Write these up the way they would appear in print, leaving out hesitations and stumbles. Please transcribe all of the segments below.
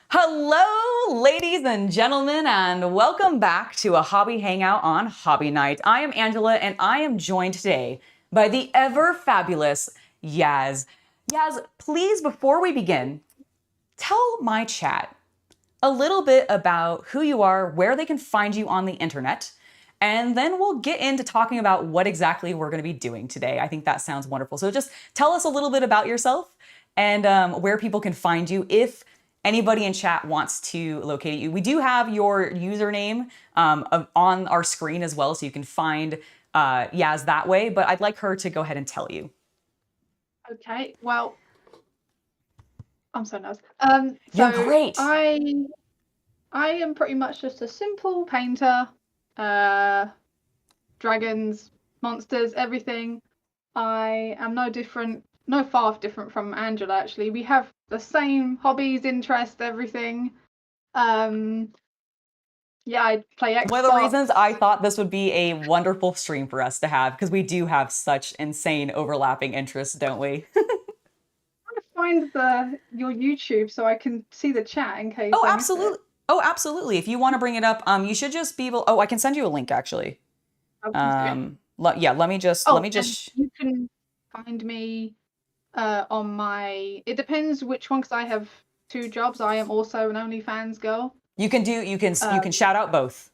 Hello, ladies and gentlemen, and welcome back to a hobby hangout on Hobby Night. I am Angela, and I am joined today by the ever fabulous Yazz. Yazz, please, before we begin, tell my chat a little bit about who you are, where they can find you on the internet, and then we'll get into talking about what exactly we're going to be doing today. I think that sounds wonderful. So just tell us a little bit about yourself and where people can find you if anybody in chat wants to locate you. We do have your username on our screen as well, so you can find Yazz that way, but I'd like her to go ahead and tell you. Okay, well, I'm so nice. You're great. I am pretty much just a simple painter. Dragons, monsters, everything. I am no far different from Angela, actually. We have the same hobbies, interests, everything. Yeah, I play Xbox. One of the reasons I thought this would be a wonderful stream for us to have, because we do have such insane overlapping interests, don't we? Find your YouTube so I can see the chat in case. Oh, absolutely. Oh, absolutely. If you want to bring it up, you should just be able. Oh, I can send you a link actually. Yeah, let me just. You can find me on my. It depends which one, because I have two jobs. I am also an OnlyFans girl. You can shout out both.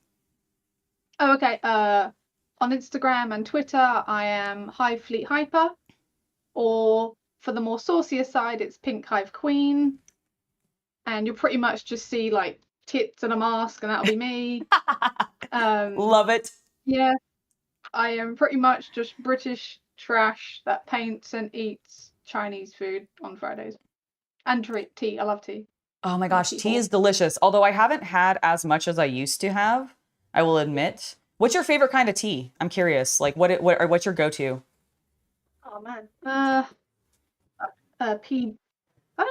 Oh, okay. On Instagram and Twitter, I am HiveFleetHyper, or for the more saucier side, it's PinkHiveQueen, and you'll pretty much just see like tits and a mask, and that'll be me. Love it. Yeah, I am pretty much just British trash that paints and eats Chinese food on Fridays, and drink tea. I love tea. Oh my gosh, tea is delicious. Although I haven't had as much as I used to have, I will admit. What's your favorite kind of tea? I'm curious. Like, what's your go-to? Oh man, I don't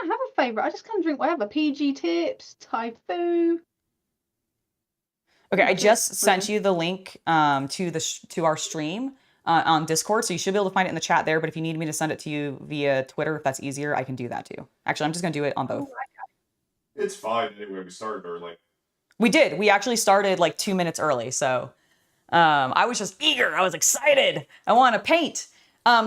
have a favorite. I just kind of drink whatever. PG Tips, Typhoon. Okay, I just sent you the link to our stream on Discord, so you should be able to find it in the chat there. But if you need me to send it to you via Twitter, if that's easier, I can do that too. Actually, I'm just gonna do it on both. It's fine anyway. We started early. We did. We actually started like 2 minutes early, so I was just eager. I was excited. I want to paint.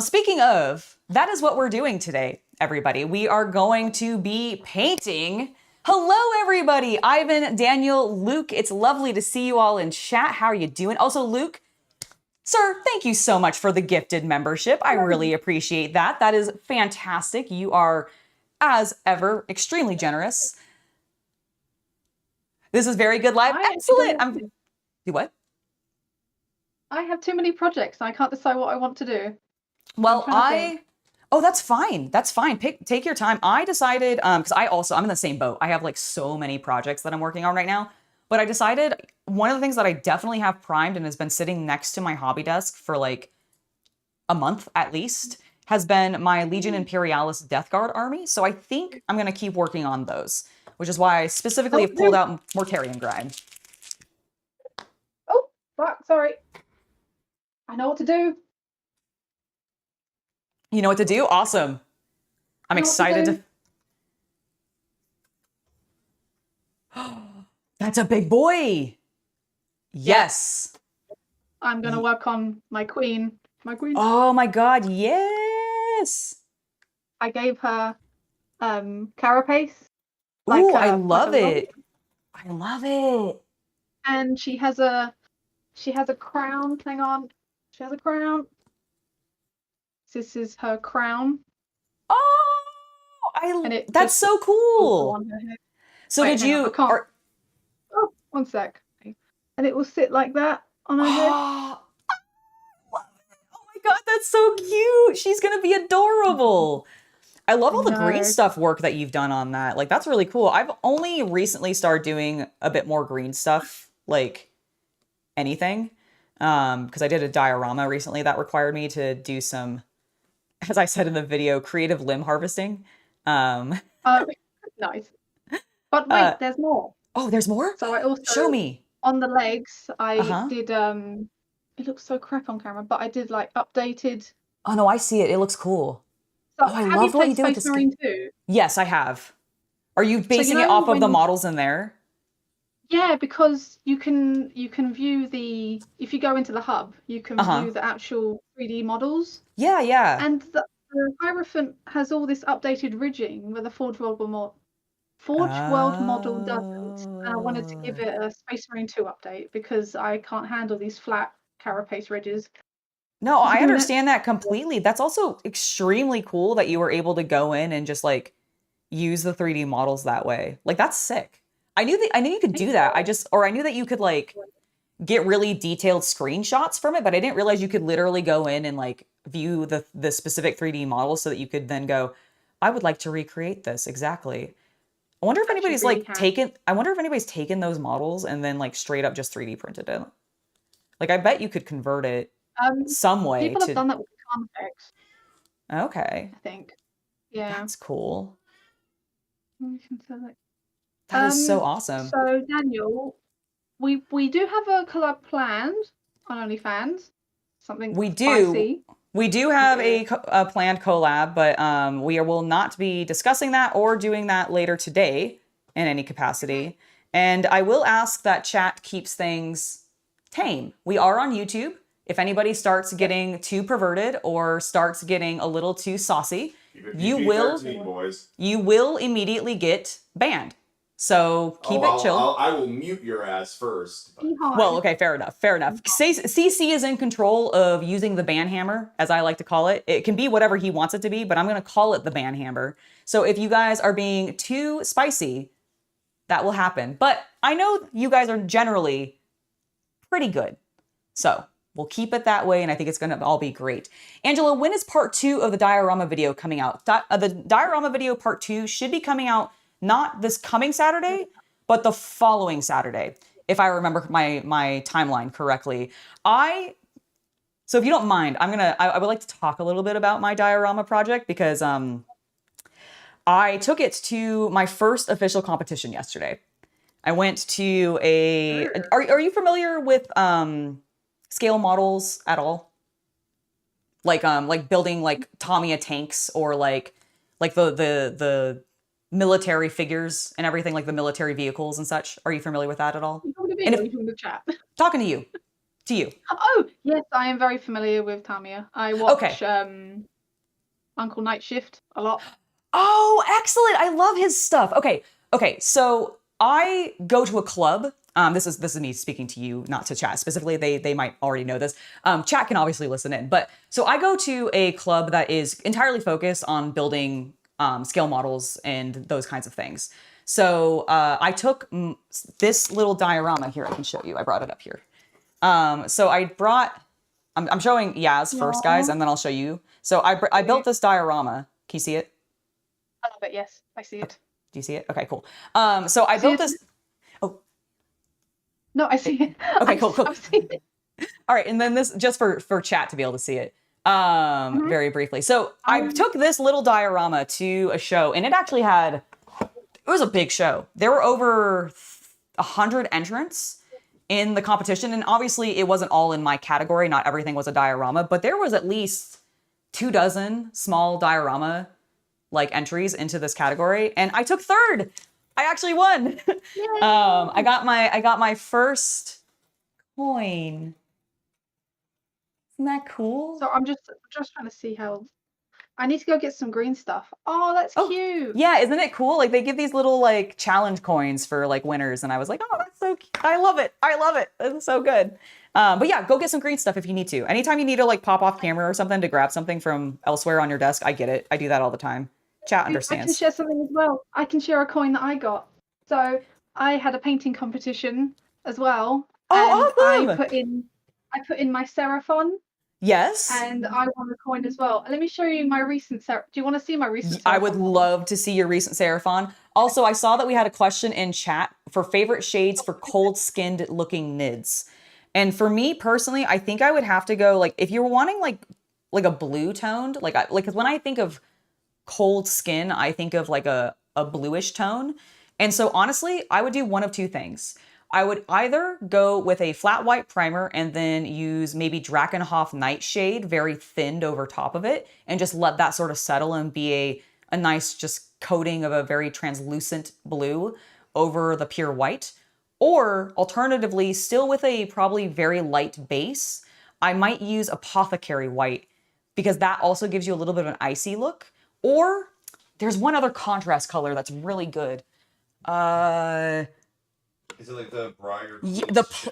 Speaking of, that is what we're doing today, everybody. We are going to be painting. Hello, everybody. Ivan, Daniel, Luke. It's lovely to see you all in chat. How are you doing? Also, Luke, sir, thank you so much for the gifted membership. I really appreciate that. That is fantastic. You are, as ever, extremely generous. This is very good live. Excellent. Do what? I have too many projects. I can't decide what I want to do. Well, oh, that's fine. That's fine. Take your time. I decided, because I'm in the same boat. I have like so many projects that I'm working on right now. But I decided one of the things that I definitely have primed and has been sitting next to my hobby desk for like a month at least has been my Legion Imperialis Death Guard army. So I think I'm going to keep working on those, which is why I specifically have pulled out Mortarian Grind. Oh, fuck, sorry. I know what to do. You know what to do? Awesome. I'm excited to... That's a big boy. Yes. I'm going to work on my queen. Oh my God, yes. I gave her carapace. Ooh, I love it. I love it. And she has a crown. Hang on. She has a crown. This is her crown. Oh, that's so cool. So wait, did you? Oh, one sec. And it will sit like that on her head. Oh my God, that's so cute. She's gonna be adorable. I love all the green stuff work that you've done on that. Like, that's really cool. I've only recently started doing a bit more green stuff, like anything, because I did a diorama recently that required me to do some, as I said in the video, creative limb harvesting. Nice. But wait, there's more. Oh, there's more? So I also show me. On the legs, I did it looks so crap on camera, but I did like updated. Oh no, I see it. It looks cool. So I love what you do with this. Marine too? Yes, I have. Are you basing it off of the models in there? Yeah, because you can view if you go into the hub, you can view the actual 3D models. Yeah, yeah. And the Hierophant has all this updated ridging where the Forge World model doesn't. And I wanted to give it a Space Marine 2 update because I can't handle these flat carapace ridges. No, I understand that completely. That's also extremely cool that you were able to go in and just like use the 3D models that way. Like that's sick. I knew you could do that. I knew that you could like get really detailed screenshots from it, but I didn't realize you could literally go in and like view the specific 3D models so that you could then go, I would like to recreate this exactly. I wonder if anybody's taken those models and then like straight up just 3D printed it. Like I bet you could convert it some way. People have done that with context. Okay. I think. Yeah. That's cool. That is so awesome. So Daniel, we do have a collab planned on OnlyFans. Something we spicy. We do have a planned collab, but we will not be discussing that or doing that later today in any capacity. And I will ask that chat keeps things tame. We are on YouTube. If anybody starts getting too perverted or starts getting a little too saucy, you will immediately get banned. So keep it chill. I will mute your ass first. Well, okay, fair enough. CC is in control of using the ban hammer, as I like to call it. It can be whatever he wants it to be, but I'm going to call it the ban hammer. So if you guys are being too spicy, that will happen. But I know you guys are generally pretty good. So we'll keep it that way, and I think it's going to all be great. Angela, when is part 2 of the Diarama video coming out? The Diarama video part 2 should be coming out not this coming Saturday, but the following Saturday, if I remember my timeline correctly. So if you don't mind, I would like to talk a little bit about my Diarama project because I took it to my first official competition yesterday. I went to are you familiar with scale models at all? Like building like Tamiya tanks or like the military figures and everything, like the military vehicles and such. Are you familiar with that at all? Talking to you. Oh, yes, I am very familiar with Tamiya. I watch Uncle Night Shift a lot. Oh, excellent. I love his stuff. Okay. So I go to a club. This is me speaking to you, not to chat specifically. They might already know this. Chat can obviously listen in. But so I go to a club that is entirely focused on building scale models and those kinds of things. So I took this little diorama here. I can show you. I brought it up here. So I'm showing Yazz first, guys, and then I'll show you. So I built this diorama. Can you see it? I love it. Yes, I see it. Do you see it? Okay, cool. So I built this. Oh. No, I see it. Okay, cool. All right, and then this just for chat to be able to see it. Very briefly. So I took this little diorama to a show, and it was a big show. There were over 100 entrants in the competition, and obviously it wasn't all in my category. Not everything was a diorama, but there was at least 24 small diorama like entries into this category, and I took third. I actually won. I got my first coin. Isn't that cool? So I'm just trying to see how. I need to go get some green stuff. Oh, that's cute. Yeah, isn't it cool? Like they give these little like challenge coins for like winners, and I was like, oh, that's so cute. I love it. It's so good. But yeah, go get some green stuff if you need to. Anytime you need to like pop off camera or something to grab something from elsewhere on your desk, I get it. I do that all the time. Chat understands. I can share something as well. I can share a coin that I got. So I had a painting competition as well. Oh, awesome! I put in my Seraphon. Yes. And I won a coin as well. Let me show you my recent Do you want to see my recent Seraphon? I would love to see your recent Seraphon. Also, I saw that we had a question in chat for favorite shades for cold-skinned looking nids. And for me personally, I think I would have to go like if you're wanting like a blue toned, because when I think of cold skin, I think of like a bluish tone. And so honestly, I would do one of two things. I would either go with a flat white primer and then use maybe Drakenhof Nightshade very thinned over top of it and just let that sort of settle and be a a nice just coating of a very translucent blue over the pure white. Or alternatively, still with a probably very light base, I might use Apothecary White because that also gives you a little bit of an icy look. Or there's one other contrast color that's really good. Is it like the Briar?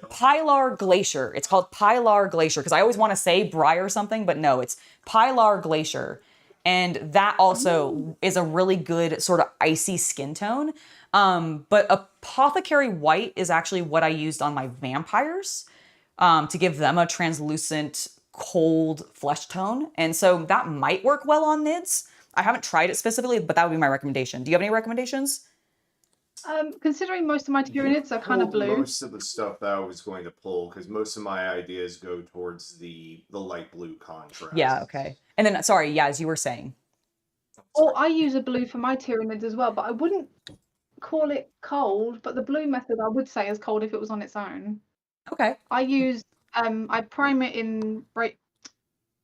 Pilar Glacier. It's called Pilar Glacier because I always want to say Briar something, but no, it's Pilar Glacier. And that also is a really good sort of icy skin tone. But Apothecary White is actually what I used on my vampires to give them a translucent, cold flesh tone. And so that might work well on Nids. I haven't tried it specifically, but that would be my recommendation. Do you have any recommendations? Considering most of my Tyranids are kind of blue. Most of the stuff that I was going to pull, because most of my ideas go towards the light blue contrast. Yeah, okay. And then, sorry, Yazz, you were saying. Oh, I use a blue for my Tyranids as well, but I wouldn't call it cold, but the blue method I would say is cold if it was on its own. Okay. I use, I prime it in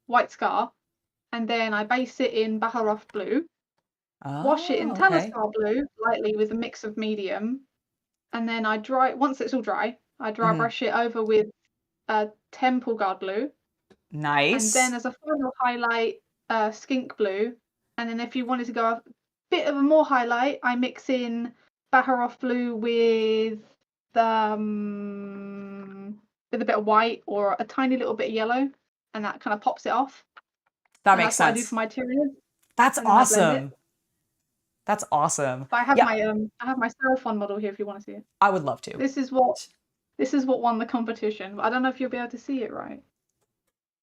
White Scar, and then I base it in Baharov blue. Wash it in Talisker blue lightly with a mix of medium, and then I dry. Once it's all dry, I dry brush it over with Temple Guard blue. Nice. And then as a final highlight, Skink blue. And then if you wanted to go a bit of a more highlight, I mix in Baharov blue with a bit of white or a tiny little bit of yellow, and that kind of pops it off. That makes sense. What I do for my Tyranid. That's awesome. That's awesome. But I have my Seraphon model here if you want to see it. I would love to. This is what won the competition. But I don't know if you'll be able to see it right.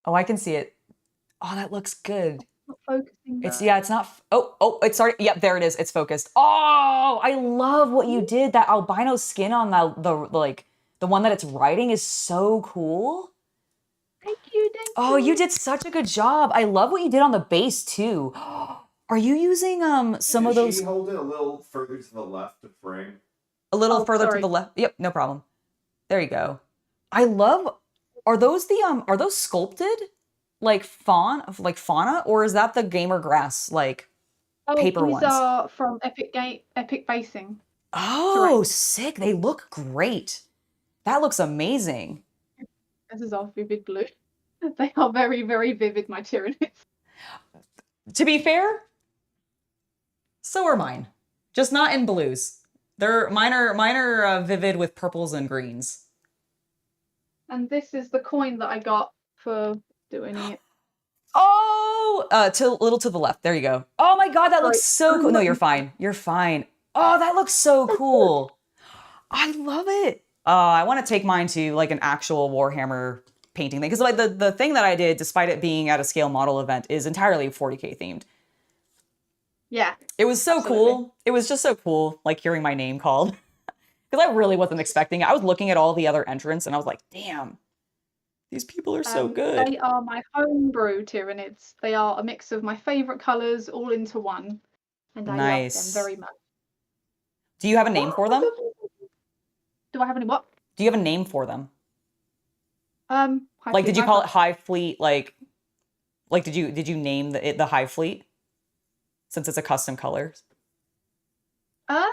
Oh, I can see it. Oh, that looks good. It's not focusing. It's not. It's sorry. Yep, there it is. It's focused. Oh, I love what you did. That albino skin on the one that it's riding is so cool. Thank you. Oh, you did such a good job. I love what you did on the base too. Are you using some of those? Can you hold it a little further to the left to frame? A little further to the left. Yep, no problem. There you go. I love. Are those sculpted like fauna, or is that the gamer grass paper ones? These are from Epic Basing. Oh, Correct. sick! They look great. That looks amazing. This is all vivid blue. They are very, very vivid, my Tyranids. To be fair, so are mine. Just not in blues. Mine are vivid with purples and greens. And this is the coin that I got for doing it. Oh, little to the left. There you go. Oh my God, that looks so cool. No, you're fine. You're fine. Oh, that looks so cool. I love it. I want to take mine to an actual Warhammer painting thing, because the thing that I did, despite it being at a scale model event, is entirely 40K themed. Yeah. It was so cool. It was just so cool, hearing my name called, because I really wasn't expecting it. I was looking at all the other entrants and I was like, damn, these people are so good. They are my homebrew Tyranids. They are a mix of my favorite colors all into one, and I love them very much. Do you have a name for them? Do I have any what? Do you have a name for them? Did you call it Hive Fleet? Did you name the Hive Fleet, since it's a custom color? Not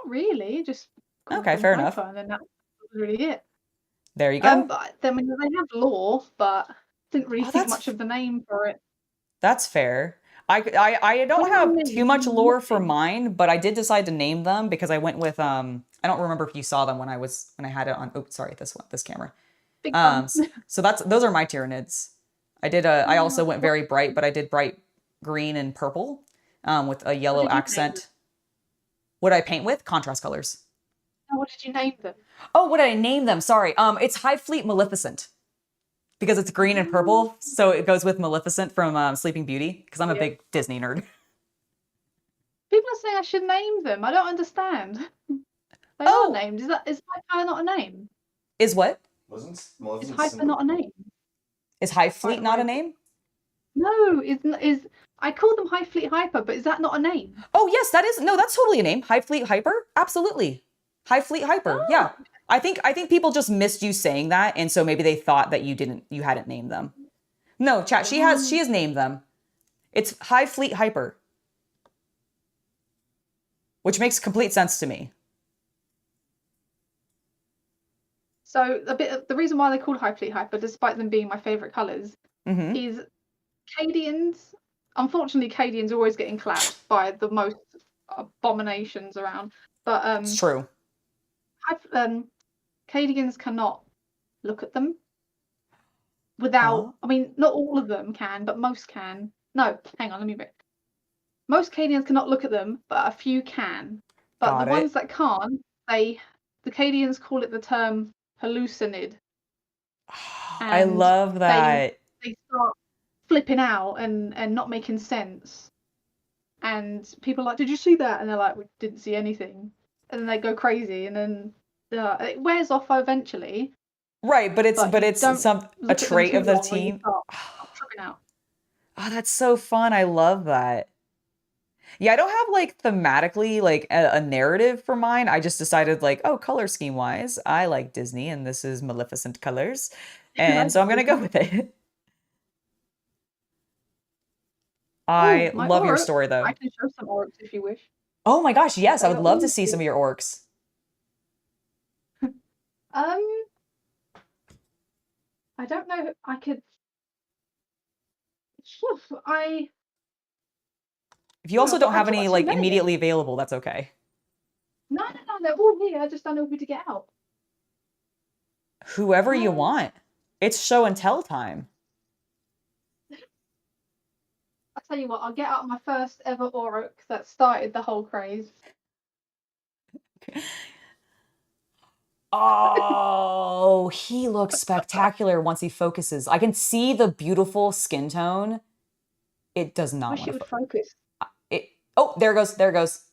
really. Just okay, fair enough. And then that was really it. There you go. But then they have lore, but didn't really think much of the name for it. That's fair. I don't have too much lore for mine, but I did decide to name them because I went with I don't remember if you saw them when I had it on. Oh, sorry, this camera. So those are my Tyranids. I also went very bright, but I did bright green and purple with a yellow accent. What did I paint with? Contrast colors. Oh, what did you name them? Oh, what did I name them? Sorry. It's Hive Fleet Maleficent. Because it's green and purple, so it goes with Maleficent from Sleeping Beauty, because I'm a big Disney nerd. People are saying I should name them. I don't understand. They are named. Is Hyper not a name? Is what? Is Hyper not a name? Is Hive Fleet not a name? No, I call them Hive Fleet Hyper, but is that not a name? Oh yes, that's totally a name. Hive Fleet Hyper? Absolutely. Hive Fleet Hyper. Yeah. I think people just missed you saying that, and so maybe they thought that you hadn't named them. No, chat, she has named them. It's Hive Fleet Hyper. which makes complete sense to me. So the reason why they're called High Fleet Hyper, despite them being my favourite colours, is Cadens. Unfortunately, Cadens are always getting collapsed by the most abominations around. But It's true. Cadens cannot look at them without. I mean, not all of them can, but most can. No, hang on, let me read. Most Cadians cannot look at them, but a few can. But the ones that can't, the Cadians call it the term hallucinid. I love that. They start flipping out and not making sense. And people are like, did you see that? And they're like, we didn't see anything. And then they go crazy, and then it wears off eventually. Right, but it's a trait of the team. Tripping out. Oh, that's so fun. I love that. Yeah, I don't have like thematically like a narrative for mine. I just decided like, oh, color scheme wise, I like Disney and this is Maleficent colors. And so I'm going to go with it. I love your story though. I can show some orcs if you wish. Oh my gosh, yes, I would love to see some of your orcs. I don't know. I could. If you also don't have any like immediately available, that's okay. No, they're all here. I just don't know who to get out. Whoever you want. It's show and tell time. I'll tell you what, I'll get out my first ever Orc that started the whole craze. Oh, he looks spectacular once he focuses. I can see the beautiful skin tone. It does not want to focus. Oh, there it goes.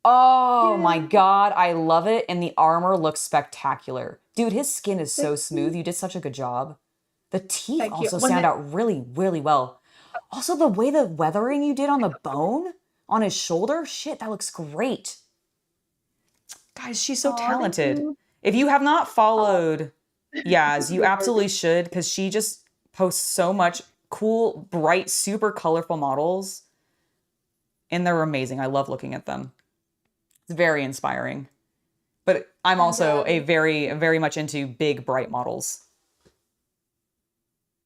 Oh my God, I love it. And the armor looks spectacular. Dude, his skin is so smooth. You did such a good job. The teeth also stand out really, really well. Also, the way the weathering you did on the bone, on his shoulder, shit, that looks great. Guys, she's so talented. If you have not followed Yazz, you absolutely should, because she just posts so much cool, bright, super colorful models. And they're amazing. I love looking at them. It's very inspiring. But I'm also very much into big, bright models.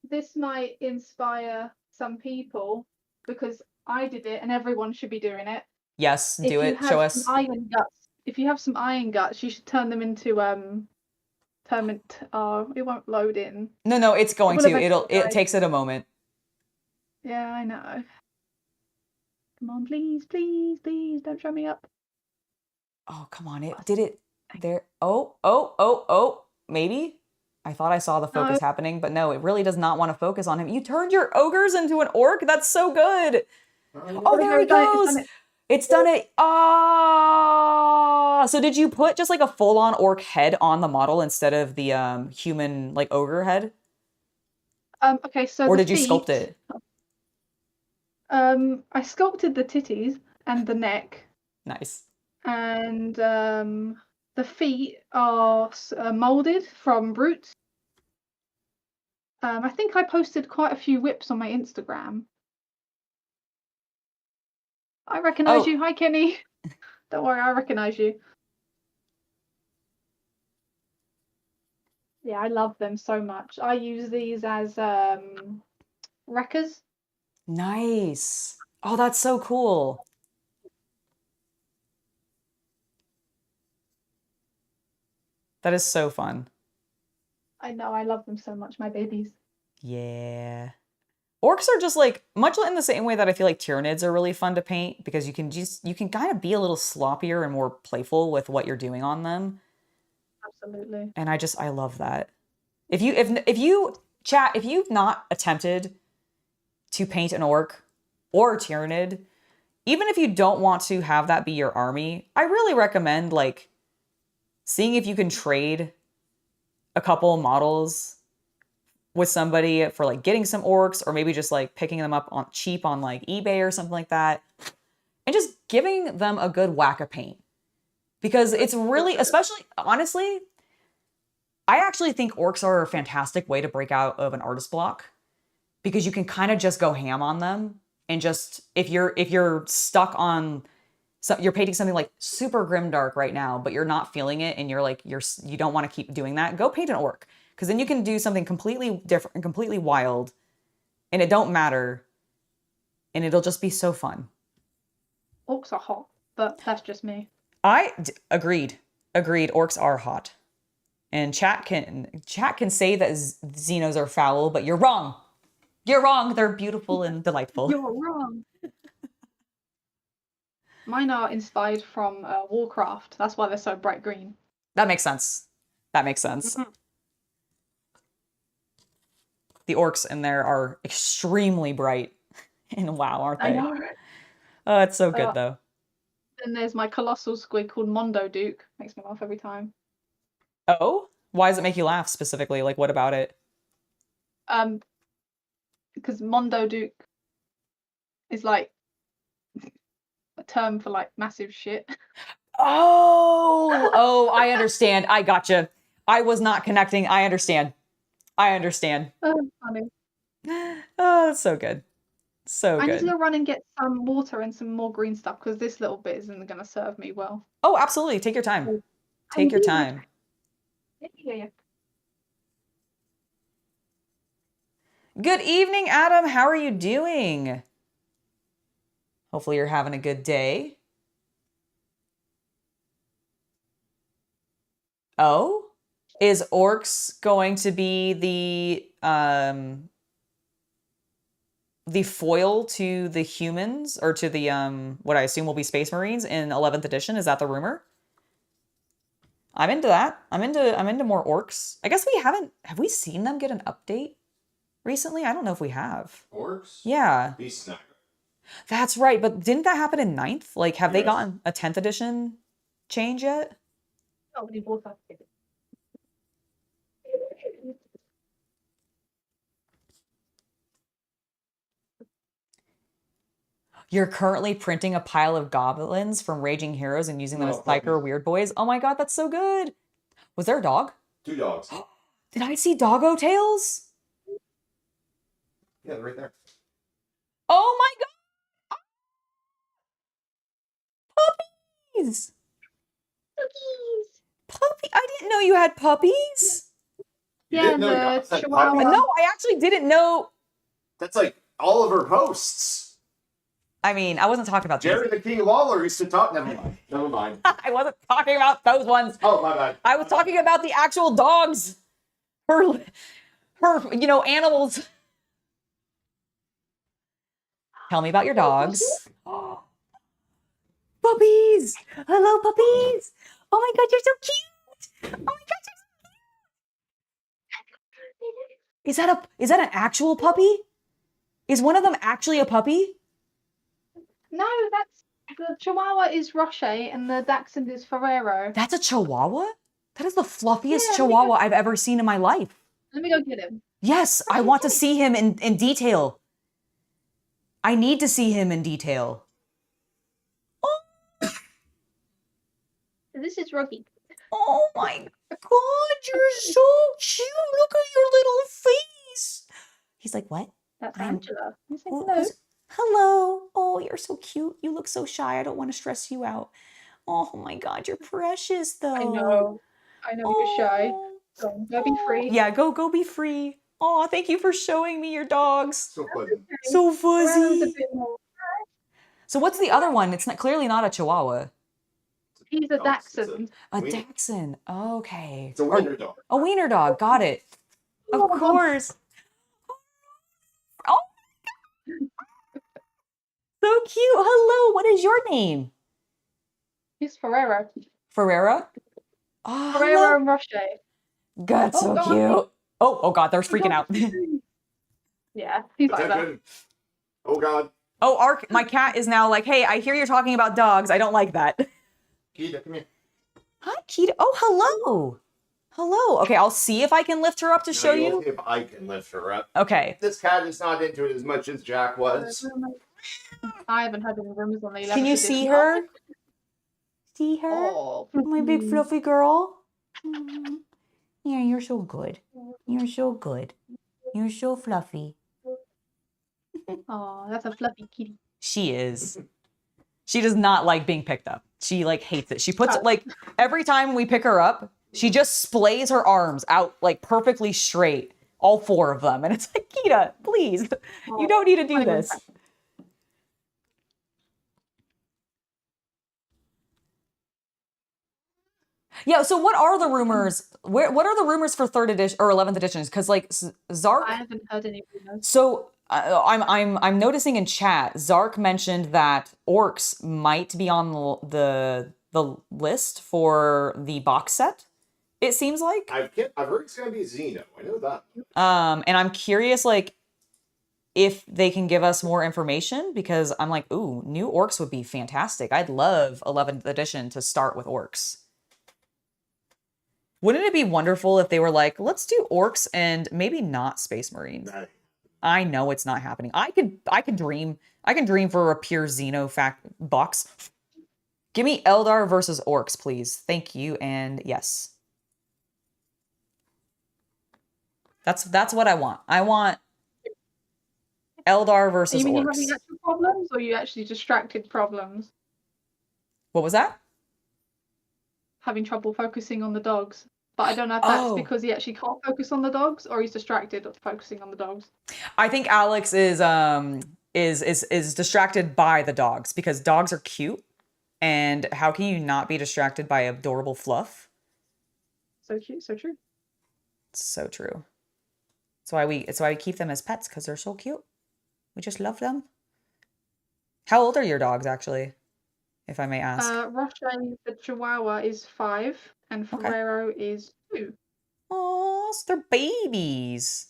This might inspire some people because I did it and everyone should be doing it. Yes, do it. Show us. If you have some iron guts, you should turn them into it won't load in. No, it's going to. It takes it a moment. Yeah, I know. Come on, please, don't show me up. Oh, come on. It did it there. Oh, maybe? I thought I saw the focus happening, but no, it really does not want to focus on him. You turned your ogres into an orc? That's so good. Oh, there he goes. It's done it. Ah! So did you put just like a full-on orc head on the model instead of the human like ogre head? Okay, so or did you sculpt it? I sculpted the titties and the neck. Nice. And the feet are molded from roots. I think I posted quite a few whips on my Instagram. I recognize you. Hi, Kenny. Don't worry, I recognize you. Yeah, I love them so much. I use these as wreckers. Nice. Oh, that's so cool. That is so fun. I know, I love them so much, my babies. Yeah. Orcs are just like, much in the same way that I feel like Tyranids are really fun to paint because you can kind of be a little sloppier and more playful with what you're doing on them. Absolutely. And I love that. If you've not attempted to paint an orc or a Tyranid, even if you don't want to have that be your army, I really recommend like seeing if you can trade a couple models with somebody for like getting some orcs, or maybe just like picking them up on cheap on like eBay or something like that, and just giving them a good whack of paint. Because it's really, especially honestly, I actually think orcs are a fantastic way to break out of an artist block, because you can kind of just go ham on them and just if you're stuck on you're painting something like super grimdark right now, but you're not feeling it, and you don't want to keep doing that, go paint an orc, because then you can do something completely different and completely wild, and it don't matter, and it'll just be so fun. Orcs are hot, but that's just me. Agreed. Orcs are hot, and chat can say that Xenos are foul, but you're wrong. You're wrong. They're beautiful and delightful. You're wrong. Mine are inspired from Warcraft. That's why they're so bright green. That makes sense. Mm-hmm. The orcs in there are extremely bright and wow, aren't they? I know. Oh, it's so good though. Then there's my colossal squid called Mondo Duke. Makes me laugh every time. Oh? Why does it make you laugh specifically? Like, what about it? Because Mondo Duke is like a term for like massive shit. Oh, I understand. I gotcha. I was not connecting. I understand. Oh, funny. Oh, that's so good. So I good. need to go run and get some water and some more green stuff because this little bit isn't going to serve me well. Oh, absolutely. Take your time. Take your time. Yeah. Good evening, Adam. How are you doing? Hopefully you're having a good day. Oh, is Orcs going to be the foil to the humans, or to the what I assume will be Space Marines in 11th edition? Is that the rumor? I'm into that. I'm into more Orcs. I guess have we seen them get an update recently? I don't know if we have. Orcs? Yeah. Beast Sniper. That's right, but didn't that happen in 9th? Like, have they Yes. gotten a 10th edition change yet? Nobody bought that. You're currently printing a pile of goblins from Raging Heroes and using them as Psyker puppies. Weird Boys. Oh my god, that's so good. Was there a dog? 2 dogs. Did I see doggo tails? Yeah, they're right there. Oh my god! Puppies! Puppy! I didn't know you had puppies. You Yeah, didn't know the dogs had Chihuahua. puppies? No, I actually didn't know. That's like all of her posts. I mean, I wasn't talking about these. Jerry the King Lawler used to talk. Never mind. I wasn't talking about those ones. Oh, my bad. I was talking about the actual dogs. Her, animals. Tell me about your dogs. Puppies! Hello, puppies! Oh my god, you're so cute! Oh my god, you're so cute! Is that an actual puppy? Is one of them actually a puppy? No, that's the Chihuahua is Roche and the Dachshund is Ferrero. That's a Chihuahua? That is the fluffiest Yeah, Chihuahua I've ever seen in my life. Let me go get him. Yes, I want to see him in detail. I need to see him in detail. This is Rocky. Oh my god, you're so cute. Look at your little face. He's like, what? That's I'm- Angela. You say Who- hello. Hello. Oh, you're so cute. You look so shy. I don't want to stress you out. Oh my god, you're precious though. I know you're shy. Oh. Go be free. Yeah, go be free. Oh, thank you for showing me your dogs. So fuzzy. So Around a fuzzy. bit more. So what's the other one? It's clearly not a Chihuahua. He's a Dogs, Dachshund. A Wiener. Dachshund. Okay. It's a wiener dog. A wiener dog. Got it. Of course. Oh my god. So cute. Hello. What is your name? He's Ferrero. Ferrera? Oh, Ferrero hello. and Roche. God, Oh, so God. cute. Oh God, they're freaking out. Yeah, he's like that. Attention. Oh, God. Oh, Ark, my cat is now like, hey, I hear you're talking about dogs. I don't like that. Keita, come here. Hi, Keita. Oh, hello. Hello. Okay, I'll see if I can lift her up to show you. If I can lift her up. Okay. This cat is not into it as much as Jack was. I haven't had any rumors on the 11th Can you edition. see her? See her? Oh, My big fluffy girl. Yeah, you're so good. You're so good. You're so fluffy. oh, that's a fluffy kitty. She is. She does not like being picked up. She like hates it. She puts it like every time we pick her up, she just splays her arms out like perfectly straight, all 4 of them. And it's like, Kita, please, you don't need to do this. Yeah, so what are the rumors? What are the rumors for 3rd edition or 11th editions? Because like Zark, I haven't heard any rumors. so I'm noticing in chat, Zark mentioned that Orcs might be on the list for the box set. It seems like. I've heard it's gonna be Xeno. I know that. And I'm curious, like, if they can give us more information, because I'm like, ooh, new Orcs would be fantastic. I'd love 11th edition to start with Orcs. Wouldn't it be wonderful if they were like, let's do Orcs and maybe not Space Marines? I know it's not happening. I could dream for a pure Xeno box. Give me Eldar versus Orcs, please. Thank you, and yes. That's what I want. I want Eldar versus You mean Orcs. you're having actual problems, or are you actually distracted problems? What was that? Having trouble focusing on the dogs. But I don't know if that's because he actually can't focus on the dogs, or he's distracted of focusing on the dogs. I think Alex is distracted by the dogs, because dogs are cute, and how can you not be distracted by adorable fluff? So cute, so true. So true. It's why we keep them as pets, because they're so cute. We just love them. How old are your dogs, actually, if I may ask? Roche, the Chihuahua, is 5, and Ferrero is 2. Oh, so they're babies.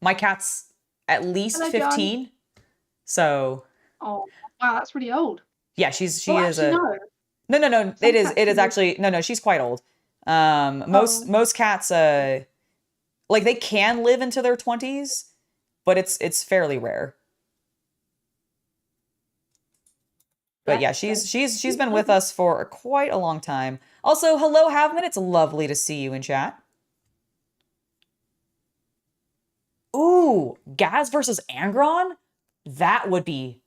My cat's at least 15. So. Oh, wow, that's really old. Yeah, she is a. No. It is actually no. She's quite old. Most cats like they can live into their 20s, but it's fairly rare. But yeah, she's been with us for quite a long time. Also, hello, Havman. It's lovely to see you in chat. Ooh, Gaz versus Angron? That would be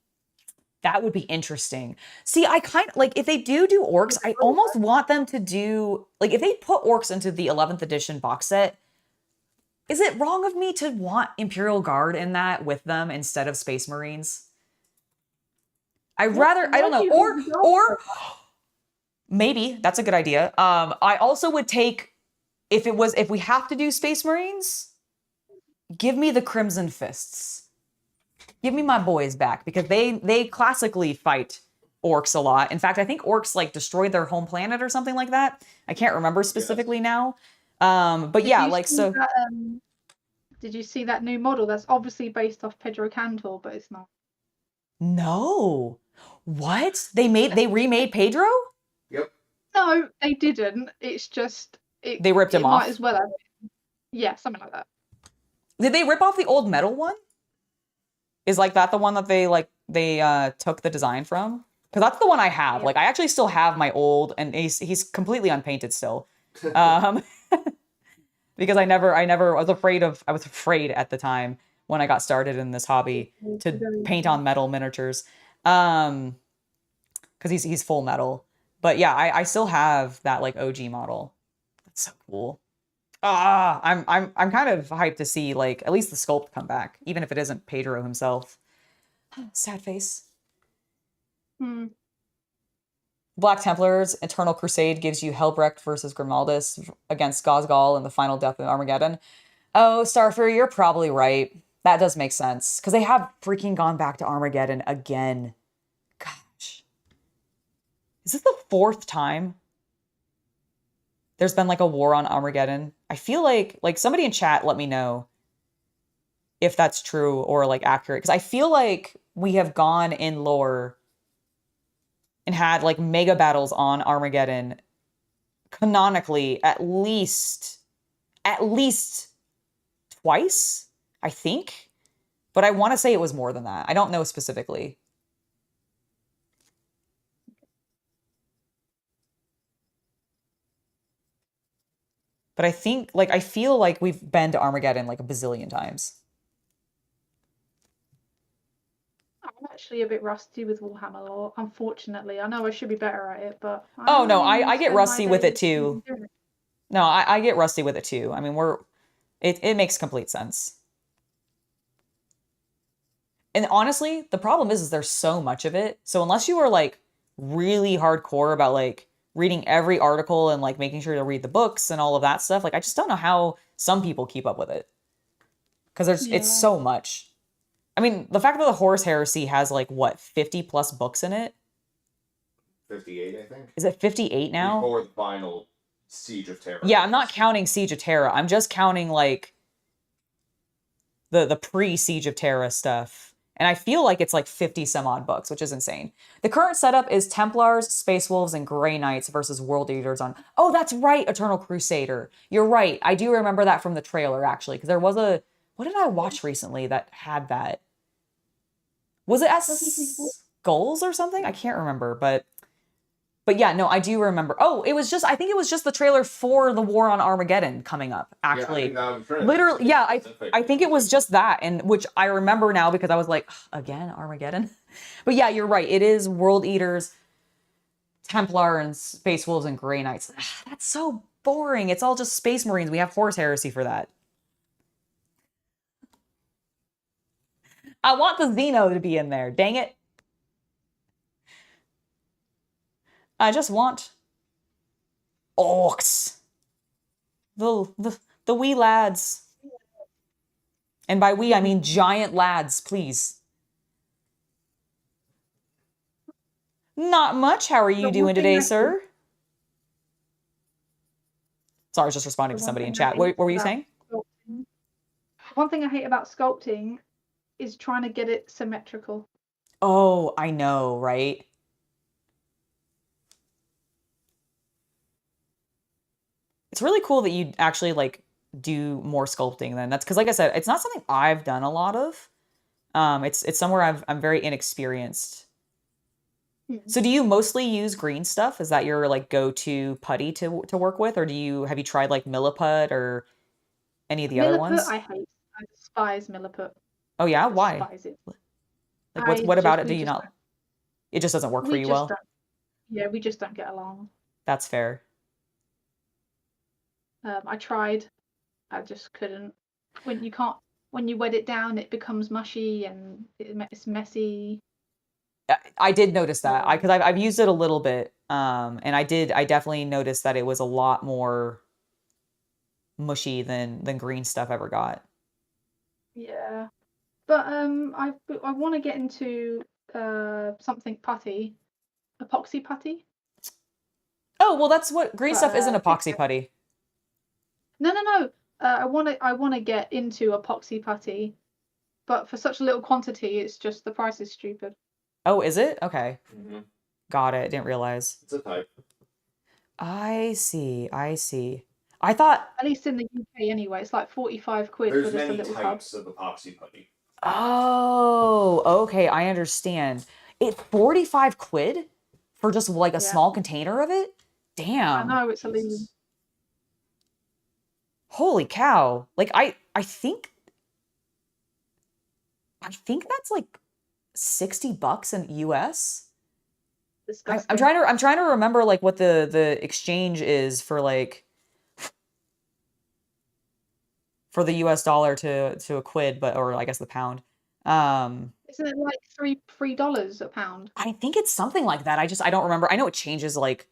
interesting. See, I kind of like if they do Orcs, I almost want them to do like if they put Orcs into the 11th edition box set. Is it wrong of me to want Imperial Guard in that with them instead of Space Marines? I don't know, or maybe that's a good idea. I also would take if we have to do Space Marines, give me the Crimson Fists. Give me my boys back, because they classically fight Orcs a lot. In fact, I think Orcs like destroyed their home planet or something like that. I can't remember specifically now. But yeah, like so. Did you see that new model that's obviously based off Pedro Cantor, but it's not? No. What? They remade Pedro? Yep. No, they didn't. It's just they ripped him off. Might as well have. Yeah, something like that. Did they rip off the old metal one? Is like that the one that they took the design from? Because that's the one I have. Yeah. Like I actually still have my old, and he's completely unpainted still. Because I was afraid at the time when I got started in this hobby to paint on metal miniatures. Because he's full metal. But yeah, I still have that like OG model. That's so cool. I'm kind of hyped to see like at least the sculpt come back, even if it isn't Pedro himself. Sad face. Black Templars Eternal Crusade gives you Helbrecht versus Grimaldus against Gozgal in the final death of Armageddon. Oh, Starfur, you're probably right. That does make sense, because they have freaking gone back to Armageddon again. Gosh. Is this the 4th time there's been like a war on Armageddon? I feel like somebody in chat let me know if that's true or like accurate, because I feel like we have gone in lore and had like mega battles on Armageddon canonically at least twice, I think. But I want to say it was more than that. I don't know specifically. But I feel like we've been to Armageddon like a bazillion times. actually a bit rusty with Warhammer lore, unfortunately. I know I should be better at it, but Oh no, I get spend rusty my with it days too. doing it. No, I get rusty with it too. I mean, it makes complete sense. And honestly, the problem is there's so much of it. So unless you are like really hardcore about like reading every article and like making sure to read the books and all of that stuff, like I just don't know how some people keep up with it. Because it's Yeah. so much. I mean, the fact that the Horus Heresy has like what, 50 plus books in it? 58, I think. Is it 58 now? Before the final Siege of Terra. Yeah, I'm not counting Siege of Terra. I'm just counting like the pre-Siege of Terra stuff. And I feel like it's like 50 some odd books, which is insane. The current setup is Templars, Space Wolves, and Grey Knights versus World Eaters on... Oh, that's right, Eternal Crusader. You're right. I do remember that from the trailer, actually, because there was a... What did I watch recently that had that? Was it as Skulls or something? I can't remember, but yeah, no, I do remember. Oh, I think it was just the trailer for the War on Armageddon coming up, actually. Yeah, Literally, yeah, I think it was just that, and which I remember now because I was like, again, Armageddon? But yeah, you're right. It is World Eaters, Templar, and Space Wolves, and Grey Knights. That's so boring. It's all just Space Marines. We have Horus Heresy for that. I want the Xeno to be in there. Dang it. I just want Orcs. The wee lads. And by we, I mean giant lads, please. Not much. How are you doing today, sir? Sorry, I was just responding to somebody in chat. What were you saying? One thing I hate about sculpting is trying to get it symmetrical. Oh, I know, right? It's really cool that you actually like do more sculpting then. That's because, like I said, it's not something I've done a lot of. It's somewhere I'm very inexperienced. So do you mostly use green stuff? Is that your like go-to putty to work with, or have you tried like Milliput or any of the other ones? I hate. I despise Milliput. Oh yeah, why? Despise it. Like what about it do you not? It just doesn't work for you well. Yeah, we just don't get along. That's fair. I tried. I just couldn't. When you wet it down, it becomes mushy and it's messy. I did notice that because I've used it a little bit, and I definitely noticed that it was a lot more mushy than green stuff ever got. Yeah, but I want to get into something putty, epoxy putty. Oh well, that's what green stuff isn't epoxy putty. No. I want to get into epoxy putty, but for such a little quantity, it's just the price is stupid. Oh, is it? Okay. Mm-hmm. Got it. Didn't realize. It's a type. I see. I thought... At least in the UK anyway, it's like 45 quid There's for just a many little types of epoxy putty. Oh, okay. I understand. It's 45 quid for just like a small container of it? Damn. I know, it's a little... Holy cow. Like I think that's like $60 in US. I'm trying to remember like what the exchange is for like for the US dollar to a quid, or I guess the pound. Isn't it like $3 a pound? I think it's something like that. I don't remember. I know it changes like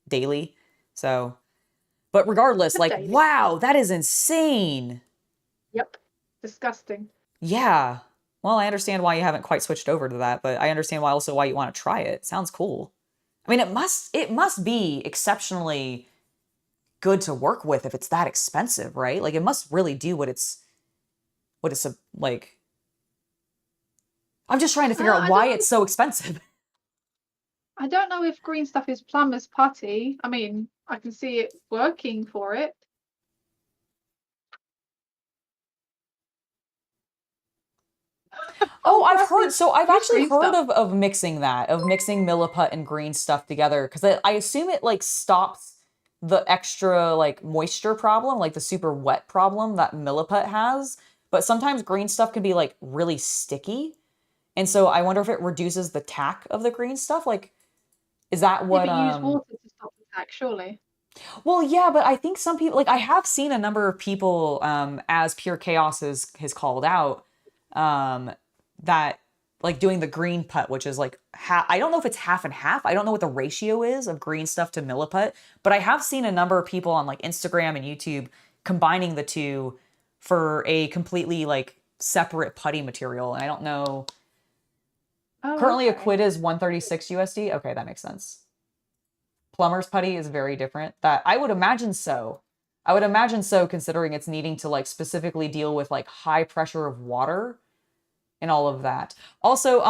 daily. So, but regardless, like daily. Wow, that is insane. Yep. Disgusting. Yeah. Well, I understand why you haven't quite switched over to that, but I understand why you want to try it. Sounds cool. I mean, it must be exceptionally good to work with if it's that expensive, right? Like it must really do what it's like. I'm just trying to figure out why it's so expensive. I don't know if green stuff is plumber's putty. I mean, I can see it working for it. Oh, I've actually heard of mixing Milliput and green stuff together, because I assume it like stops the extra like moisture problem, like the super wet problem that Milliput has. But sometimes green stuff can be like really sticky. And so I wonder if it reduces the tack of the green stuff. Like, is that what? Maybe use water to stop the attack, surely. Well, yeah, but I think some people, like, I have seen a number of people, as Pure Chaos has called out, that like doing the green putt, which is like I don't know if it's half and half. I don't know what the ratio is of green stuff to milliput, but I have seen a number of people on like Instagram and YouTube combining the two for a completely like separate putty material. And I don't know. Oh, Currently, okay. a quid is 136 USD. Okay, that makes sense. Plumber's putty is very different. That I would imagine so. I would imagine so, considering it's needing to like specifically deal with like high pressure of water and all of that. Also,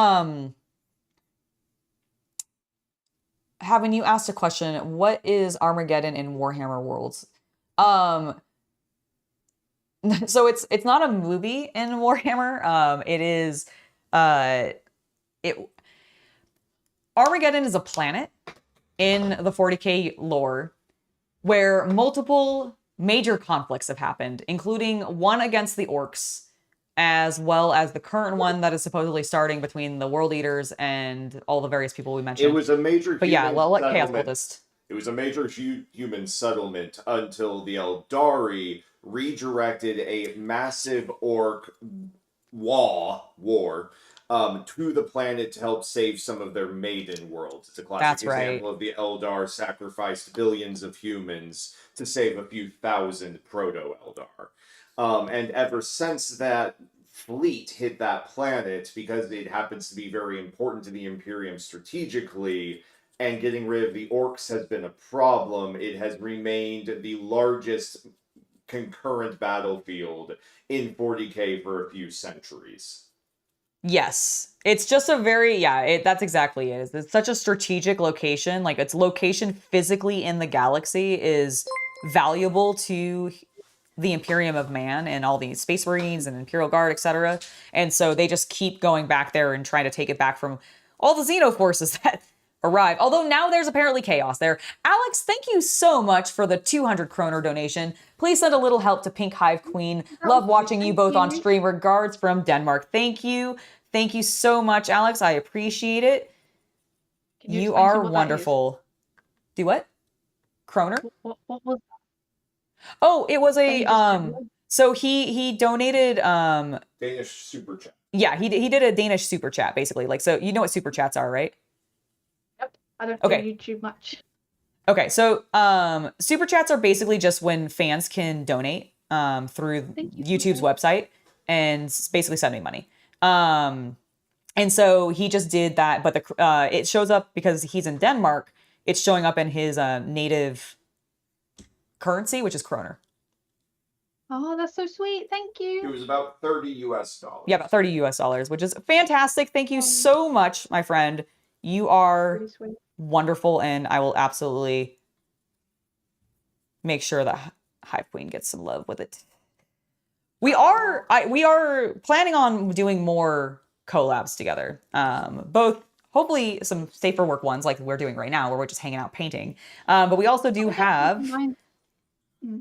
having you asked a question, what is Armageddon in Warhammer Worlds? So it's not a movie in Warhammer. It is Armageddon is a planet in the 40K lore where multiple major conflicts have happened, including one against the Orcs, as well as the current one that is supposedly starting between the World Eaters and all the various people we mentioned. It was a major but yeah, well, like Chaos settlement. Cultist. It was a major human settlement until the Eldari redirected a massive orc war to the planet to help save some of their maiden worlds. It's a classic example of the Eldar sacrificed billions of humans to save a few thousand proto-Eldar. And ever since that fleet hit that planet, because it happens to be very important to the Imperium strategically, and getting rid of the Orcs has been a problem, it has remained the largest concurrent battlefield in 40K for a few centuries. Yes. It's just a very, that's exactly it. It's such a strategic location. Like, its location physically in the galaxy is valuable to the Imperium of Man and all these Space Marines and Imperial Guard, etc. And so they just keep going back there and trying to take it back from all the Xeno forces that arrive. Although now there's apparently chaos there. Alex, thank you so much for the 200 kroner donation. Please send a little help to Pink Hive Queen. Love watching you both on stream. Regards from Denmark. Thank you. Thank you so much, Alex. I appreciate it. You are wonderful. Do what? Kroner? What was that? Oh, it was a so he donated Danish super chat. Yeah, he did a Danish super chat, basically. Like, so you know what super chats are, right? Yep. I don't do YouTube much. Okay, so super chats are basically just when fans can donate through YouTube's website and basically send me money. And so he just did that, but it shows up because he's in Denmark. It's showing up in his native currency, which is kroner. Oh, that's so sweet. Thank you. It was about $30 US. Yeah, about $30 US, which is fantastic. Thank you so much, my friend. You are wonderful, and I will absolutely make sure that Hive Queen gets some love with it. We are planning on doing more collabs together. Both hopefully some safer work ones like we're doing right now, where we're just hanging out painting. But we also do have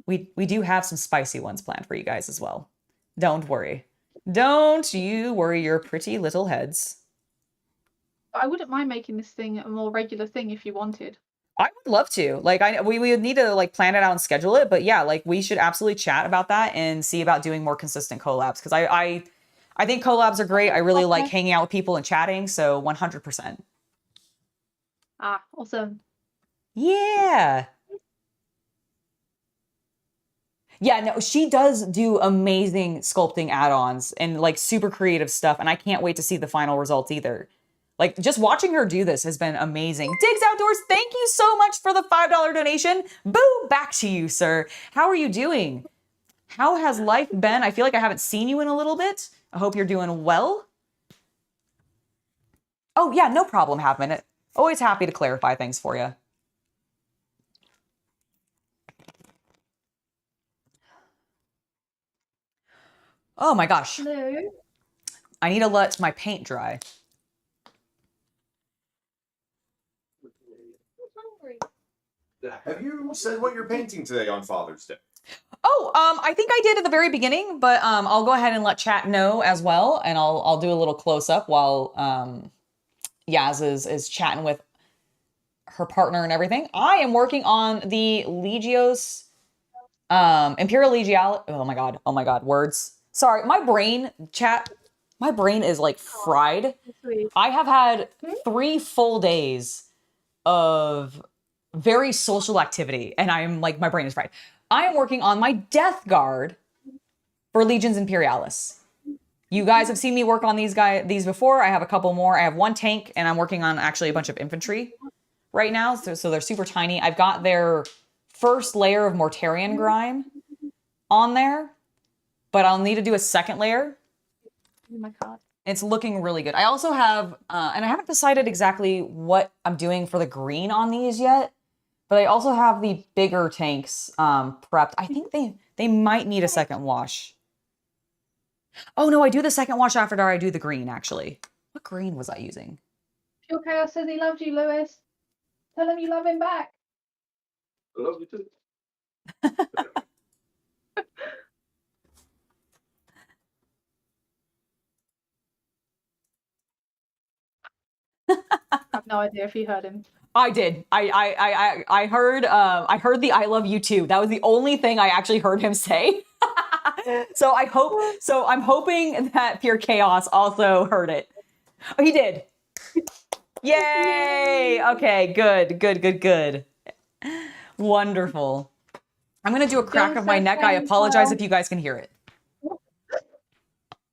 we do have some spicy ones planned for you guys as well. Don't worry. Don't you worry your pretty little heads. I wouldn't mind making this thing a more regular thing if you wanted. I would love to. Like, we would need to like plan it out and schedule it, but yeah, like we should absolutely chat about that and see about doing more consistent collabs, because I think collabs are great. I really like hanging out with people and chatting, so 100%. Ah, awesome. Yeah. Yeah, no, she does do amazing sculpting add-ons and like super creative stuff, and I can't wait to see the final results either. Like, just watching her do this has been amazing. Diggs Outdoors, thank you so much for the $5 donation. Boo, back to you, sir. How are you doing? How has life been? I feel like I haven't seen you in a little bit. I hope you're doing well. Oh, yeah, no problem, Half Minute. Always happy to clarify things for you. Oh my gosh. Hello. I need to let my paint dry. Have you said what you're painting today on Father's Day? I think I did at the very beginning, but I'll go ahead and let chat know as well, and I'll do a little close up while Yazz is chatting with her partner and everything. I am working on the Legios Imperial Legial. Oh my god, words. Sorry, my brain is like fried. I have had 3 full days of very social activity, and I'm like, my brain is fried. I am working on my Death Guard for Legions Imperialis. You guys have seen me work on these before. I have a couple more. I have 1 tank, and I'm working on actually a bunch of infantry right now. So they're super tiny. I've got their first layer of Mortarian Grind on there, but I'll need to do a second layer. Oh my god. It's looking really good. I also have, and I haven't decided exactly what I'm doing for the green on these yet, but I also have the bigger tanks prepped. I think they might need a second wash. Oh no, I do the second wash after I do the green, actually. What green was I using? Pure Chaos says he loved you, Lewis. Tell him you love him back. I love you too. I have no idea if he heard him. I did. I heard the I love you too. That was the only thing I actually heard him say. So I'm hoping that Pure Chaos also heard it. Oh, he did. Yay! Okay, good. Wonderful. I'm gonna do a crack of my neck. I apologize if you guys can hear it.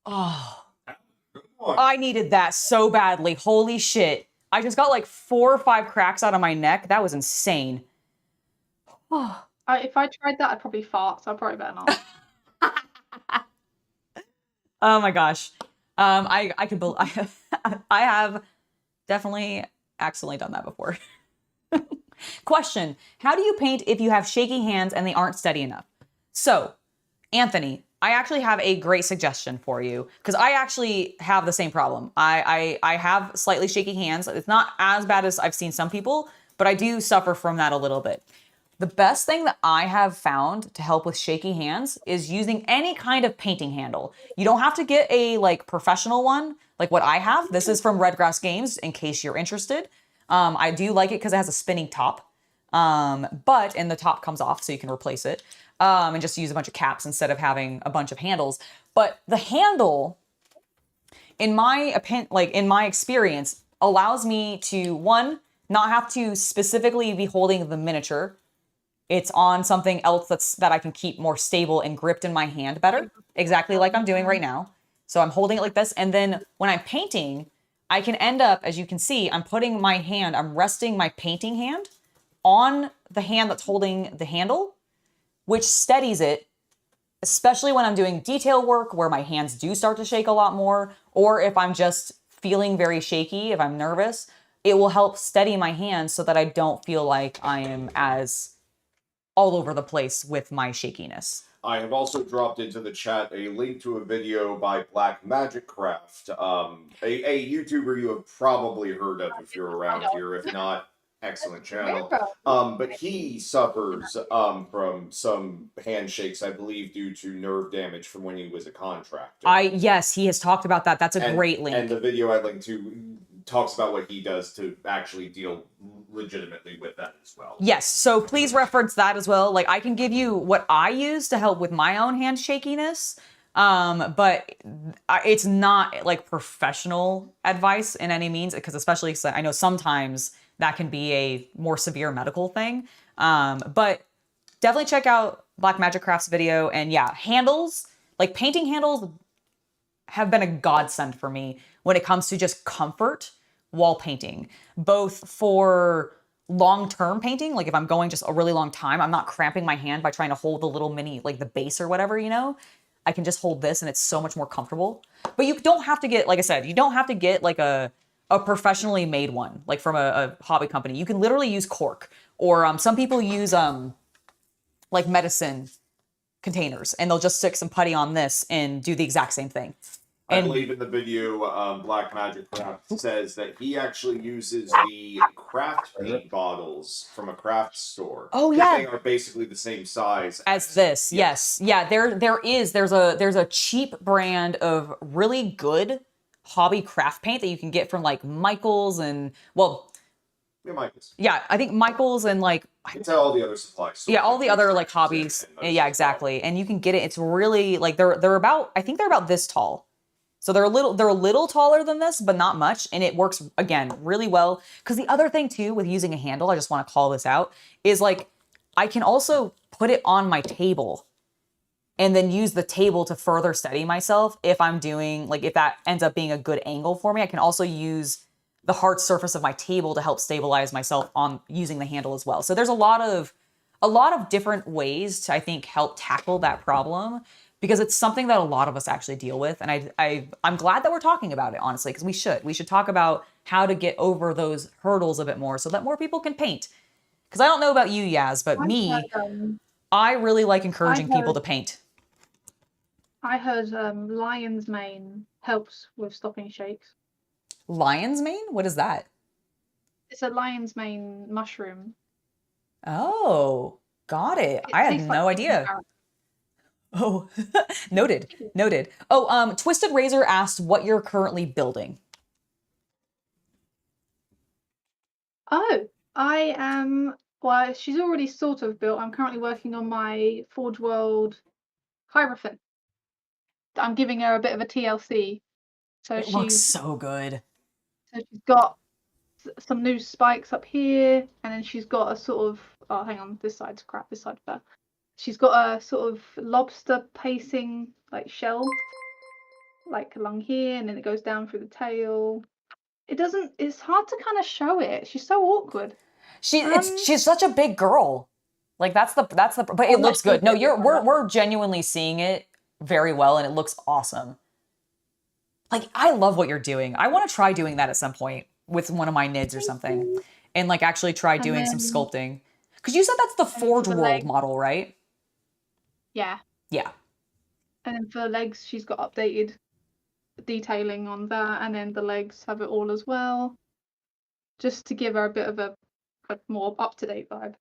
Oh, I needed that so badly. Holy shit. I just got like 4 or 5 cracks out of my neck. That was insane. If I tried that, I'd probably fart, so I probably better not. Oh my gosh. I have definitely accidentally done that before. Question. How do you paint if you have shaky hands and they aren't steady enough? So, Anthony, I actually have a great suggestion for you because I actually have the same problem. I have slightly shaky hands. It's not as bad as I've seen some people, but I do suffer from that a little bit. The best thing that I have found to help with shaky hands is using any kind of painting handle. You don't have to get a like professional one like what I have. This is from Redgrass Games in case you're interested. I do like it because it has a spinning top, and the top comes off so you can replace it. And just use a bunch of caps instead of having a bunch of handles. But the handle, in my experience, allows me to, one, not have to specifically be holding the miniature. It's on something else that I can keep more stable and gripped in my hand better, exactly like I'm doing right now. So I'm holding it like this. And then when I'm painting, I can end up, as you can see, I'm resting my painting hand on the hand that's holding the handle, which steadies it, especially when I'm doing detail work where my hands do start to shake a lot more, or if I'm just feeling very shaky, if I'm nervous, it will help steady my hands so that I don't feel like I am as all over the place with my shakiness. I have also dropped into the chat a link to a video by Black Magic Craft, a YouTuber you have probably heard of if you're around here. If not, excellent channel. But he suffers from some handshakes, I believe, due to nerve damage from when he was a contractor. Yes, he has talked about that. That's a great link. And the video I linked to talks about what he does to actually deal legitimately with that as well. Yes, so please reference that as well. Like, I can give you what I use to help with my own hand shakiness, but it's not like professional advice in any means, because especially I know sometimes that can be a more severe medical thing. But definitely check out Black Magic Craft's video. And yeah, handles, like painting handles, have been a godsend for me when it comes to just comfort while painting, both for long-term painting. Like if I'm going just a really long time, I'm not cramping my hand by trying to hold the little mini, like the base or whatever, you know, I can just hold this and it's so much more comfortable. But you don't have to get, like I said, you don't have to get like a professionally made one, like from a hobby company. You can literally use cork, or some people use like medicine containers, and they'll just stick some putty on this and do the exact same thing. I believe in the video, Black Magic Craft says that he actually uses the craft paint bottles from a craft store. Oh yeah, they are basically the same size as this. Yes, yeah. There's a cheap brand of really good hobby craft paint that you can get from like Michaels and Michaels. Yeah, I think Michaels and like it's all the other supplies. Yeah, all the other like hobbies. Yeah, exactly. And you can get it. It's really like they're about, I think they're about this tall. So they're a little taller than this, but not much. And it works again really well. Because the other thing too with using a handle, I just want to call this out, is like I can also put it on my table and then use the table to further steady myself if I'm doing like if that ends up being a good angle for me. I can also use the hard surface of my table to help stabilize myself on using the handle as well. So there's a lot of different ways to, I think, help tackle that problem, because it's something that a lot of us actually deal with. And I'm glad that we're talking about it, honestly, because we should talk about how to get over those hurdles a bit more so that more people can paint. Because I don't know about you, Yazz, but I really like encouraging people to paint. I heard lion's mane helps with stopping shakes. Lion's mane? What is that? It's a lion's mane mushroom. Oh, got it. I had no idea. Oh, noted. Oh, Twisted Razor asked what you're currently building. Oh, I am. Well, she's already sort of built. I'm currently working on my Forge World Hierophant. I'm giving her a bit of a TLC. So it looks so good. So she's got some new spikes up here, and then she's got a sort of, oh, hang on, this side's crap, this side's better. She's got a sort of lobster pacing, like shell, like along here, and then it goes down through the tail. It's hard to kind of show it. She's so awkward. She's such a big girl. Like but it looks good. No, we're genuinely seeing it very well, and it looks awesome. Like, I love what you're doing. I want to try doing that at some point with one of my NIDs or something, and like actually try doing some sculpting. Because you said that's the Forge World model, right? Yeah. Yeah. And then for the legs, she's got updated detailing on that, and then the legs have it all as well, just to give her a bit of a more up-to-date vibe.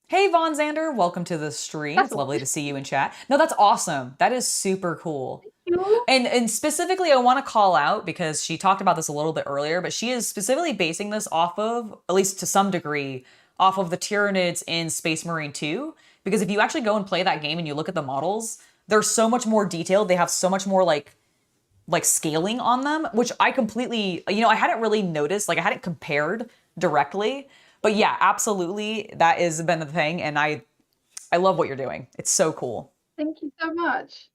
Hey, Von Xander, welcome to the stream. It's lovely to see you in chat. No, that's awesome. That is super cool. And specifically, I want to call out, because she talked about this a little bit earlier, but she is specifically basing this off of, at least to some degree, off of the Tyranids in Space Marine 2. Because if you actually go and play that game and you look at the models, they're so much more detailed. They have so much more like scaling on them, which I completely, I hadn't really noticed, like I hadn't compared directly. But yeah, absolutely, that has been the thing, and I love what you're doing. It's so cool. Thank you so much.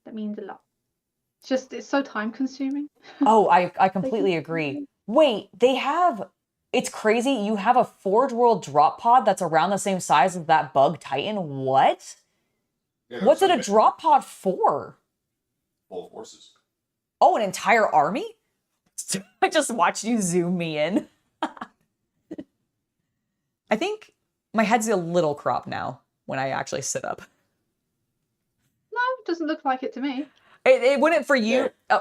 That means a lot. It's so time consuming. Oh, I completely agree. Wait, it's crazy. You have a Forge World drop pod that's around the same size as that Bug Titan. What? Yeah, what's it a drop pod for? Full forces. Oh, an entire army? I just watched you zoom me in. I think my head's a little cropped now when I actually sit up. No, it doesn't look like it to me. It wouldn't for you. Yeah.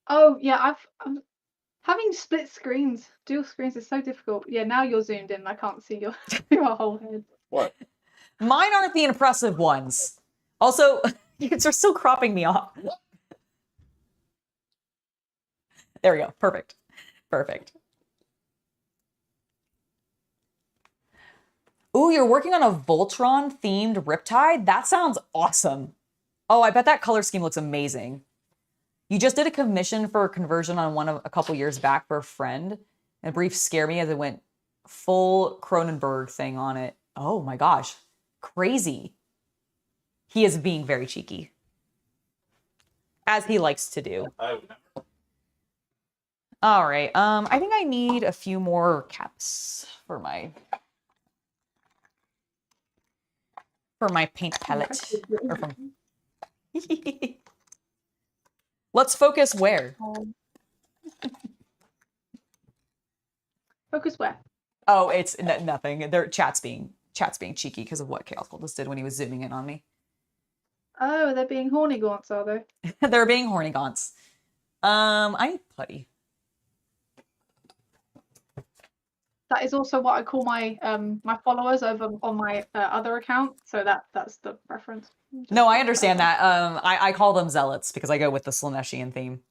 Oh yeah, I'm having split screens. Dual screens is so difficult. Yeah, now you're zoomed in. I can't see your whole head. What? Mine aren't the impressive ones. Also, you're still cropping me off. There we go. Perfect. Ooh, you're working on a Voltron-themed Riptide? That sounds awesome. Oh, I bet that color scheme looks amazing. You just did a commission for a conversion on a couple years back for a friend. And brief scared me as it went full Cronenberg thing on it. Oh my gosh. Crazy. He is being very cheeky. As he likes to do. All right. I think I need a few more caps for my paint palette. Let's focus where? Focus where? Oh, it's nothing. Chat's being cheeky because of what Chaos Cultist did when he was zooming in on me. Oh, they're being horny gaunts, are they? They're being horny gaunts. I need putty. That is also what I call my my followers over on my other account. So that's the reference. No, I understand that. I call them zealots because I go with the Slaneshian theme.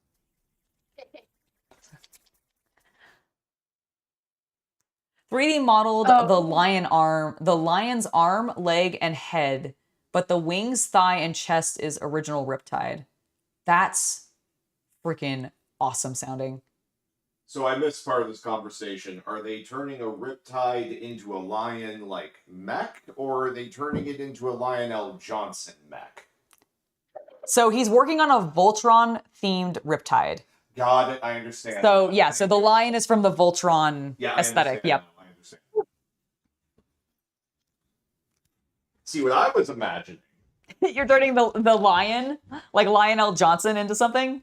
3D modeled the lion's arm, leg, and head, but the wings, thigh, and chest is original Riptide. That's freaking awesome sounding. So I missed part of this conversation. Are they turning a Riptide into a lion like mech, or are they turning it into a Lionel Johnson mech? So he's working on a Voltron themed Riptide. Got it. I understand. So yeah, so the lion is from the Voltron aesthetic. Yep. I understand. See what I was imagining. You're turning the lion, like Lionel Johnson, into something?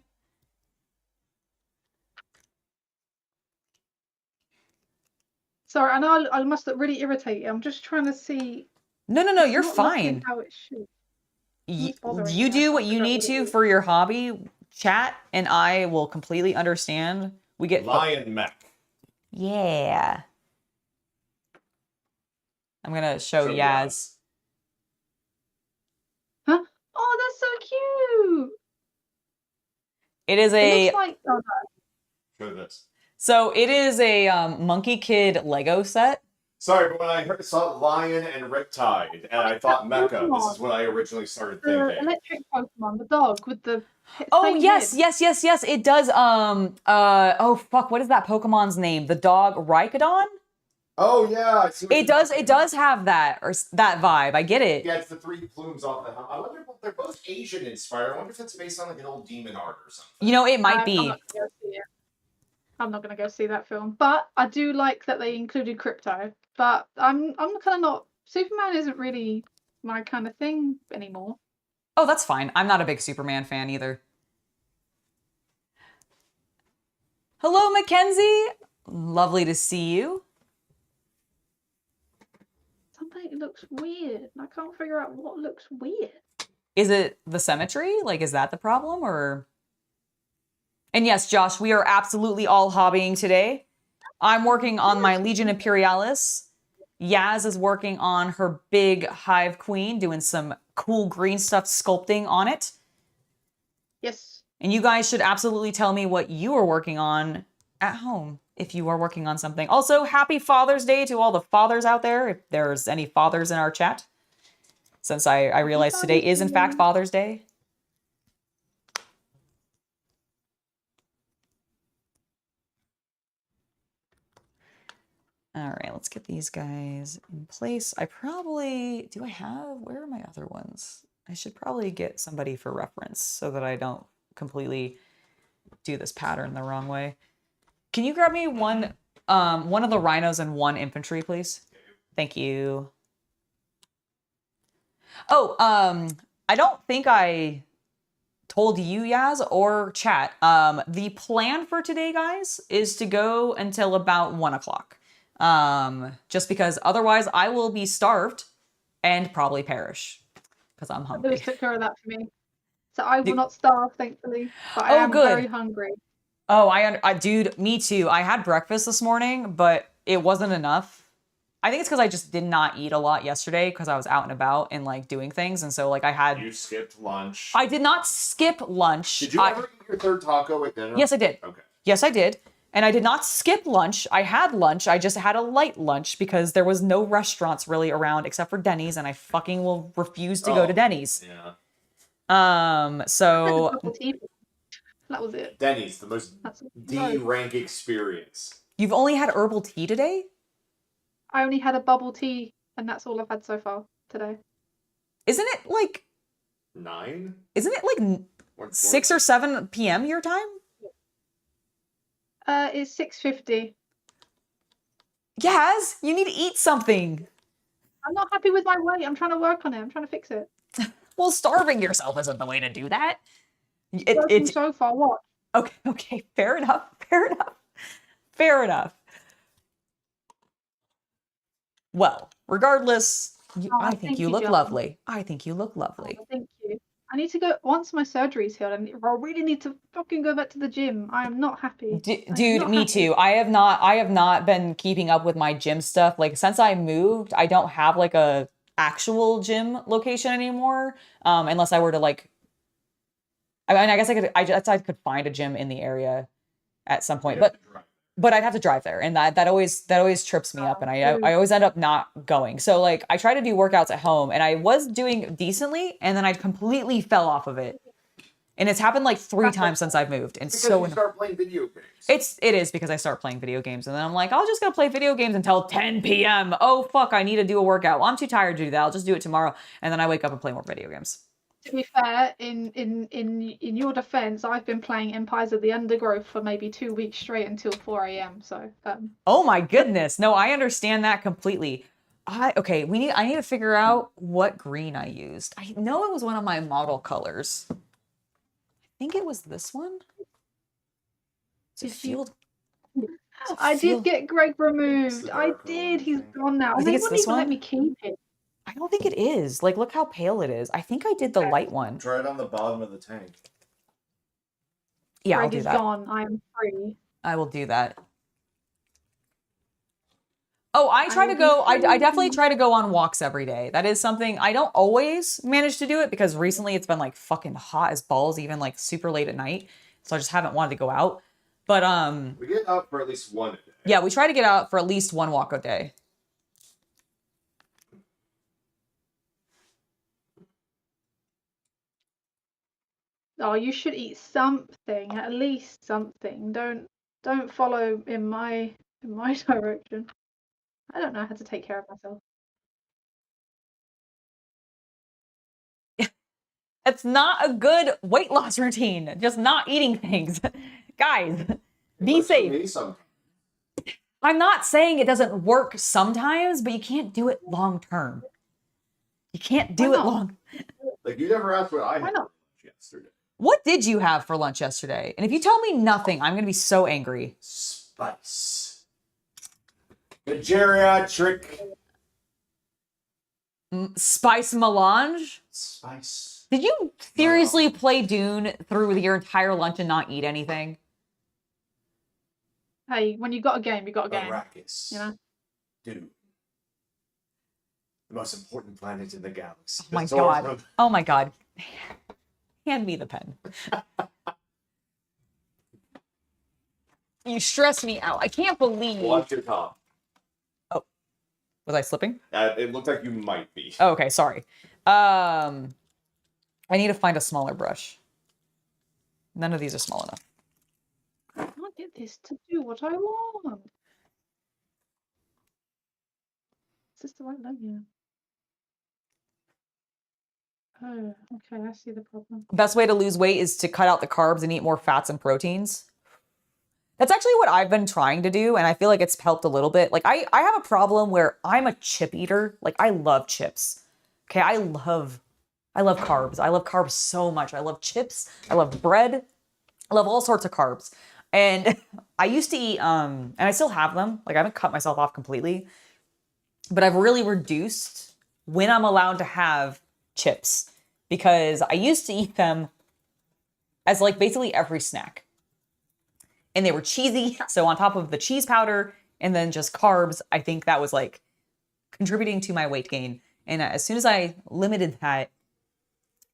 Sorry, I know I must look really irritated. I'm just trying to see. No, you're not fine. how it should. You do what you need to for your hobby, chat, and I will completely understand. We get lion mech. Yeah. I'm gonna show Yazz. Huh? Oh, that's so cute. It is It looks like Show this. So it is a Monkey Kid Lego set. Sorry, but when I saw Lion and Riptide, and I thought Mecha, this is what I originally started thinking. The electric Pokemon, the dog with the. Oh yes. It does. Oh fuck. What is that Pokemon's name? The dog Rhydon. Oh yeah. I see It does have that that vibe. I get it. Yeah, it's the 3 plumes off the helmet. I wonder if they're both Asian inspired. I wonder if it's based on like an old demon art or something. You know, it might be. I'm not gonna go see that film, but I do like that they included crypto. But I'm kind of not. Superman isn't really my kind of thing anymore. Oh, that's fine. I'm not a big Superman fan either. Hello, Mackenzie. Lovely to see you. Something looks weird. I can't figure out what looks weird. Is it the symmetry? Like, is that the problem, or? And yes, Josh, we are absolutely all hobbying today. I'm working on my Legion Imperialis. Yazz is working on her big Hive Queen, doing some cool green stuff sculpting on it. Yes. And you guys should absolutely tell me what you are working on at home if you are working on something. Also, happy Father's Day to all the fathers out there, if there's any fathers in our chat, since I realize today is in fact Father's Day. All right, let's get these guys in place. Where are my other ones? I should probably get somebody for reference so that I don't completely do this pattern the wrong way. Can you grab me one of the rhinos and 1 infantry, please? Thank you. Oh, I don't think I told you, Yazz, or chat. The plan for today, guys, is to go until about 1 o'clock. Just because otherwise I will be starved and probably perish because I'm hungry. Lewis took care of that for me, so I will not starve, thankfully. But I am very hungry. Oh, dude, me too. I had breakfast this morning, but it wasn't enough. I think it's because I just did not eat a lot yesterday because I was out and about and like doing things, and so like You skipped lunch. I did not skip lunch. Did you ever eat your 3rd taco at dinner? Yes, I did. Okay. Yes, I did. And I did not skip lunch. I had lunch. I just had a light lunch because there was no restaurants really around except for Denny's, and I fucking will refuse to go to Denny's. Yeah. So that was it. Denny's, the most D-rank experience. You've only had herbal tea today? I only had a bubble tea, and that's all I've had so far today. Isn't it like 9? Isn't it like 6 or 7 p.m. your time? It's 6:50. Yazz, you need to eat something. I'm not happy with my weight. I'm trying to work on it. I'm trying to fix it. Well, starving yourself isn't the way to do that. It's so far. What? Okay. Fair enough. Well, regardless, I think you look lovely. I think you look lovely. Oh, thank you. I need to go once my surgery's healed. I really need to fucking go back to the gym. I am not happy. Dude, me too. I have not been keeping up with my gym stuff. Like since I moved, I don't have like a actual gym location anymore. Unless I were to like, I mean, I guess I could find a gym in the area at some point, but I'd have to drive there, and that always trips me up, and I always end up not going. So like I try to do workouts at home, and I was doing decently, and then I completely fell off of it. And it's happened like 3 times since I've moved. And because so you start playing video games. It is because I start playing video games, and then I'm like, I'll just go play video games until 10 p.m. Oh fuck, I need to do a workout. Well, I'm too tired to do that. I'll just do it tomorrow, and then I wake up and play more video games. To be fair, in your defense, I've been playing Empires of the Undergrowth for maybe 2 weeks straight until 4 a.m. So oh my goodness, no, I understand that completely. I need to figure out what green I used. I know it was one of my model colors. I think it was this one. I did get Greg removed. I did. He's gone now. You think it's this one? Let me keep it. I don't think it is. Like, look how pale it is. I think I did the light one. Try it on the bottom of the tank. Yeah, Greg I'll do is that. gone. I am free. I will do that. Oh, I definitely try to go on walks every day. That is something I don't always manage to do it because recently it's been like fucking hot as balls, even like super late at night. So I just haven't wanted to go out. But we get out for at least one a day. Yeah, we try to get out for at least one walk a day. Oh, you should eat something, at least something. Don't follow in my direction. I don't know how to take care of myself. It's not a good weight loss routine. Just not eating things. Guys, be safe. I'm not saying it doesn't work sometimes, but you can't do it long term. You can't do it long. Like, you never asked what I had yesterday. What did you have for lunch yesterday? And if you tell me nothing, I'm going to be so angry. Spice. The geriatric. Spice melange? Spice. Did you seriously play Dune through your entire lunch and not eat anything? Hey, when you got a game, you got a game. Arrakis. You know? Dune. The most important planet in the galaxy. Oh my god. Oh my god. Hand me the pen. You stress me out. I can't believe. Watch your top. Oh, was I slipping? It looked like you might be. Oh, okay, sorry. I need to find a smaller brush. None of these are small enough. I can't get this to do what I want. Is this the right leg? Yeah. Oh, okay, I see the problem. Best way to lose weight is to cut out the carbs and eat more fats and proteins. That's actually what I've been trying to do, and I feel like it's helped a little bit. Like, I have a problem where I'm a chip eater. Like, I love chips. Okay, I love carbs. I love carbs so much. I love chips. I love bread. I love all sorts of carbs. And I used to eat, and I still have them. Like, I haven't cut myself off completely. But I've really reduced when I'm allowed to have chips, because I used to eat them as like basically every snack, and they were cheesy. So on top of the cheese powder and then just carbs, I think that was like contributing to my weight gain. And as soon as I limited that,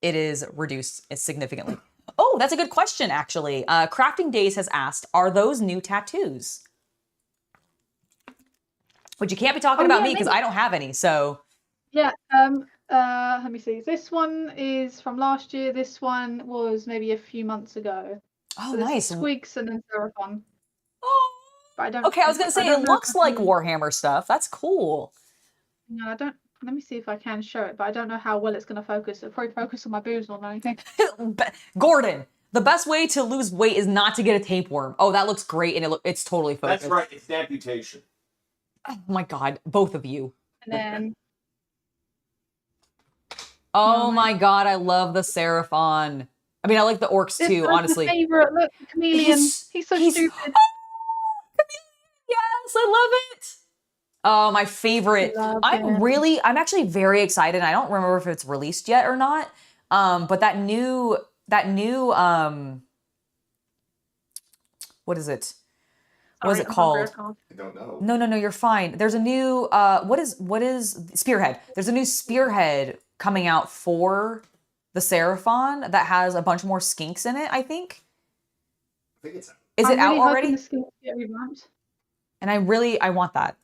it is reduced significantly. Oh, that's a good question, actually. Crafting Days has asked, are those new tattoos? But you can't be talking about me because I don't have any, so. Yeah, let me see. This one is from last year. This one was maybe a few months ago. Oh, so nice. Squigs and then Seraphon. Oh. But I don't. Okay, I was gonna say it looks like Warhammer stuff. That's cool. No, I don't. Let me see if I can show it, but I don't know how well it's gonna focus. It'll probably focus on my boobs more than anything. Gordon, the best way to lose weight is not to get a tapeworm. Oh, that looks great, and it's totally focused. That's right. It's an amputation. Oh my god, both of you. And then. Oh my god, I love the Seraphon. I mean, I like the orcs too, honestly. My favorite. Look, the chameleon. He's so stupid. Yes, I love it. Oh, my favorite. I'm actually very excited. I don't remember if it's released yet or not, But that new what is it? What is it called? I don't know. No, you're fine. There's a new what is Spearhead? There's a new Spearhead coming out for the Seraphon that has a bunch more skinks in it, I think. I think it's out. Is it out already? The skinks get revamped. And I want that.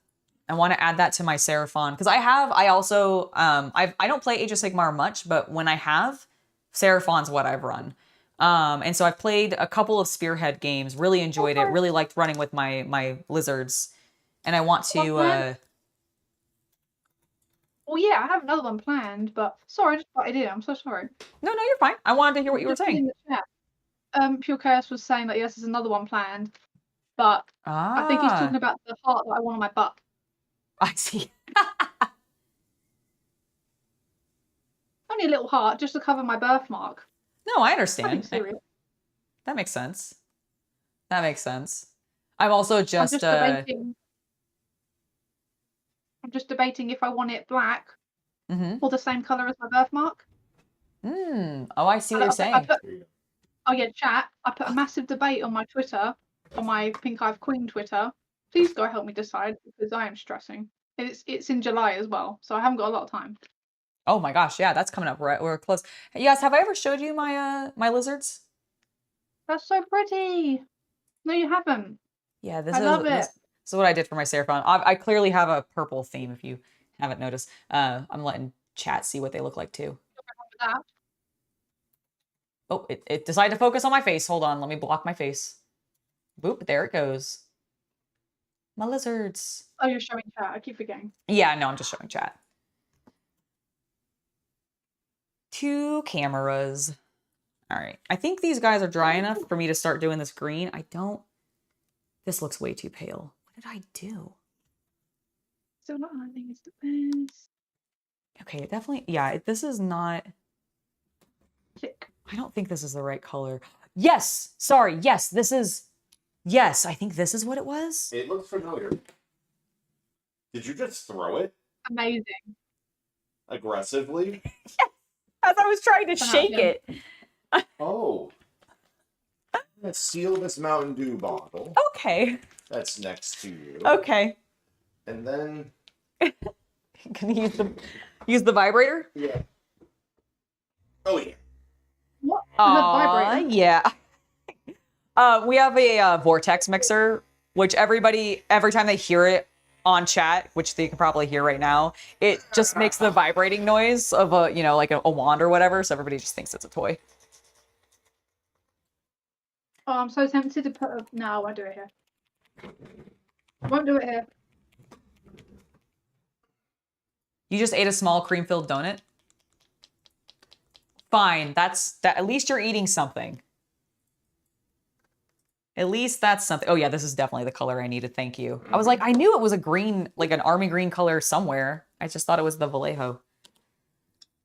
I want to add that to my Seraphon because I also I don't play Age of Sigmar much, but when I have, Seraphon's what I've run. And so I've played a couple of Spearhead games, really enjoyed it, really liked running with my lizards, and I want to. Well, yeah, I have another one planned, but sorry, I just butted in. I'm so sorry. No, you're fine. I wanted to hear what you were saying. In the chat, Pure Chaos was saying that yes, there's another one planned, but I think he's talking about the heart that I want on my butt. I see. Only a little heart, just to cover my birthmark. No, I understand. That makes sense. That makes sense. I'm also just debating. I'm just debating if I want it black or the same color as my birthmark. Oh, I see what you're saying. Chat. I put a massive debate on my Twitter, on my PinkHiveQueen Twitter. Please go help me decide because I am stressing. It's in July as well, so I haven't got a lot of time. Oh my gosh, yeah, that's coming up right. We're close. Hey, Yazz, have I ever showed you my my lizards? That's so pretty. No, you haven't. Yeah, I love it. This is what I did for my Seraphon. I clearly have a purple theme if you haven't noticed. I'm letting chat see what they look like too. Oh, it decided to focus on my face. Hold on, let me block my face. Boop, there it goes. My lizards. Oh, you're showing chat. I keep forgetting. Yeah, no, I'm just showing chat. 2 cameras. All right. I think these guys are dry enough for me to start doing this green. This looks way too pale. What did I do? Still not I think it's the best. Okay, definitely. Yeah, this is not. Thick. I don't think this is the right color. Yes. Sorry. Yes, this is. Yes, I think this is what it was. It looks familiar. Did you just throw it? Amazing. Aggressively? Yes. As I was trying to shake it. Oh. Let's seal this Mountain Dew bottle. Okay. That's next to you. Okay. And then... Can you use the vibrator? Yeah. Oh, yeah. What? Vibrator? Yeah. We have a vortex mixer, which every time they hear it on chat, which they can probably hear right now, it just makes the vibrating noise of like a wand or whatever. So everybody just thinks it's a toy. Oh, I'm so tempted to put no, I won't do it here. I won't do it here. You just ate a small cream-filled donut? Fine, that's that. At least you're eating something. At least that's something. Oh yeah, this is definitely the color I needed. Thank you. I was like, I knew it was a green, like an army green color somewhere. I just thought it was the Vallejo.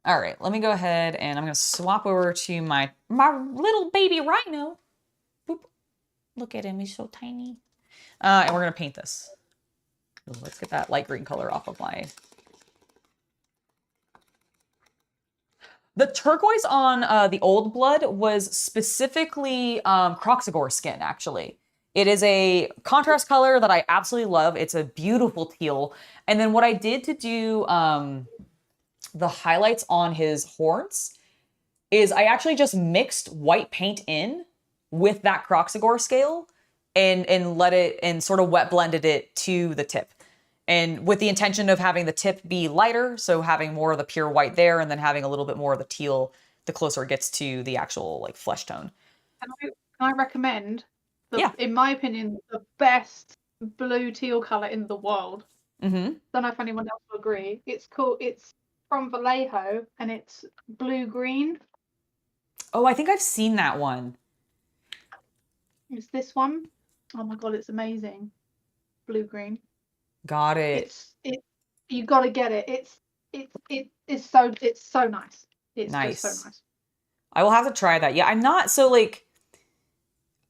All right, let me go ahead and I'm gonna swap over to my little baby rhino. Boop. Look at him, he's so tiny. And we're gonna paint this. Let's get that light green color off of my. The turquoise on the Old Blood was specifically Croxagore skin, actually. It is a contrast color that I absolutely love. It's a beautiful teal. And then what I did to do the highlights on his horns is I actually just mixed white paint in with that Croxagore scale and let it and sort of wet blended it to the tip. And with the intention of having the tip be lighter, so having more of the pure white there and then having a little bit more of the teal the closer it gets to the actual like flesh tone. Can I recommend, in my opinion, the best blue teal color in the world? Don't know if anyone else will agree. It's cool. It's from Vallejo and it's blue green. Oh, I think I've seen that one. It's this one. Oh my god, it's amazing. Blue green. Got it. You gotta get it. It's so nice. It's nice. Just so nice. I will have to try that. Yeah, I'm not so like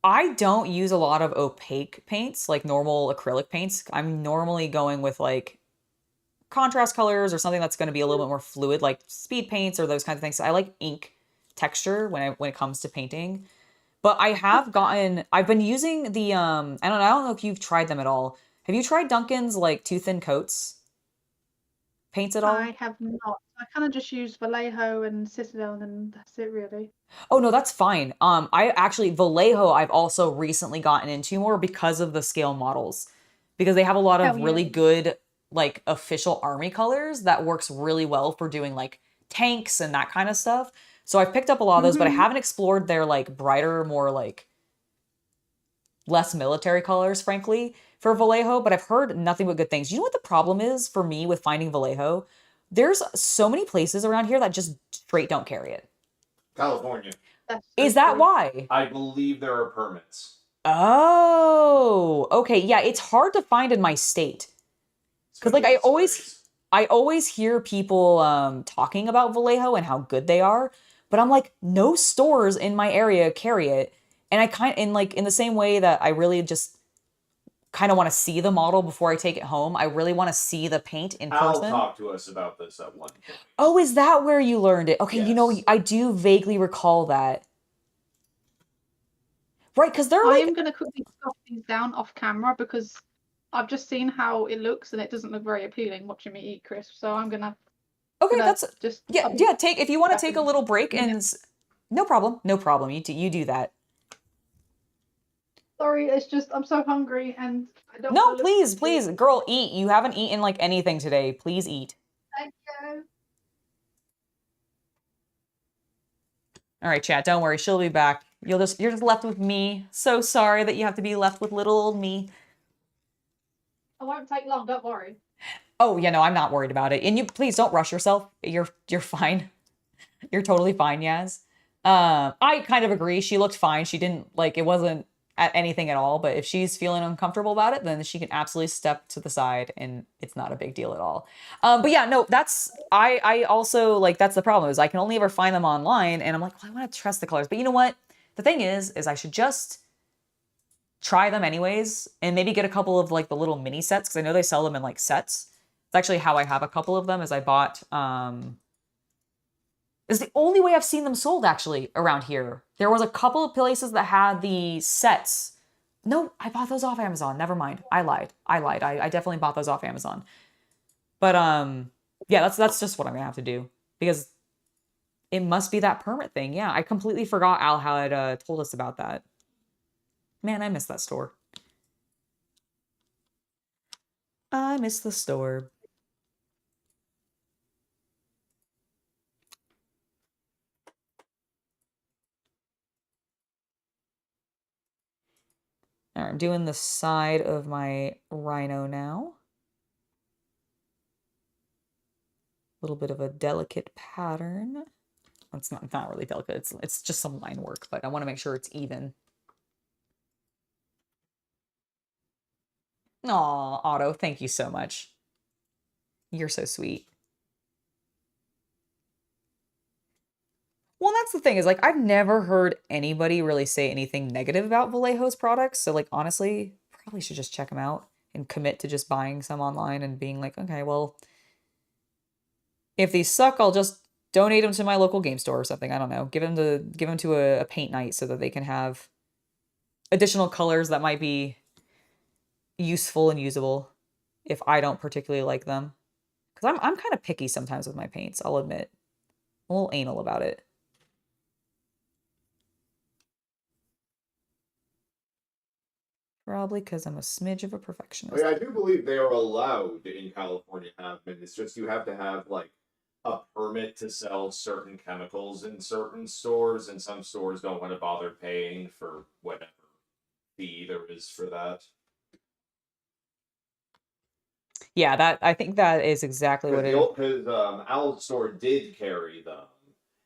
I don't use a lot of opaque paints, like normal acrylic paints. I'm normally going with like contrast colors or something that's going to be a little bit more fluid, like speed paints or those kinds of things. I like ink texture when it comes to painting. But I've been using the I don't know if you've tried them at all. Have you tried Duncan's like too thin coats paints at all? I have not. I kind of just use Vallejo and Citadel, and that's it really. Oh no, that's fine. I actually Vallejo I've also recently gotten into more because of the scale models. Because they have a lot of really good like official army colors that works really well for doing like tanks and that kind of stuff. So I've picked up a lot of those, but I haven't explored their like brighter, more like less military colors, frankly, for Vallejo, but I've heard nothing but good things. You know what the problem is for me with finding Vallejo? There's so many places around here that just straight don't carry it. California. Is that why? I believe there are permits. Oh, okay. Yeah, it's hard to find in my state. Because like I always hear people talking about Vallejo and how good they are, but I'm like, no stores in my area carry it. And in the same way that I really just kind of want to see the model before I take it home, I really want to see the paint in person. Al talked to us about this at one point. Oh, is that where you learned it? Okay, yes. You know, I do vaguely recall that. Right, because they're I am going to quickly stop these down off camera because I've just seen how it looks and it doesn't look very appealing watching me eat crisps. So I'm gonna. Okay, that's just Take if you want to take a little break and no problem. You do that. Sorry, it's just I'm so hungry and I don't. No, please, girl, eat. You haven't eaten like anything today. Please eat. Thank you. All right, chat. Don't worry, she'll be back. You're just left with me. So sorry that you have to be left with little old me. I won't take long. Don't worry. Oh yeah, no, I'm not worried about it. And you please don't rush yourself. You're fine. You're totally fine, Yazz. I kind of agree. She looked fine. She didn't it wasn't at anything at all. But if she's feeling uncomfortable about it, then she can absolutely step to the side, and it's not a big deal at all. But yeah, no, I also that's the problem is I can only ever find them online, and I'm like, well, I want to trust the colors. But you know what? The thing is I should just try them anyways, and maybe get a couple of the little mini sets because I know they sell them in sets. It's actually how I have a couple of them. Is I bought. Is the only way I've seen them sold actually around here. There was a couple of places that had the sets. No, I bought those off Amazon. Never mind. I lied. I definitely bought those off Amazon. But yeah, that's just what I'm gonna have to do because it must be that permit thing. Yeah, I completely forgot Al had told us about that. Man, I miss that store. I miss the store. All right, I'm doing the side of my rhino now. A little bit of a delicate pattern. It's not really delicate. It's just some line work, but I want to make sure it's even. Aw, Otto, thank you so much. You're so sweet. Well, that's the thing is I've never heard anybody really say anything negative about Vallejo's products. So honestly, probably should just check them out and commit to just buying some online and being like, okay, well, if these suck, I'll just donate them to my local game store or something. I don't know. Give them to a paint night so that they can have additional colors that might be useful and usable if I don't particularly like them. Because I'm kind of picky sometimes with my paints, I'll admit. I'm a little anal about it. Probably because I'm a smidge of a perfectionist. I do believe they are allowed in California to have them. It's just you have to have a permit to sell certain chemicals in certain stores, and some stores don't want to bother paying for whatever fee there is for that. Yeah, I think that is exactly what it is. Because Al's store did carry them.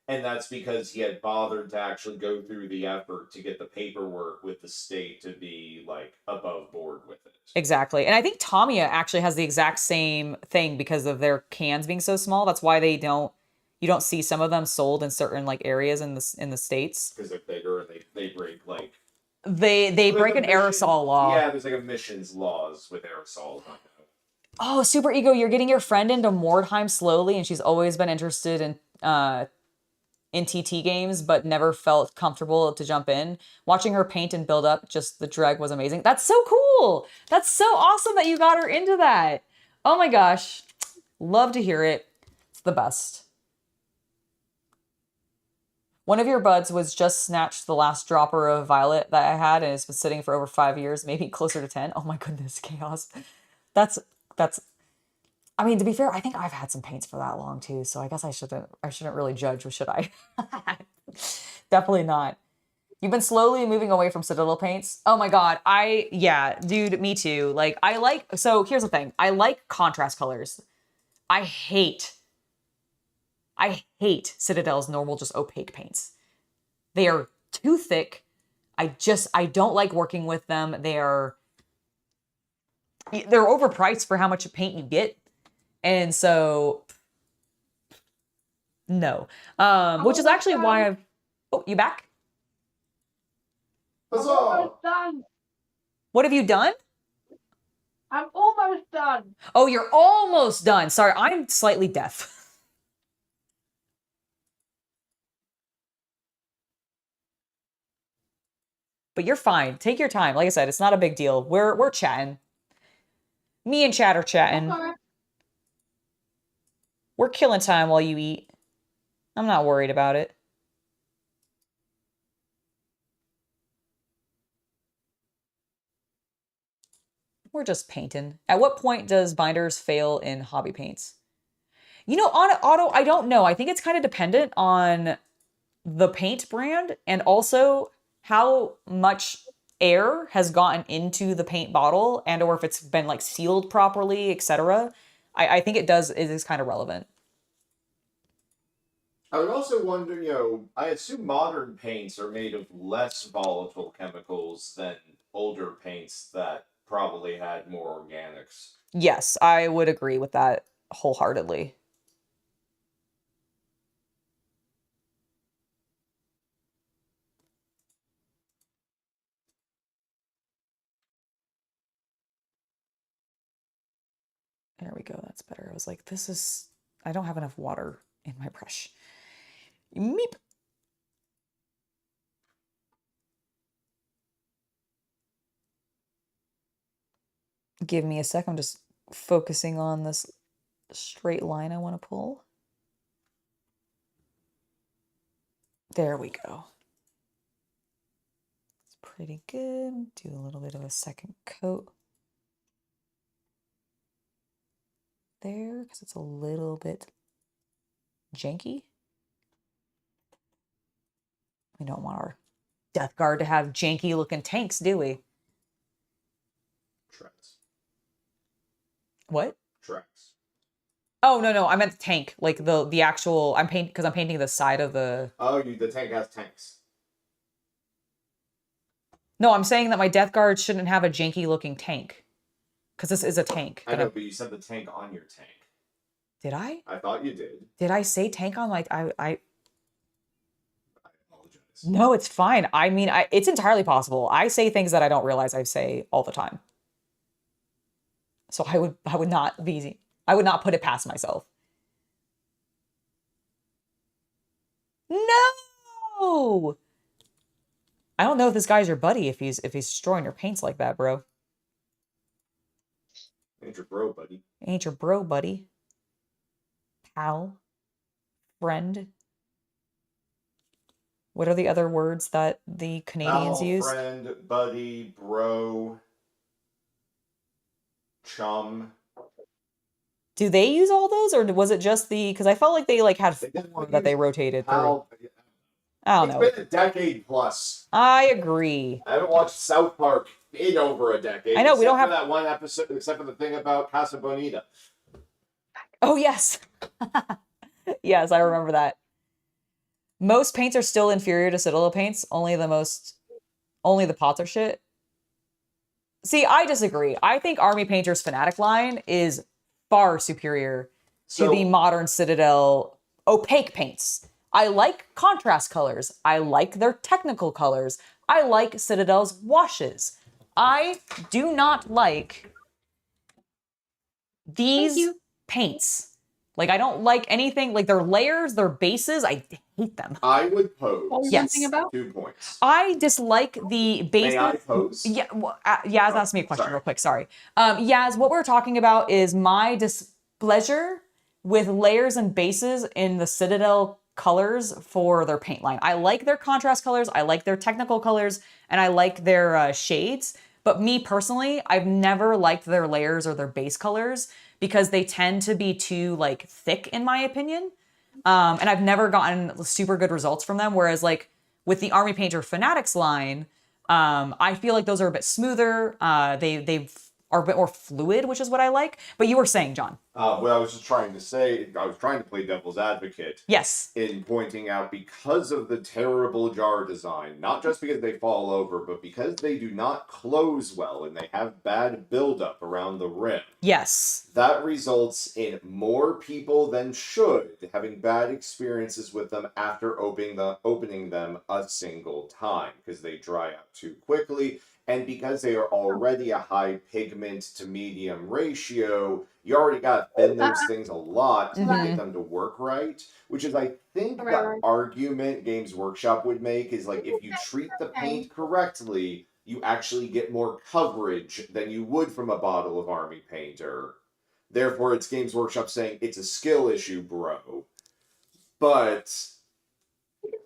And that's because he had bothered to actually go through the effort to get the paperwork with the state to be above board with it. Exactly. And I think Tamiya actually has the exact same thing because of their cans being so small. That's why you don't see some of them sold in certain areas in the States. Because they're bigger and they break they break an aerosol law. Yeah, there's emissions laws with aerosols. Oh, Super Ego, you're getting your friend into Mordheim slowly, and she's always been interested in in TT games, but never felt comfortable to jump in. Watching her paint and build up just the dreg was amazing. That's so cool. That's so awesome that you got her into that. Oh my gosh. Love to hear it. It's the best. One of your buds was just snatched the last dropper of violet that I had, and it's been sitting for over 5 years, maybe closer to 10. Oh my goodness, chaos. That's, I mean, to be fair, I think I've had some paints for that long too, so I guess I shouldn't really judge, or should I? Definitely not. You've been slowly moving away from Citadel paints. Oh my God, yeah, dude, me too. Like, so here's the thing. I like contrast colors. I hate Citadel's normal, just opaque paints. They are too thick. I don't like working with them. They're overpriced for how much paint you get. And so, no. Which is actually why I've... Oh, you back? I'm almost done. What have you done? I'm almost done. Oh, you're almost done. Sorry, I'm slightly deaf. But you're fine. Take your time. Like I said, it's not a big deal. We're chatting. Me and Chat are chatting. Okay. We're killing time while you eat. I'm not worried about it. We're just painting. At what point does binders fail in hobby paints? You know, on auto, I don't know. I think it's kind of dependent on the paint brand and also how much air has gotten into the paint bottle and or if it's been like sealed properly, etc. I think it is kind of relevant. I would also wonder, you know, I assume modern paints are made of less volatile chemicals than older paints that probably had more organics. Yes, I would agree with that wholeheartedly. There we go. That's better. I was like, I don't have enough water in my brush. Meep. Give me a sec. I'm just focusing on this straight line I want to pull. There we go. It's pretty good. Do a little bit of a second coat there because it's a little bit janky. We don't want our Death Guard to have janky looking tanks, do we? Tracks. What? Tracks. Oh, no. I meant the tank. Like the actual, I'm painting the side of the... Oh, the tank has tanks. No, I'm saying that my Death Guard shouldn't have a janky looking tank. Because this is a tank. I know, but you said the tank on your tank. Did I? I thought you did. Did I say tank on like I apologize. No, it's fine. I mean, it's entirely possible. I say things that I don't realize I say all the time. So I would not put it past myself. No! I don't know if this guy's your buddy if he's destroying your paints like that, bro. Ain't your bro, buddy. Ain't your bro, buddy. Pal. Friend. What are the other words that the Canadians use? Friend, buddy, bro, chum. Do they use all those, or was it just the... Because I felt like they like had four that they rotated through. I don't know. It's been a decade plus. I agree. I haven't watched South Park in over a decade. I know, we don't have... that one episode, except for the thing about Casa Bonita. Oh, yes. Yes, I remember that. Most paints are still inferior to Citadel paints. Only the pots are shit. See, I disagree. I think Army Painter's Fanatic line is far superior to the modern Citadel opaque paints. I like contrast colors. I like their technical colors. I like Citadel's washes. I do not like these paints. Like, I don't like anything, like their layers, their bases, I hate them. I would pose What were you Yes. thinking about? 2 points. I dislike the bases. May I pose? Yeah, well, Yaz asked me a question sorry. real quick, sorry. Yaz, what we're talking about is my displeasure with layers and bases in the Citadel colors for their paint line. I like their contrast colors, I like their technical colors, and I like their shades. But me personally, I've never liked their layers or their base colors because they tend to be too like thick in my opinion. And I've never gotten super good results from them. Whereas like with the Army Painter Fanatics line, I feel like those are a bit smoother. They are a bit more fluid, which is what I like. But you were saying, John. What I was just trying to say, I was trying to play devil's advocate. Yes. In pointing out because of the terrible jar design, not just because they fall over, but because they do not close well and they have bad buildup around the rim. Yes. That results in more people than should having bad experiences with them after opening them a single time because they dry out too quickly. And because they are already a high pigment to medium ratio, you already got to thin those things a lot to get them to work right. Which is, I think, the argument Games Workshop would make is like, if you treat the paint correctly, you actually get more coverage than you would from a bottle of Army Painter. Therefore, it's Games Workshop saying it's a skill issue, bro. But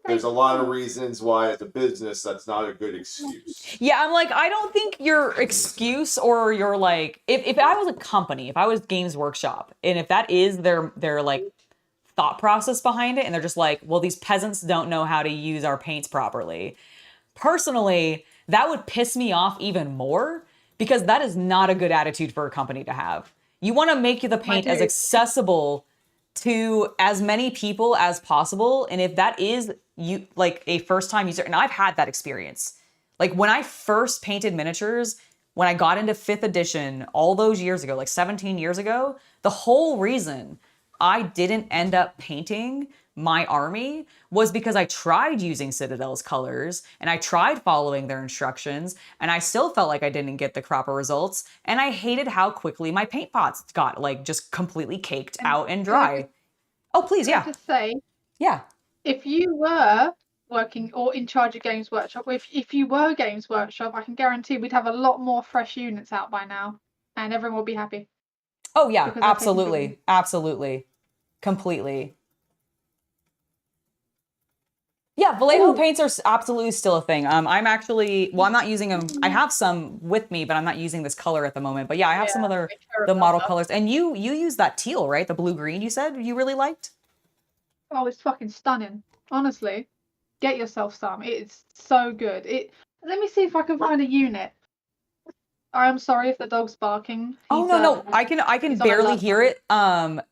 there's a lot of reasons why, as a business, that's not a good excuse. Yeah, I'm like, I don't think your excuse or your like, if I was a company, if I was Games Workshop, and if that is their like thought process behind it, and they're just like, well, these peasants don't know how to use our paints properly. Personally, that would piss me off even more because that is not a good attitude for a company to have. You want to make the paint as accessible to as many people as possible. And if that is you like a first time user, and I've had that experience. Like when I first painted miniatures, when I got into 5th edition all those years ago, like 17 years ago, the whole reason I didn't end up painting my army was because I tried using Citadel's colors and I tried following their instructions and I still felt like I didn't get the proper results. And I hated how quickly my paint pots got like just completely caked out and dry. Oh, please. Yeah. To say, yeah. If you were working or in charge of Games Workshop, if you were Games Workshop, I can guarantee we'd have a lot more fresh units out by now and everyone will be happy. Oh yeah, absolutely. Absolutely. Completely. Yeah, Vallejo paints are absolutely still a thing. I'm actually, well, I'm not using them. I have some with me, but I'm not using this color at the moment. But yeah, I have some other, the model colors. And you use that teal, right? The blue-green you said you really liked? Oh, it's fucking stunning. Honestly, get yourself some. It's so good. Let me see if I can find a unit. I'm sorry if the dog's barking. Oh no, I can barely hear it.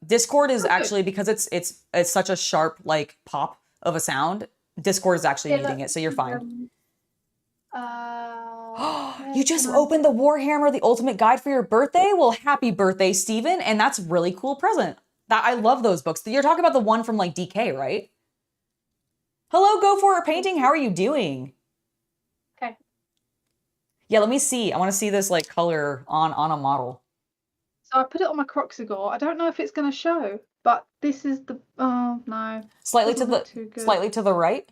Discord is actually, because it's such a sharp like pop of a sound. Discord is actually muting it, so you're fine. You just opened the Warhammer, the Ultimate Guide for your birthday? Well, happy birthday, Steven. And that's a really cool present. I love those books. You're talking about the one from like DK, right? Hello, Go For It Painting. How are you doing? Okay. Yeah, let me see. I want to see this like color on a model. So I put it on my Croxigore. I don't know if it's going to show, but this is the, oh no. Slightly to the right.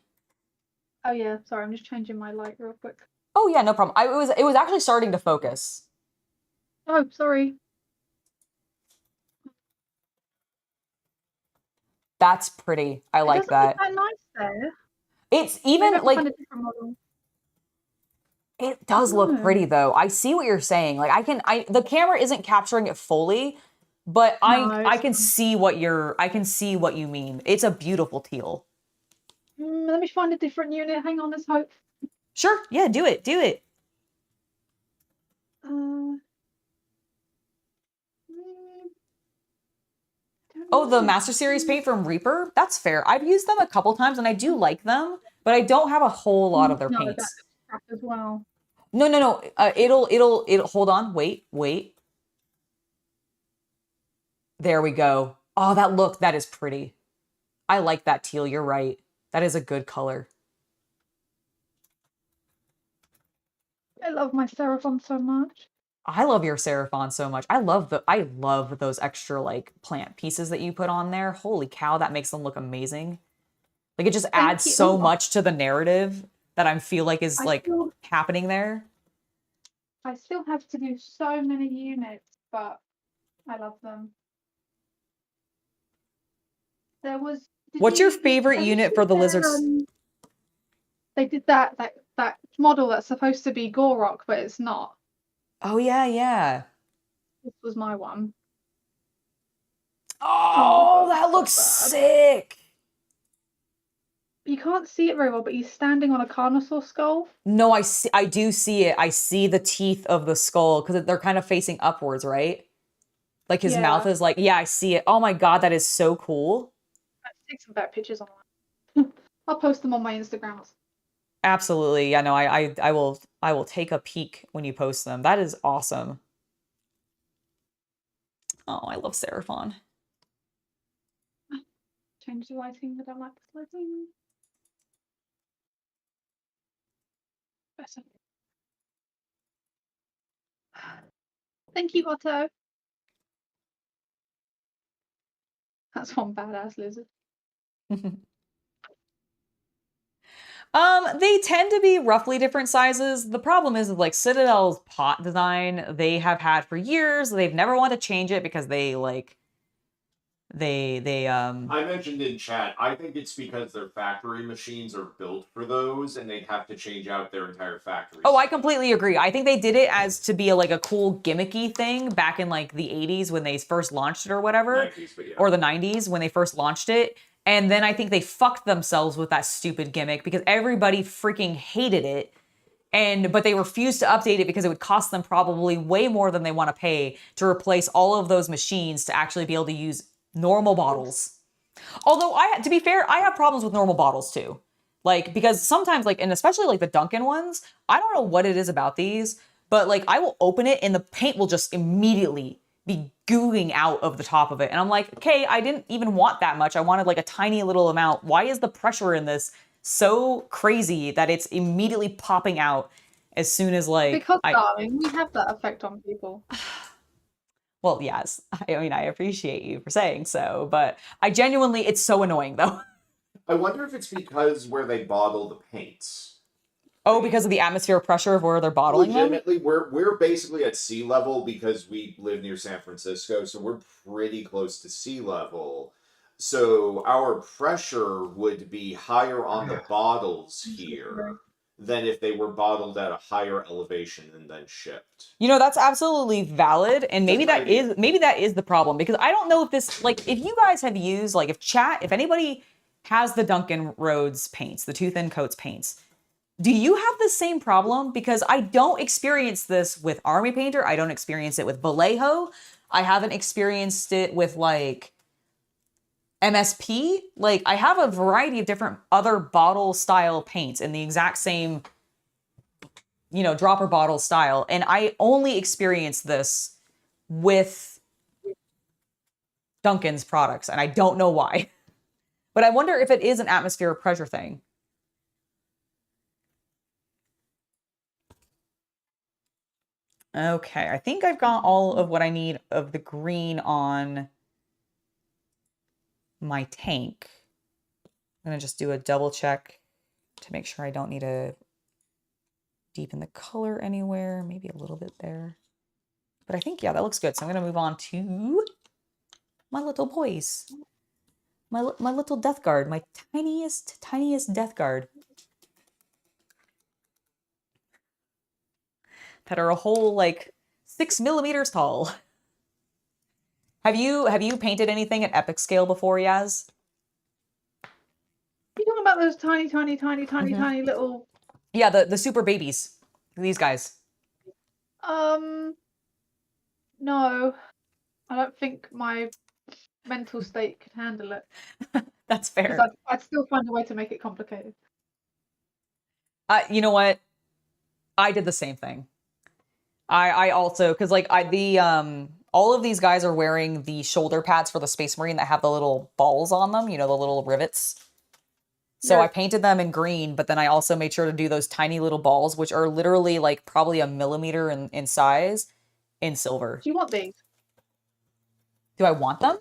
Oh yeah, sorry, I'm just changing my light real quick. Oh yeah, no problem. It was actually starting to focus. Oh, sorry. That's pretty. I like that. Look nice there. It's even like it does look pretty though. I see what you're saying. Like the camera isn't capturing it fully, but I can see what you mean. It's a beautiful teal. Let me find a different unit. Hang on, let's hope. Sure. Yeah, do it. Do it. Oh, the Master Series paint from Reaper? That's fair. I've used them a couple times and I do like them, but I don't have a whole lot of their paints. That's crap as well. No. It'll hold on. Wait. There we go. Oh, that is pretty. I like that teal. You're right. That is a good color. I love my Seraphon so much. I love your Seraphon so much. I love those extra like plant pieces that you put on there. Holy cow, that makes them look amazing. Like it just adds so much to the narrative that I feel like is happening there. I still have to do so many units, but I love them. There was. What's your favorite unit for the lizards? They did that model that's supposed to be Gorok, but it's not. Oh yeah. This was my one. Oh, that looks sick. You can't see it very well, but he's standing on a Carnosaur skull. No, I do see it. I see the teeth of the skull because they're kind of facing upwards, right? Like his mouth is like, yeah, I see it. Oh my God, that is so cool. I'll take some better pictures online. I'll post them on my Instagram. Absolutely. Yeah, no, I will take a peek when you post them. That is awesome. Oh, I love Seraphon. Change the lighting, I don't like this lighting. Better. Thank you, Otto. That's one badass lizard. They tend to be roughly different sizes. The problem is like Citadel's pot design, they have had for years. They've never wanted to change it because they I mentioned in chat, I think it's because their factory machines are built for those and they'd have to change out their entire factory. Oh, I completely agree. I think they did it as to be a cool gimmicky thing back in like the 80s when they first launched it or whatever. 90s, but yeah. Or the 90s when they first launched it. And then I think they fucked themselves with that stupid gimmick because everybody freaking hated it. But they refused to update it because it would cost them probably way more than they want to pay to replace all of those machines to actually be able to use normal bottles. Although to be fair, I have problems with normal bottles too. Like, because sometimes and especially like the Duncan ones, I don't know what it is about these, but like I will open it and the paint will just immediately be gooing out of the top of it. And I'm like, okay, I didn't even want that much. I wanted like a tiny little amount. Why is the pressure in this so crazy that it's immediately popping out as soon as Because, darling, we have that effect on people. Well, yes. I mean, I appreciate you for saying so, but I genuinely, it's so annoying though. I wonder if it's because where they bottle the paints. Oh, because of the atmospheric pressure of where they're bottling Legitimately, we're basically at sea level because we live near San Francisco, so we're pretty close to sea level. So our pressure would be higher on the bottles here than if they were bottled at a higher elevation and then shipped. You know, that's absolutely valid, and maybe that is the problem, because I don't know if this, if you guys have used, if anybody has the Duncan Rhodes paints, the Tooth and Coats paints, do you have the same problem? Because I don't experience this with Army Painter. I don't experience it with Vallejo. I haven't experienced it with MSP. I have a variety of different other bottle style paints in the exact same, dropper bottle style. And I only experienced this with Duncan's products. And I don't know why. But I wonder if it is an atmospheric pressure thing. Okay, I think I've got all of what I need of the green on my tank. I'm gonna just do a double check to make sure I don't need to deepen the color anywhere. Maybe a little bit there. But I think, yeah, that looks good. So I'm gonna move on to my little boys. My little Death Guard, my tiniest Death Guard. That are a whole 6 millimeters tall. Have you painted anything at epic scale before, Yazz? You talking about those tiny little? Yeah, the super babies. These guys. No, I don't think my mental state could handle it. That's fair. I'd still find a way to make it complicated. You know what? I did the same thing. I also, because all of these guys are wearing the shoulder pads for the Space Marine that have the little balls on them, the little rivets. So yeah. I painted them in green, but then I also made sure to do those tiny little balls, which are literally probably a millimeter in size. in silver. Do you want these? Do I want them?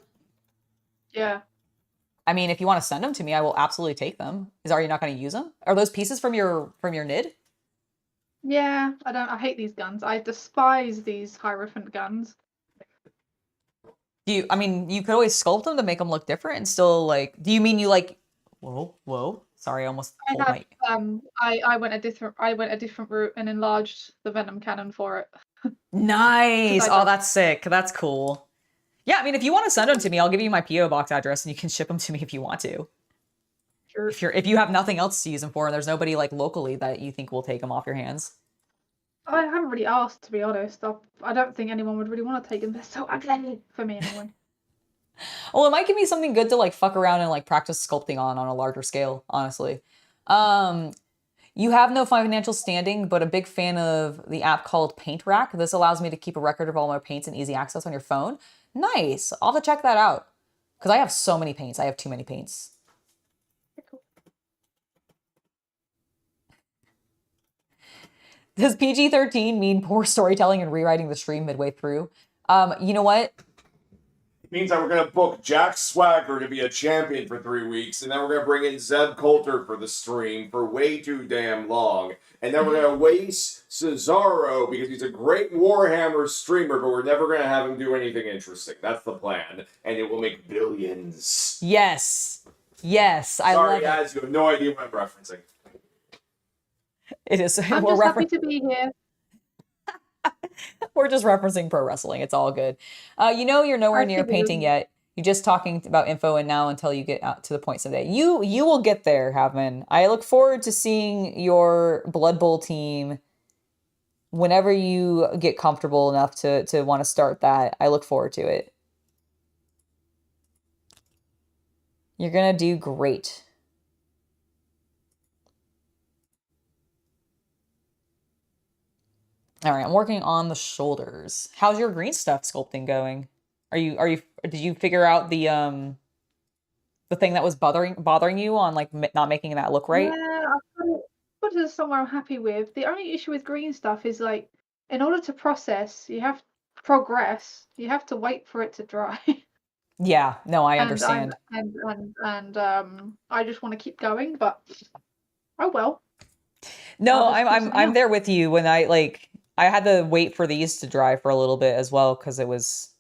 Yeah. I mean, if you want to send them to me, I will absolutely take them. Are you not going to use them? Are those pieces from your nid? Yeah, I hate these guns. I despise these Hierophant guns. I mean, you could always sculpt them to make them look different and still like, do you mean you like, whoa. Sorry, I almost pulled my... I went a different route and enlarged the Venom cannon for it. Nice. Oh, that's sick. That's cool. Yeah, I mean, if you want to send them to me, I'll give you my PO box address and you can ship them to me if you want to. Sure. If you have nothing else to use them for and there's nobody like locally that you think will take them off your hands. I haven't really asked, to be honest. I don't think anyone would really want to take them. They're so ugly for me anyway. Well, it might give me something good to like fuck around and like practice sculpting on a larger scale, honestly. You have no financial standing, but a big fan of the app called Paint Rack. This allows me to keep a record of all my paints and easy access on your phone. Nice. I'll have to check that out. Because I have so many paints. I have too many paints. Does PG-13 mean poor storytelling and rewriting the stream midway through? You know what? It means that we're going to book Jack Swagger to be a champion for 3 weeks, and then we're going to bring in Zeb Coulter for the stream for way too damn long. And then we're going to waste Cesaro because he's a great Warhammer streamer, but we're never going to have him do anything interesting. That's the plan. And it will make billions. Yes. Yes. I Sorry, love guys, you have no idea what I'm referencing. It is. I'm just happy to be here. We're just referencing pro wrestling. It's all good. You know you're nowhere near painting yet. You're just talking about info and now until you get out to the point someday. You will get there, Havman. I look forward to seeing your Blood Bowl team whenever you get comfortable enough to want to start that. I look forward to it. You're going to do great. All right, I'm working on the shoulders. How's your green stuff sculpting going? Did you figure out the thing that was bothering you on like not making that look right? Yeah, I've put it somewhere I'm happy with. The only issue with green stuff is like, in order to process, you have to progress. You have to wait for it to dry. Yeah, no, I understand. And I just want to keep going, but oh well. No, I'm there with you when I had to wait for these to dry for a little bit as well because it was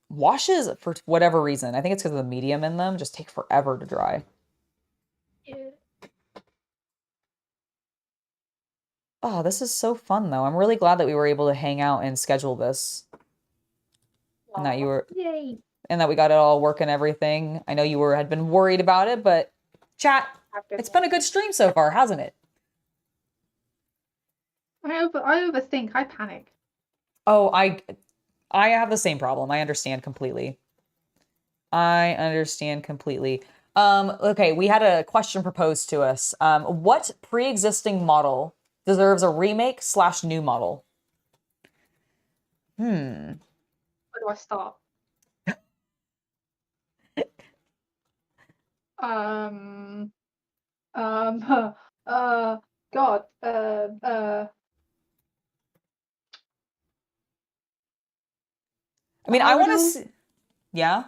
washes for whatever reason. I think it's because of the medium in them just take forever to dry. Yeah. Oh, this is so fun though. I'm really glad that we were able to hang out and schedule this. And that you were Yay. And that we got it all working everything. I know you had been worried about it, but chat, it's been a good stream so far, hasn't it? I overthink. I panic. Oh, I have the same problem. I understand completely. Okay, we had a question proposed to us. What pre-existing model deserves a remake / new model? Where do I start? God. I mean, I want to see... Yeah?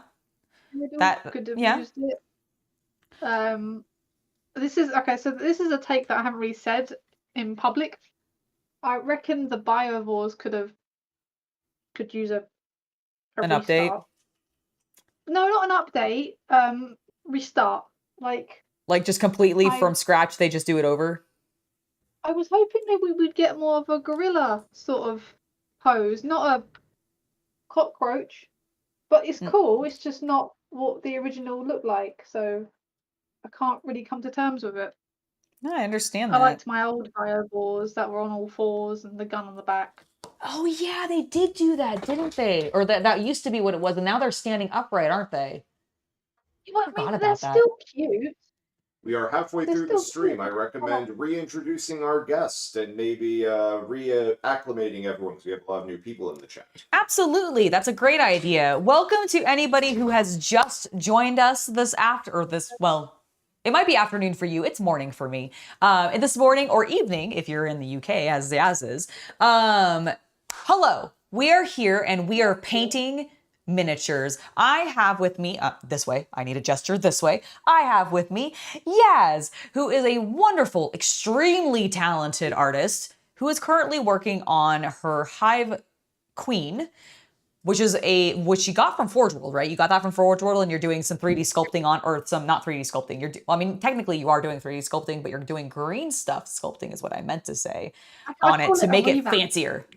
That could have used it. This is a take that I haven't really said in public. I reckon the Biovores could use an restart. Update? No, not an update. Restart. Like just completely from scratch, they just do it over? I was hoping that we would get more of a gorilla sort of pose, not a cockroach. But it's cool, it's just not what the original looked like, so I can't really come to terms with it. No, I understand that. I liked my old Biovores that were on all fours and the gun on the back. Oh yeah, they did do that, didn't they? Or that used to be what it was, and now they're standing upright, aren't they? They're still cute. We are halfway through the stream. I recommend reintroducing our guest and maybe reacclimating everyone because we have a lot of new people in the chat. Absolutely. That's a great idea. Welcome to anybody who has just joined us it might be afternoon for you. It's morning for me. This morning or evening, if you're in the UK, as Yazz is. Hello. we are here and we are painting miniatures. I have with me, this way, I need a gesture this way. I have with me Yazz, who is a wonderful, extremely talented artist who is currently working on her Hive Queen, which she got from Forge World, right? You got that from Forge World and you're doing some 3D sculpting on, or some, not 3D sculpting. I mean, technically you are doing 3D sculpting, but you're doing green stuff sculpting is what I meant to say on it to make it fancier.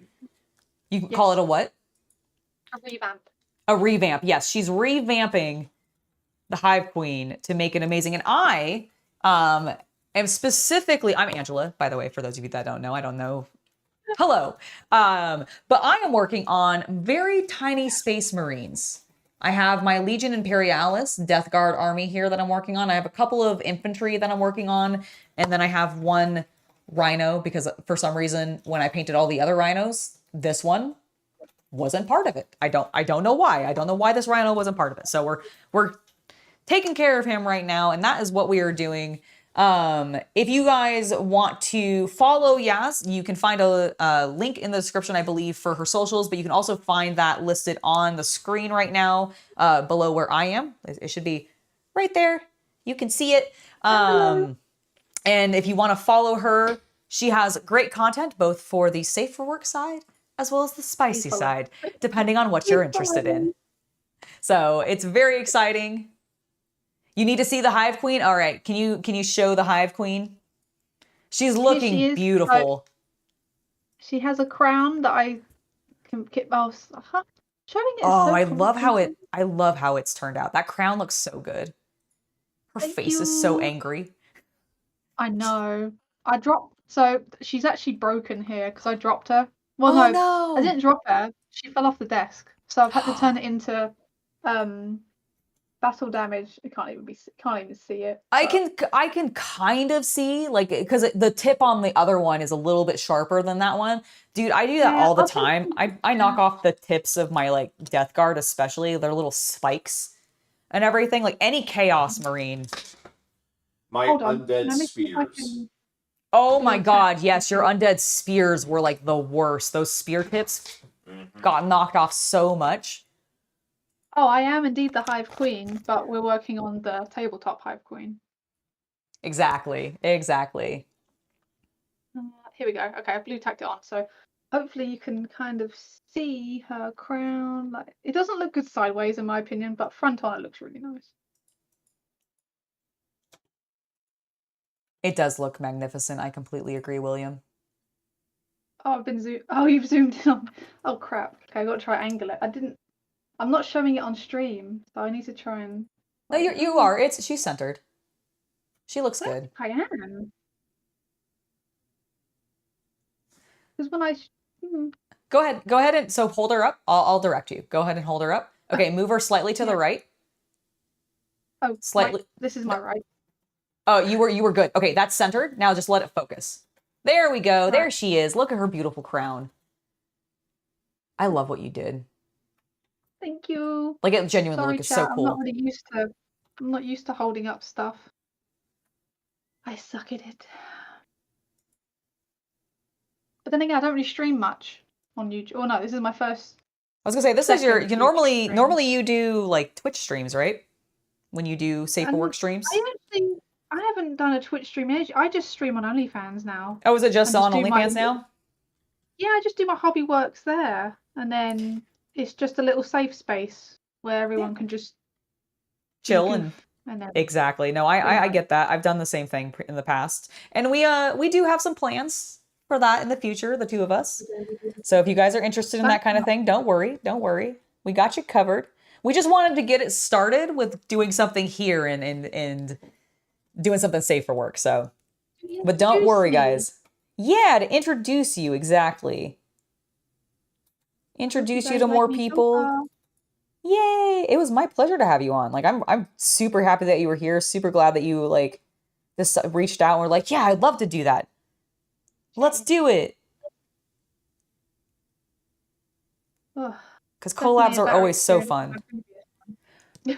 You can call it a what? A revamp. A revamp. Yes, she's revamping the Hive Queen to make it amazing. And I am specifically, I'm Angela, by the way, for those of you that don't know, I don't know. Hello. But I am working on very tiny space marines. I have my Legion Imperialis Death Guard army here that I'm working on. I have a couple of infantry that I'm working on. And then I have one rhino because for some reason, when I painted all the other rhinos, this one wasn't part of it. I don't know why. I don't know why this rhino wasn't part of it. So we're taking care of him right now, and that is what we are doing. If you guys want to follow Yazz, you can find a link in the description, I believe, for her socials, but you can also find that listed on the screen right now, below where I am. It should be right there. You can see it. And if you want to follow her, she has great content, both for the safe for work side as well as the spicy side, depending on what you're interested in. So it's very exciting. You need to see the Hive Queen. All right, can you show the Hive Queen? She's looking beautiful. She has a crown that I can get. Showing it. Oh, I love how it's turned out. That crown looks so good. Her face is so angry. I know. So she's actually broken here because I dropped her. Well, no, I didn't drop her. She fell off the desk, so I've had to turn it into battle damage. I can't even see it. I can kind of see, like, because the tip on the other one is a little bit sharper than that one. Dude, I do that all the time. I knock off the tips of my like Death Guard, especially their little spikes and everything. Like any Chaos Marine. My undead spears. Oh my god, yes, your undead spears were like the worst. Those spear tips got knocked off so much. Oh, I am indeed the Hive Queen, but we're working on the tabletop Hive Queen. Exactly. Here we go. Okay, I've blue tacked it on, so hopefully you can kind of see her crown. Like, it doesn't look good sideways in my opinion, but front on it looks really nice. It does look magnificent. I completely agree, William. Oh, you've zoomed in on. Oh crap. Okay, I've got to try and angle it. I'm not showing it on stream, so I need to try and. No, you are. She's centered. She looks good. I am. Because when I. Go ahead and so hold her up. I'll direct you. Go ahead and hold her up. Okay, move her slightly to the right. Oh, slightly. This is my right. Oh, you were good. Okay, that's centered. Now just let it focus. There we go. There she is. Look at her beautiful crown. I love what you did. Thank you. Like it genuinely looks so cool. I'm not used to holding up stuff. I suck at it. But then again, I don't really stream much on YouTube. Oh no, this is my first. I was gonna say this is you normally you do like Twitch streams, right? When you do safe for work streams. I haven't done a Twitch stream in ages. I just stream on OnlyFans now. Oh, is it just on OnlyFans now? Yeah, I just do my hobby works there, and then it's just a little safe space where everyone can just chill and then... Exactly. No, I get that. I've done the same thing in the past, and we do have some plans for that in the future, the two of us. So if you guys are interested in that kind of thing, don't worry. We got you covered. We just wanted to get it started with doing something here and doing something safe for work. So, but don't worry, guys. Yeah, to introduce you, exactly. Introduce you to more people. Yay! It was my pleasure to have you on. Like, I'm super happy that you were here. Super glad that you like just reached out and were like, yeah, I'd love to do that. Let's do it. Because collabs are always so fun.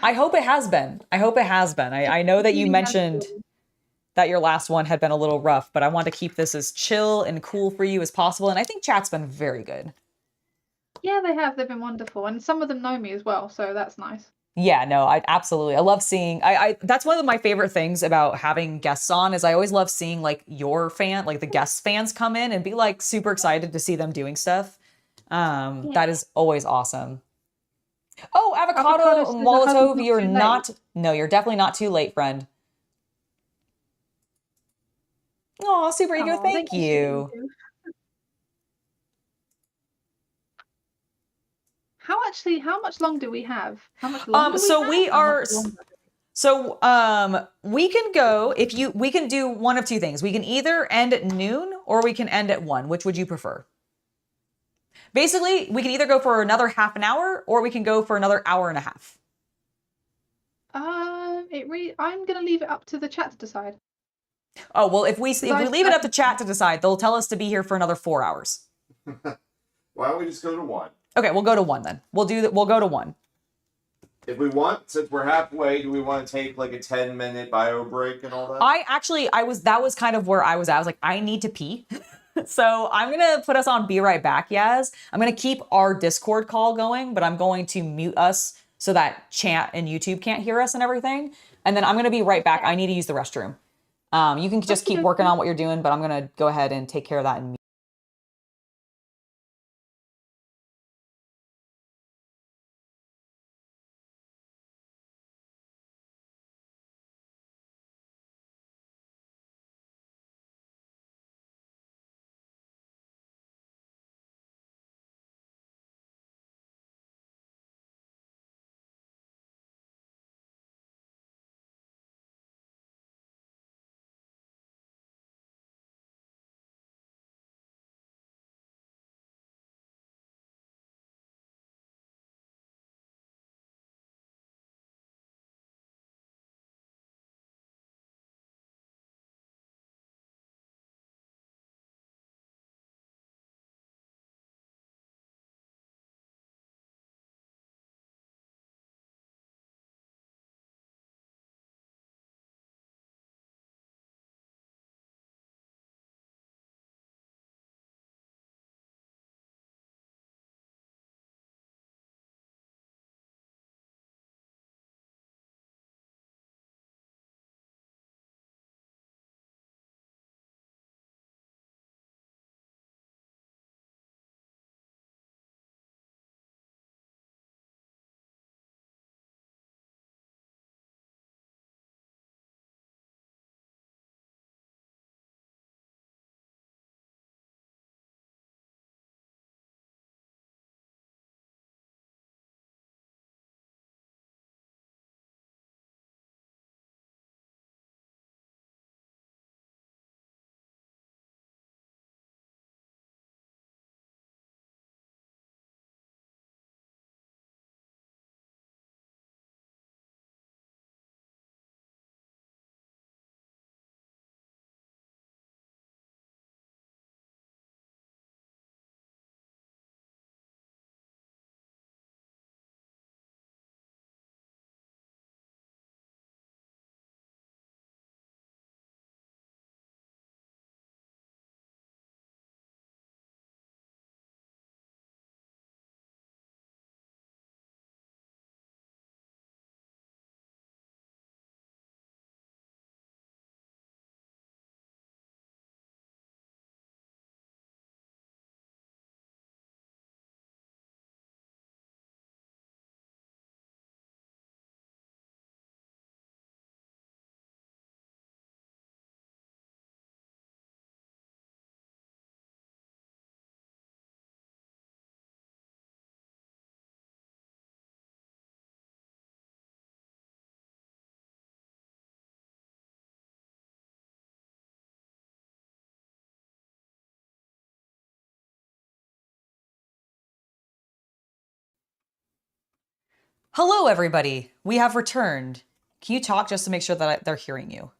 I hope it has been. I know that you mentioned that your last one had been a little rough, but I want to keep this as chill and cool for you as possible. And I think chat's been very good. Yeah, they have. They've been wonderful, and some of them know me as well, so that's nice. Yeah, no, I absolutely. I love seeing I that's one of my favorite things about having guests on is I always love seeing like your fan, like the guest fans come in and be like super excited to see them doing stuff. Yeah. That is always awesome. Oh, Avocado avocado says, I hope Molotov, I'm you're too late. not no, you're definitely not too late, friend. Oh, super ego, Oh, thank you. How much long do we have? How much longer So we we have? How are much longer? so we can go if you we can do one of two things. We can either end at noon or we can end at 1. Which would you prefer? Basically, we can either go for another half an hour or we can go for another hour and a half. I'm gonna leave it up to the chat to decide. Oh, well, if we leave it up to chat to decide, they'll tell us to be here for another 4 hours. Why don't we just go to 1? Okay, we'll go to 1 then. We'll go to 1. If we want, since we're halfway, do we want to take like a 10-minute bio break and all that? That was kind of where I was at. I was like, I need to pee. So I'm going to put us on Be Right Back, Yazz. I'm going to keep our Discord call going, but I'm going to mute us so that chat and YouTube can't hear us and everything. And then I'm going to be right back. I need to use the restroom. You can just keep working on what you're doing, but I'm going to go ahead and take care of that and Hello, everybody. We have returned. Can you talk just to make sure that they're hearing you?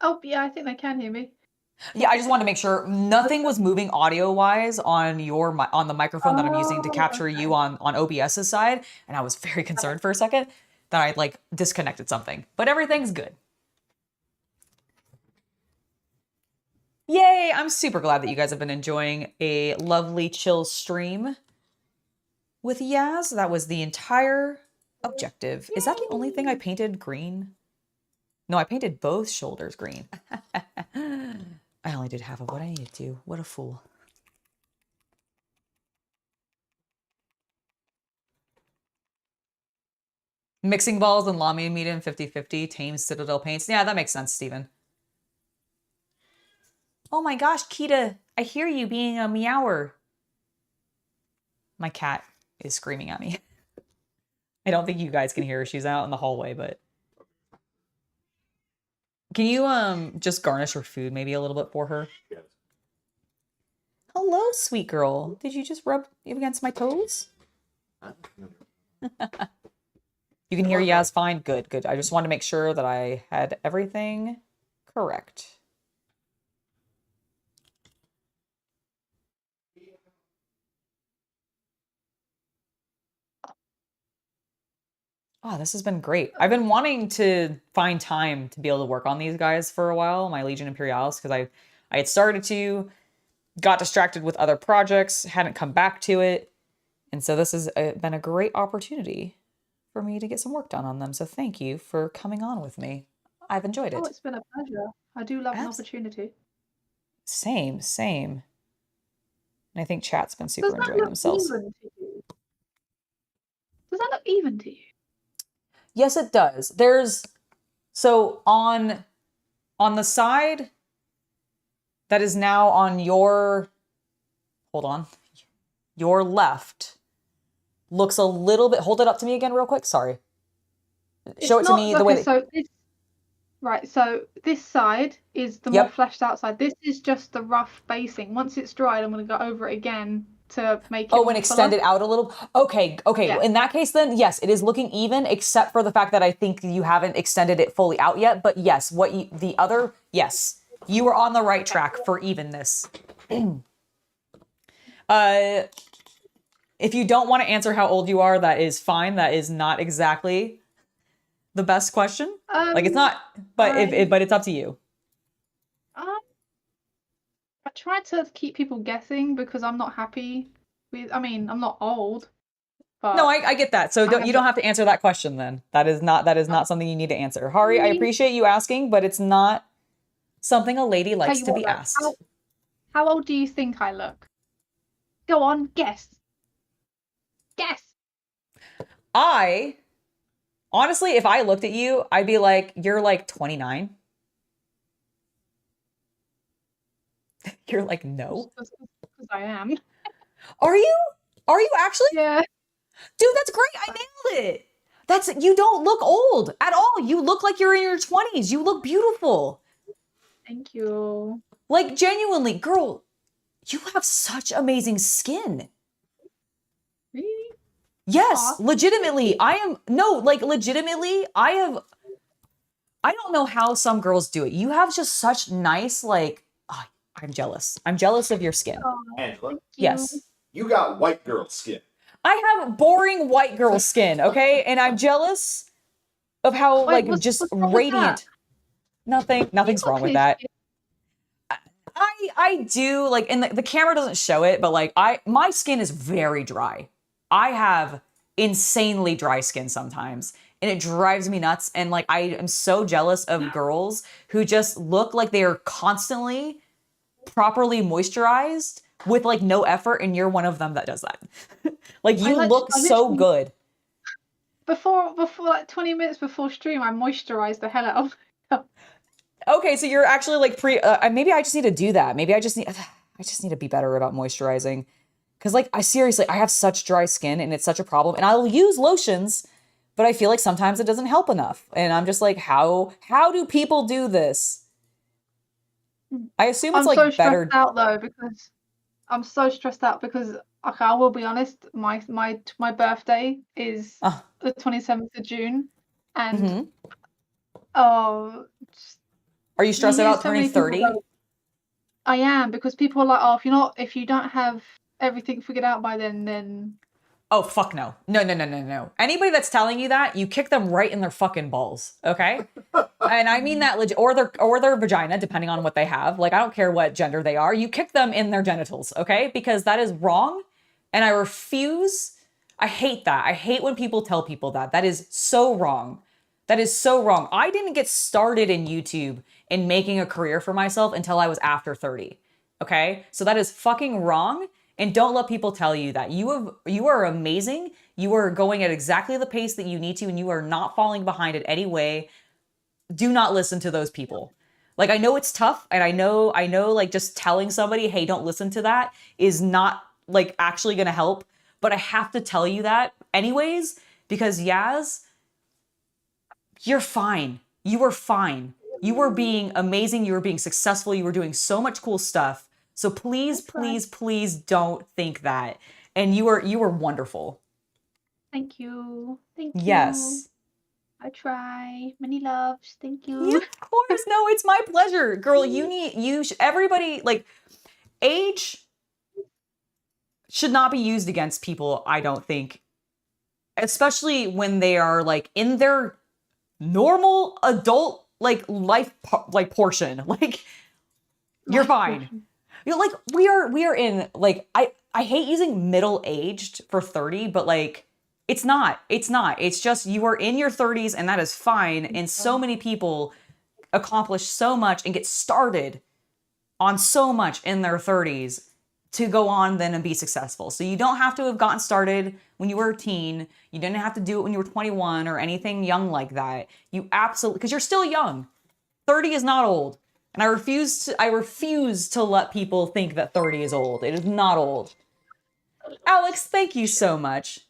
Oh, yeah, I think they can hear me. Yeah, I just wanted to make sure nothing was moving audio-wise on the microphone that I'm using to capture you on OBS's side, and I was very concerned for a second that I like disconnected something, but everything's good. Yay! I'm super glad that you guys have been enjoying a lovely chill stream. with Yazz. That was the entire objective. Is that the only thing I painted green? No, I painted both shoulders green. I only did half of what I needed to. What a fool. Mixing balls and Lamy and medium 50-50. Tame Citadel paints. Yeah, that makes sense, Steven. Oh my gosh, Kita, I hear you being a meower. My cat is screaming at me. I don't think you guys can hear her. She's out in the hallway, but... Can you just garnish her food maybe a little bit for her? Yes. Hello, sweet girl. Did you just rub against my toes? You can hear Yazz fine? Good, good. I just wanted to make sure that I had everything correct. Oh, this has been great. I've been wanting to find time to be able to work on these guys for a while, my Legion Imperialis, because I had started to, got distracted with other projects, hadn't come back to it. And so this has been a great opportunity for me to get some work done on them. So thank you for coming on with me. I've enjoyed it. Oh, it's been a pleasure. I do love an opportunity. Same, same. And I think chat's been super enjoying themselves. Does that look even to you? Yes, it does. There's, so on the side that is now on your, hold on, your left looks a little bit, hold it up to me again real quick. Sorry. Show it to me the way. So this, right, so this side is the more fleshed out side. This is just the rough basing. Once it's dried, I'm going to go over it again to make it. Oh, and extend it out a little. Okay, okay. Yeah. In that case, then yes, it is looking even, except for the fact that I think you haven't extended it fully out yet. But yes, yes, you were on the right track for evenness. If you don't want to answer how old you are, that is fine. That is not exactly the best question. Like it's not, but but it's up to you. I try to keep people guessing because I'm not happy with, I mean, I'm not old. But no, I get that. So you don't have to answer that question then. That is not something you need to answer. Hari, I appreciate you asking, but it's not something a lady likes to be asked. How old do you think I look? Go on, guess. Guess. Honestly, if I looked at you, I'd be like, you're like 29. You're like, no. Because I am. Are you? Are you actually? Yeah. Dude, that's great. I nailed it. You don't look old at all. You look like you're in your 20s. You look beautiful. Thank you. Like, genuinely, girl, you have such amazing skin. Really? Yes, Aww. legitimately. Legitimately, I don't know how some girls do it. You have just such nice, I'm jealous. I'm jealous of your skin. Angela, yes. You got white girl skin. I have boring white girl skin, okay? And I'm jealous of how, just radiant. Nothing's wrong with that. I do, and the camera doesn't show it, but, my skin is very dry. I have insanely dry skin sometimes, and it drives me nuts. And, I am so jealous of girls who just look like they are constantly properly moisturized with no effort, and you're one of them that does that. You look so good. Before 20 minutes before stream, I moisturized the hell out of myself. Okay, so you're actually maybe I just need to do that. Maybe I just need to be better about moisturizing, because I have such dry skin and it's such a problem, and I'll use lotions, but I feel like sometimes it doesn't help enough, and I'm just like, how do people do this? I assume it's better. I'm so stressed out because okay, I will be honest, my birthday is the 27th of June, and are you stressed about turning 30? I am, because people are like, if you don't have everything figured out by then. Oh, fuck no. No. Anybody that's telling you that, you kick them right in their fucking balls, okay? And I mean that legit, or their vagina, depending on what they have. I don't care what gender they are. You kick them in their genitals, okay? Because that is wrong, and I refuse I hate that. I hate when people tell people that. That is so wrong. That is so wrong. I didn't get started in YouTube and making a career for myself until I was after 30. Okay? So that is fucking wrong. And don't let people tell you that. You are amazing. You are going at exactly the pace that you need to, and you are not falling behind in any way. Do not listen to those people. Like, I know it's tough, and I know like just telling somebody, hey, don't listen to that is not like actually gonna help. But I have to tell you that anyways, because Yazz, you're fine. You were fine. You were being amazing. You were being successful. You were doing so much cool stuff. So please, please, please don't think that. And you were wonderful. Thank you. Thank you. Yes. I try. Many loves. Thank you. Yeah, of course. No, it's my pleasure. Girl, everybody, like, age should not be used against people, I don't think. Especially when they are, like, in their normal adult, like, life, like, portion. Like, you're fine. You're like, we are in, like, I hate using middle-aged for 30, but, like, it's not. It's just you are in your 30s and that is fine. And so many people accomplish so much and get started on so much in their 30s to go on then and be successful. So you don't have to have gotten started when you were a teen. You didn't have to do it when you were 21 or anything young like that. You absolutely, because you're still young. 30 is not old. And I refuse to let people think that 30 is old. It is not old. Alex, thank you so much.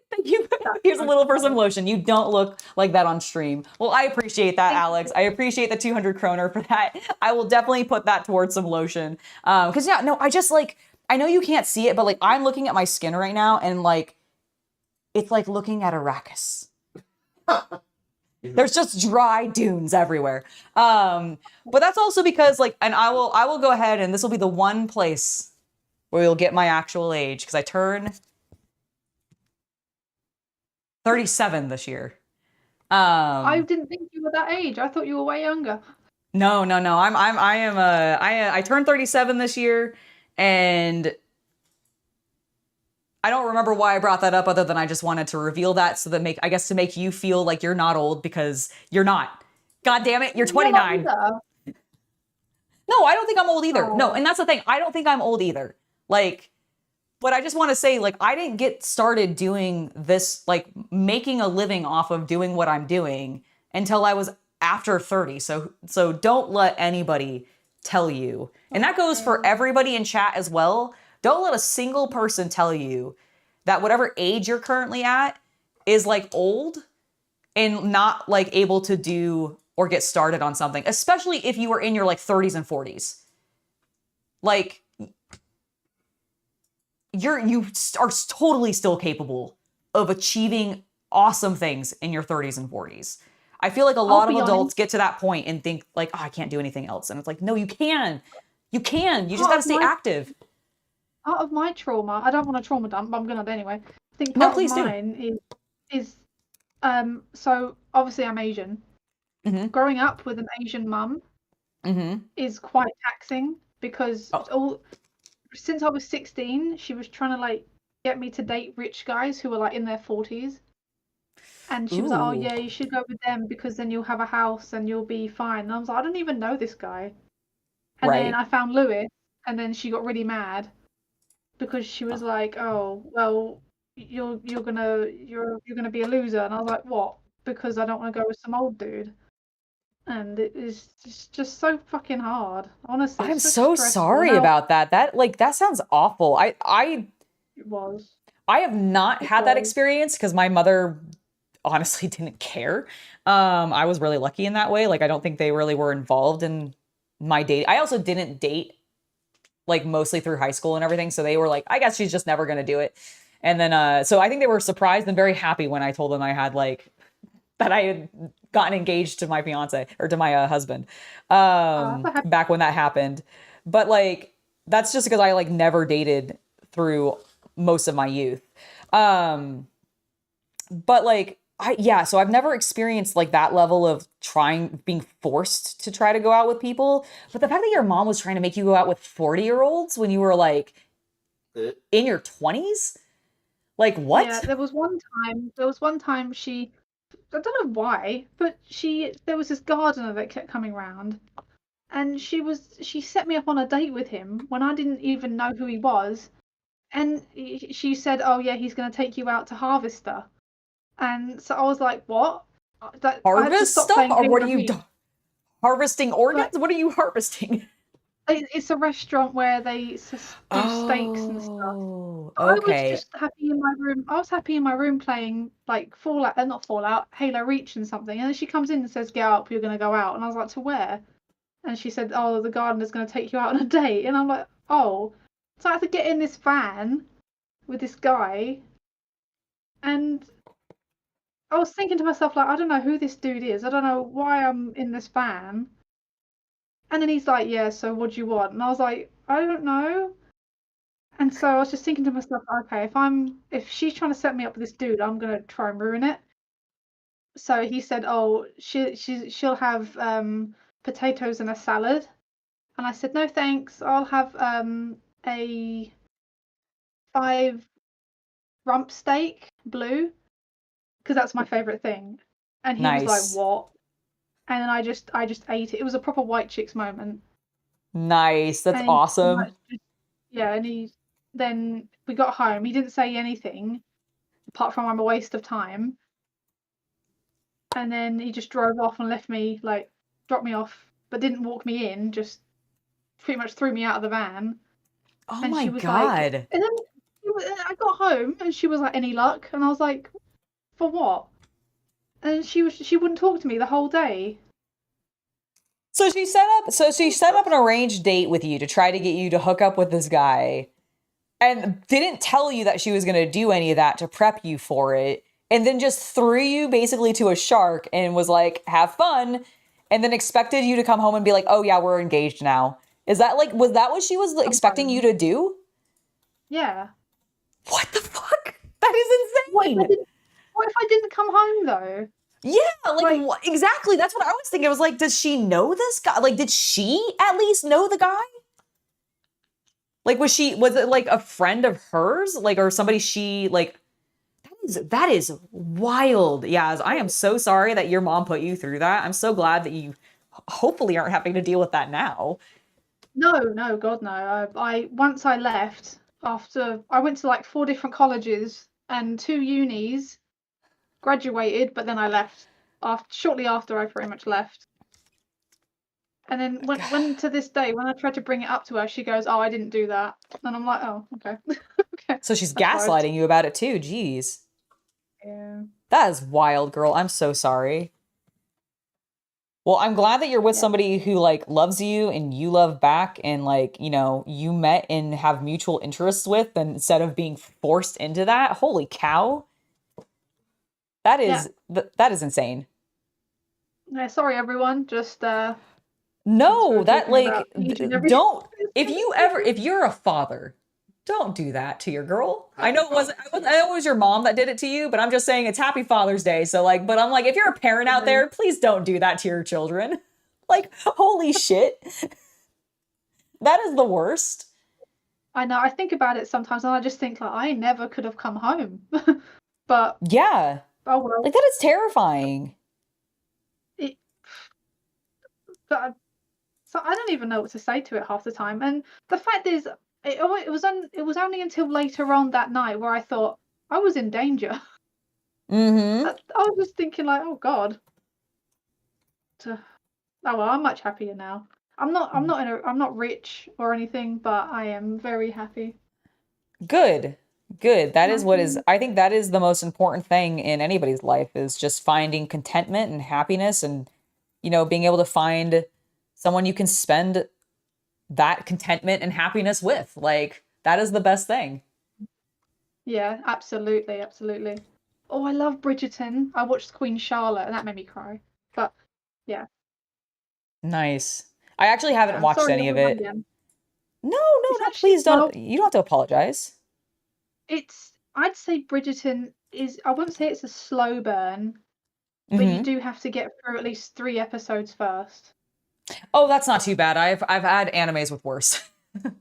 Thank you. Here's a little for some lotion. You don't look like that on stream. Well, I appreciate that, Alex. I appreciate the 200 kroner for that. I will definitely put that towards some lotion. Because yeah, no, I just like, I know you can't see it, but like I'm looking at my skin right now and like, it's like looking at Arrakis. There's just dry dunes everywhere. But that's also because like, and I will go ahead and this will be the one place where you'll get my actual age because I turn 37 this year. I didn't think you were that age. I thought you were way younger. No. I turned 37 this year, and I don't remember why I brought that up other than I just wanted to reveal that so that to make you feel like you're not old because you're not. God damn it, you're 29. No, I don't think I'm old either. Oh. No, and that's the thing. I don't think I'm old either. Like, but I just want to say, like, I didn't get started doing this, like, making a living off of doing what I'm doing until I was after 30. So don't let anybody tell you. And that goes for everybody in chat as well. Don't let a single person tell you that whatever age you're currently at is, like, old and not, like, able to do or get started on something, especially if you were in your, like, 30s and 40s. Like, you are totally still capable of achieving awesome things in your 30s and 40s. I feel like a lot of adults get to that point and think like, oh, I can't do anything else. And it's like, no, you can. You can. You just got to stay active. Part of my trauma, I don't want to trauma dump, but I'm going to anyway. I think part of mine is so obviously I'm Asian. Mm-hmm. Growing up with an Asian mum is quite taxing because since I was 16, she was trying to like get me to date rich guys who were like in their 40s. And she was like, oh yeah, you should go with them because then you'll have a house and you'll be fine. And I was like, I don't even know this guy. And then I found Lewis and then she got really mad because she was like, oh, well, you're gonna be a loser. And I was like, what? Because I don't want to go with some old dude. And it is just so fucking hard, honestly. I'm so sorry about that. That sounds awful. It was. I have not had that experience because my mother honestly didn't care. I was really lucky in that way. Like, I don't think they really were involved in my date. I also didn't date like mostly through high school and everything. So they were like, I guess she's just never going to do it. And then, so I think they were surprised and very happy when I told them I had that I had gotten engaged to my fiance or to my husband, back when that happened. But like, that's just because I like never dated through most of my youth. But like, so I've never experienced like that level of being forced to try to go out with people. But the fact that your mom was trying to make you go out with 40-year-olds when you were like in your 20s, Like what? Yeah, there was one time she, I don't know why, but there was this gardener that kept coming round, and she set me up on a date with him when I didn't even know who he was, and she said, "Oh yeah, he's going to take you out to Harvester," and so I was like, "What?" I had to Harvest stop stuff, playing or what Halo are you Reach. harvesting organs? Like, What are you harvesting? it's a restaurant where they do steaks and stuff. Oh, I was okay. just happy in my room. I was happy in my room playing like Fallout, not Fallout, Halo Reach and something. And then she comes in and says, "Get up, you're gonna go out." And I was like, "To where?" And she said, "Oh, the gardener's gonna take you out on a date." And I'm like, "Oh." So I had to get in this van with this guy, and I was thinking to myself, like, I don't know who this dude is. I don't know why I'm in this van. And then he's like, "Yeah, so what do you want?" And I was like, "I don't know." And so I was just thinking to myself, okay, if she's trying to set me up with this dude, I'm gonna try and ruin it. So he said, "Oh, she'll have potatoes and a salad," and I said, "No, thanks. I'll have a 5 rump steak blue because that's my favorite thing." And he was like, Nice. "What?" And then I just ate it. It was a proper white chicks moment. Nice. That's And he pretty awesome. much yeah, and then we got home. He didn't say anything apart from I'm a waste of time. And then he just drove off and left me, like, dropped me off, but didn't walk me in, just pretty much threw me out of the van. Oh And my she was like, God. and then I got home and she was like, "Any luck?" And I was like, "For what?" And she wouldn't talk to me the whole day. So she set up an arranged date with you to try to get you to hook up with this guy and didn't tell you that she was going to do any of that to prep you for it. And then just threw you basically to a shark and was like, have fun. And then expected you to come home and be like, oh yeah, we're engaged now. Is that like, was that what she was Come expecting you home. to do? Yeah. What the fuck? That is What if I insane. didn't? What if I didn't come home though? Yeah, like Like, what, exactly. That's what I was thinking. I was like, does she know this guy? Like, did she at least know the guy? Like, was it like a friend of hers? Like, or somebody she like, that is wild. Yaz, I am so sorry that your mom put you through that. I'm so glad that you hopefully aren't having to deal with that now. no, God, no. I once I left after I went to like 4 different colleges and 2 unis, graduated, but then I left shortly after I pretty much left. And then when to this day, when I tried to bring it up to her, she goes, "Oh, I didn't do that." And I'm like, "Oh, okay." Okay. So she's That's fine. gaslighting you about it too. Jeez. Yeah. That is wild, girl. I'm so sorry. Well, I'm glad that you're with Yeah. somebody who like loves you and you love back and like, you know, you met and have mutual interests with and instead of being forced into that. Holy cow. That Yeah. is that is insane. Yeah, sorry everyone. Just since we No, were that talking about like age and everything. don't if you're a father, don't do that to your girl. I know I know it was your mom that did it to you, but I'm just saying it's Happy Father's Day. So like, but I'm like, if you're a parent out there, please don't do that to your children. Like, holy shit. That is the worst. I know. I think about it sometimes, and I just think like I never could have come home. But Yeah. oh well. Like that is terrifying. It. But so I don't even know what to say to it half the time. And the fact is, it was only until later on that night where I thought I was in danger. Mm-hmm. I was just thinking like, oh God. Oh well, I'm much happier now. I'm not rich or anything, but I am very happy. Good. Good. That is what is, Mhm. I think that is the most important thing in anybody's life is just finding contentment and happiness and, you know, being able to find someone you can spend that contentment and happiness with. Like, that is the best thing. Yeah, absolutely, absolutely. Oh, I love Bridgerton. I watched Queen Charlotte and that made me cry. But yeah, Nice. I actually haven't yeah. watched Sorry any of everyone it. again. No, It's no, actually please don't. well, You don't have to apologize. I'd say Bridgerton is I wouldn't say it's a slow burn, but you Mm-hmm. do have to get through at least 3 episodes first. Oh, that's not too bad. I've had animes with worse.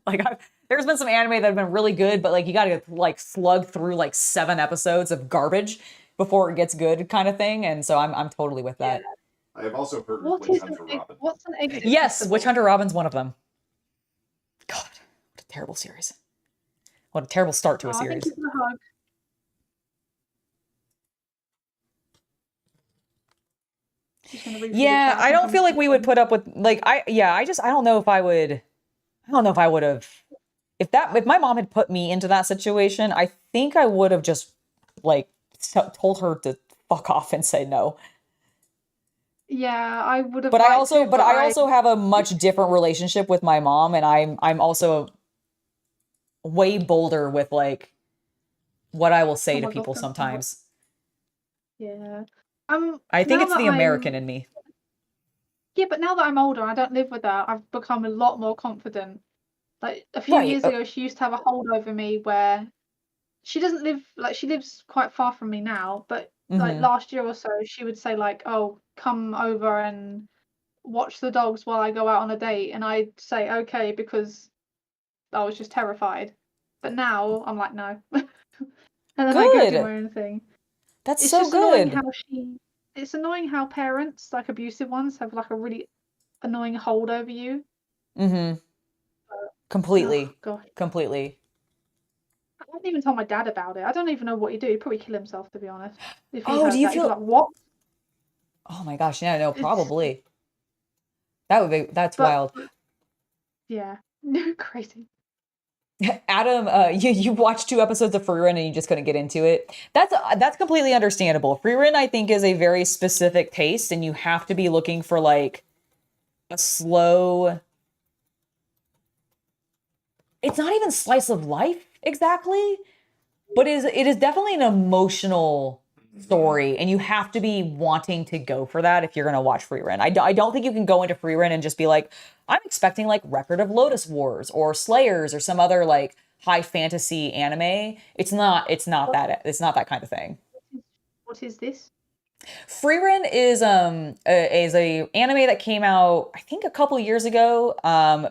Like there's been some anime that have been really good, but like you gotta like slug through like 7 episodes of garbage before it gets good kind of thing. And so I'm totally with that. I have also heard What Witch is Hunter Robin. what's an exit? Yes, festival? Witch Hunter Robin's one of them. God, what a terrible series. What a terrible start to a Oh, I think series. it's a hug. Just gonna read through the Yeah, chat I and don't come feel like to we would put up with like I don't know if I would have if my mom had put me into that situation, I think I would have just like told her to fuck off and say no. Yeah, I would have. But I liked to, but I also have a much different relationship with my mom, and I'm also way bolder with like what I will say Oh to my God, people that's sometimes. Yeah. I think Now it's that the I'm- American in me. Yeah, but now that I'm older and I don't live with her, I've become a lot more confident. Like a few Right, years ago, she used to have a hold over me where she doesn't live, like she lives quite far from me now, but like Mhm. last year or so, she would say like, "Oh, come over and watch the dogs while I go out on a date," and I'd say okay because I was just terrified. But now I'm like, no, and then I go do Good. my own thing. That's It's so just annoying good. how it's annoying how parents, like abusive ones, have like a really annoying hold over you. Mm-hmm. Completely. Oh, gosh. Completely. I haven't even told my dad about it. I don't even know what he'd do. He'd probably kill himself, to be honest. If he Oh, heard do you that, he'd be feel- like, what? Oh my gosh, yeah, no, It's- probably. That's But wild. yeah, crazy. Adam, you watched 2 episodes of Free Run and you just couldn't get into it. That's completely understandable. Free Run, I think, is a very specific taste, and you have to be looking for like a slow. It's not even slice of life exactly, but it is definitely an emotional story, and you have to be wanting to go for that if you're going to watch Free Run. I don't think you can go into Free Run and just be like, I'm expecting like Record of Lotus Wars or Slayers or some other like high fantasy anime. It's not that kind of thing. What is this? Free Run is a anime that came out I think a couple years ago.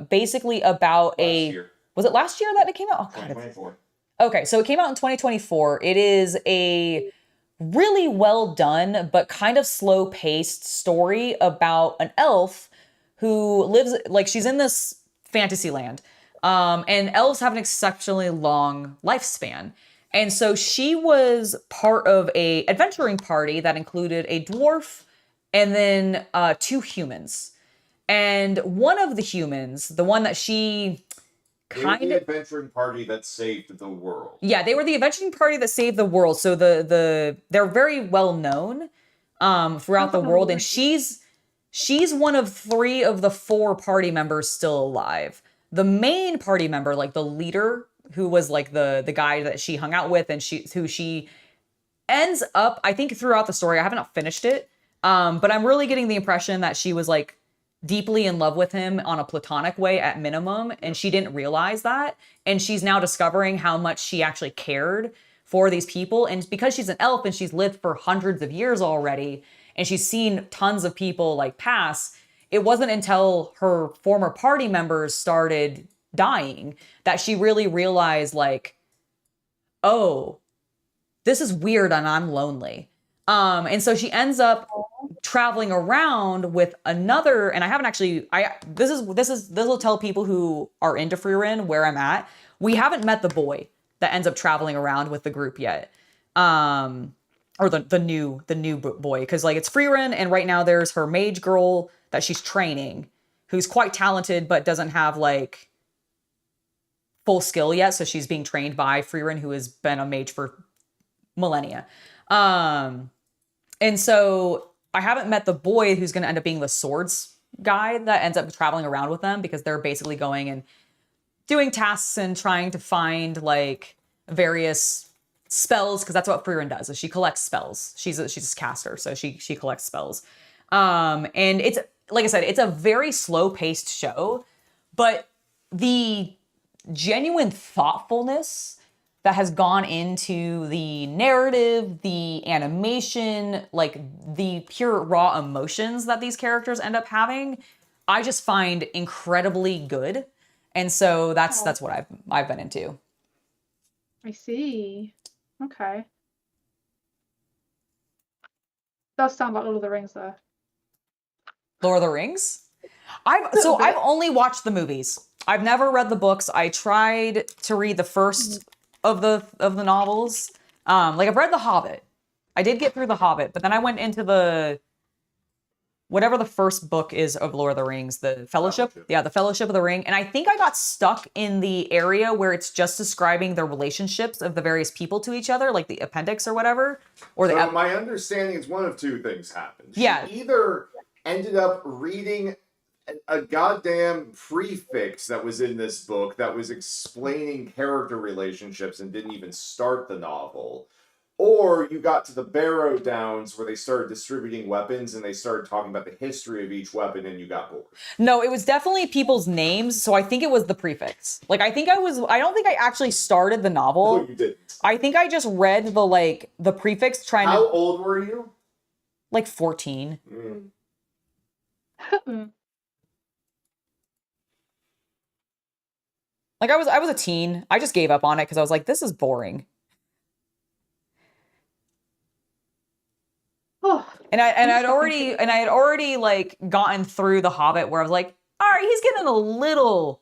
Basically about was it last year that it came out? Oh, God, 2024. Okay, so it came out in 2024. It is a really well done, but kind of slow paced story about an elf who lives, like, she's in this fantasy land. And elves have an exceptionally long lifespan. And so she was part of a adventuring party that included a dwarf and then 2 humans. And one of the humans, the one that she They were the adventuring party that saved the world. Yeah, they were the adventuring party that saved the world. So they're very well known throughout the world, and she's one of 3 of the 4 party members still alive. The main party member, like the leader, who was like the guy that she hung out with, and who she ends up, I think throughout the story, I haven't finished it, but I'm really getting the impression that she was like deeply in love with him on a platonic way at minimum, and she didn't realize that, and she's now discovering how much she actually cared for these people. And because she's an elf and she's lived for hundreds of years already and she's seen tons of people like pass, it wasn't until her former party members started dying that she really realized like, oh, this is weird and I'm lonely. And so she ends up traveling around with another, and I haven't actually, this will tell people who are into Free Run where I'm at. We haven't met the boy that ends up traveling around with the group yet. Or the new boy, because like it's Free Run, and right now there's her mage girl that she's training, who's quite talented but doesn't have like full skill yet. So she's being trained by Free Run, who has been a mage for millennia. And so I haven't met the boy who's going to end up being the swords guy that ends up traveling around with them, because they're basically going and doing tasks and trying to find like various spells, because that's what Free Run does, is she collects spells. She's a caster, so she collects spells. And it's, like I said, it's a very slow paced show, but the genuine thoughtfulness that has gone into the narrative, the animation, like the pure raw emotions that these characters end up having, I just find incredibly good. And so that's what I've been into. I see. Okay. Does sound like Lord of the Rings though. Lord of the Rings? I've only watched the movies. I've never read the books. I tried to read the first of the novels. Like I've read The Hobbit. I did get through The Hobbit, but then I went into the whatever the first book is of Lord of the Rings, the Fellowship. Yeah, the Fellowship of the Ring. And I think I got stuck in the area where it's just describing the relationships of the various people to each other, like the appendix or whatever. Or so my understanding is one of two things happened. Yeah. She either ended up reading a goddamn prefix that was in this book that was explaining character relationships and didn't even start the novel. Or you got to the Barrow Downs where they started distributing weapons and they started talking about the history of each weapon and you got bored. No, it was definitely people's names, so I think it was the prefix. Like I don't think I actually started the novel. No, you didn't. I think I just read the prefix How old were you? Like 14. Like I was a teen. I just gave up on it because I was like, this is boring. And I had already like gotten through The Hobbit where I was like, all right, he's getting a little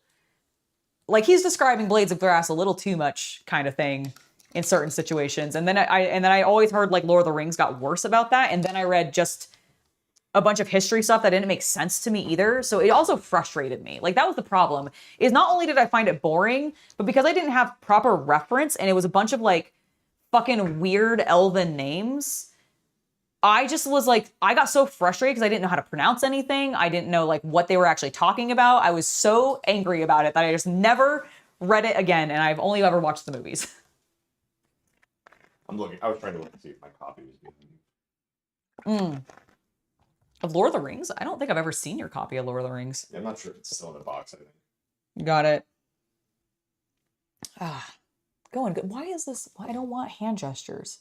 like he's describing blades of grass a little too much kind of thing in certain situations. And then I always heard like Lord of the Rings got worse about that. And then I read just a bunch of history stuff that didn't make sense to me either. So it also frustrated me. Like that was the problem, is not only did I find it boring, but because I didn't have proper reference and it was a bunch of like fucking weird elven names, I just was like, I got so frustrated because I didn't know how to pronounce anything. I didn't know like what they were actually talking about. I was so angry about it that I just never read it again. And I've only ever watched the movies. I was trying to look to see if my copy was being... Of Lord of the Rings? I don't think I've ever seen your copy of Lord of the Rings. Yeah, I'm not sure if it's still in the box, I think. Got it. Going good. Why is this? I don't want hand gestures.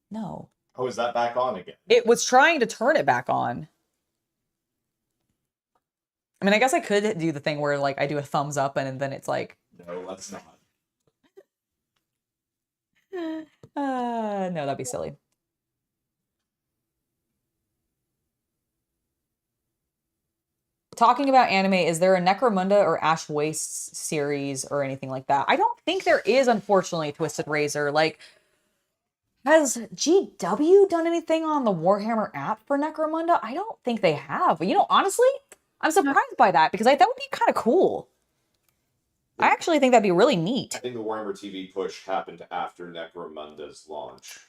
No. Oh, is that back on again? It was trying to turn it back on. I mean, I guess I could do the thing where like I do a thumbs up and then it's like... No, let's not. No, that'd be silly. Talking about anime, is there a Necromunda or Ash Wastes series or anything like that? I don't think there is, unfortunately, Twisted Razor. Like, has GW done anything on the Warhammer app for Necromunda? I don't think they have. But, you know, honestly, I'm surprised by that because that would be kind of cool. I actually think that'd be really neat. I think the Warhammer TV push happened after Necromunda's launch.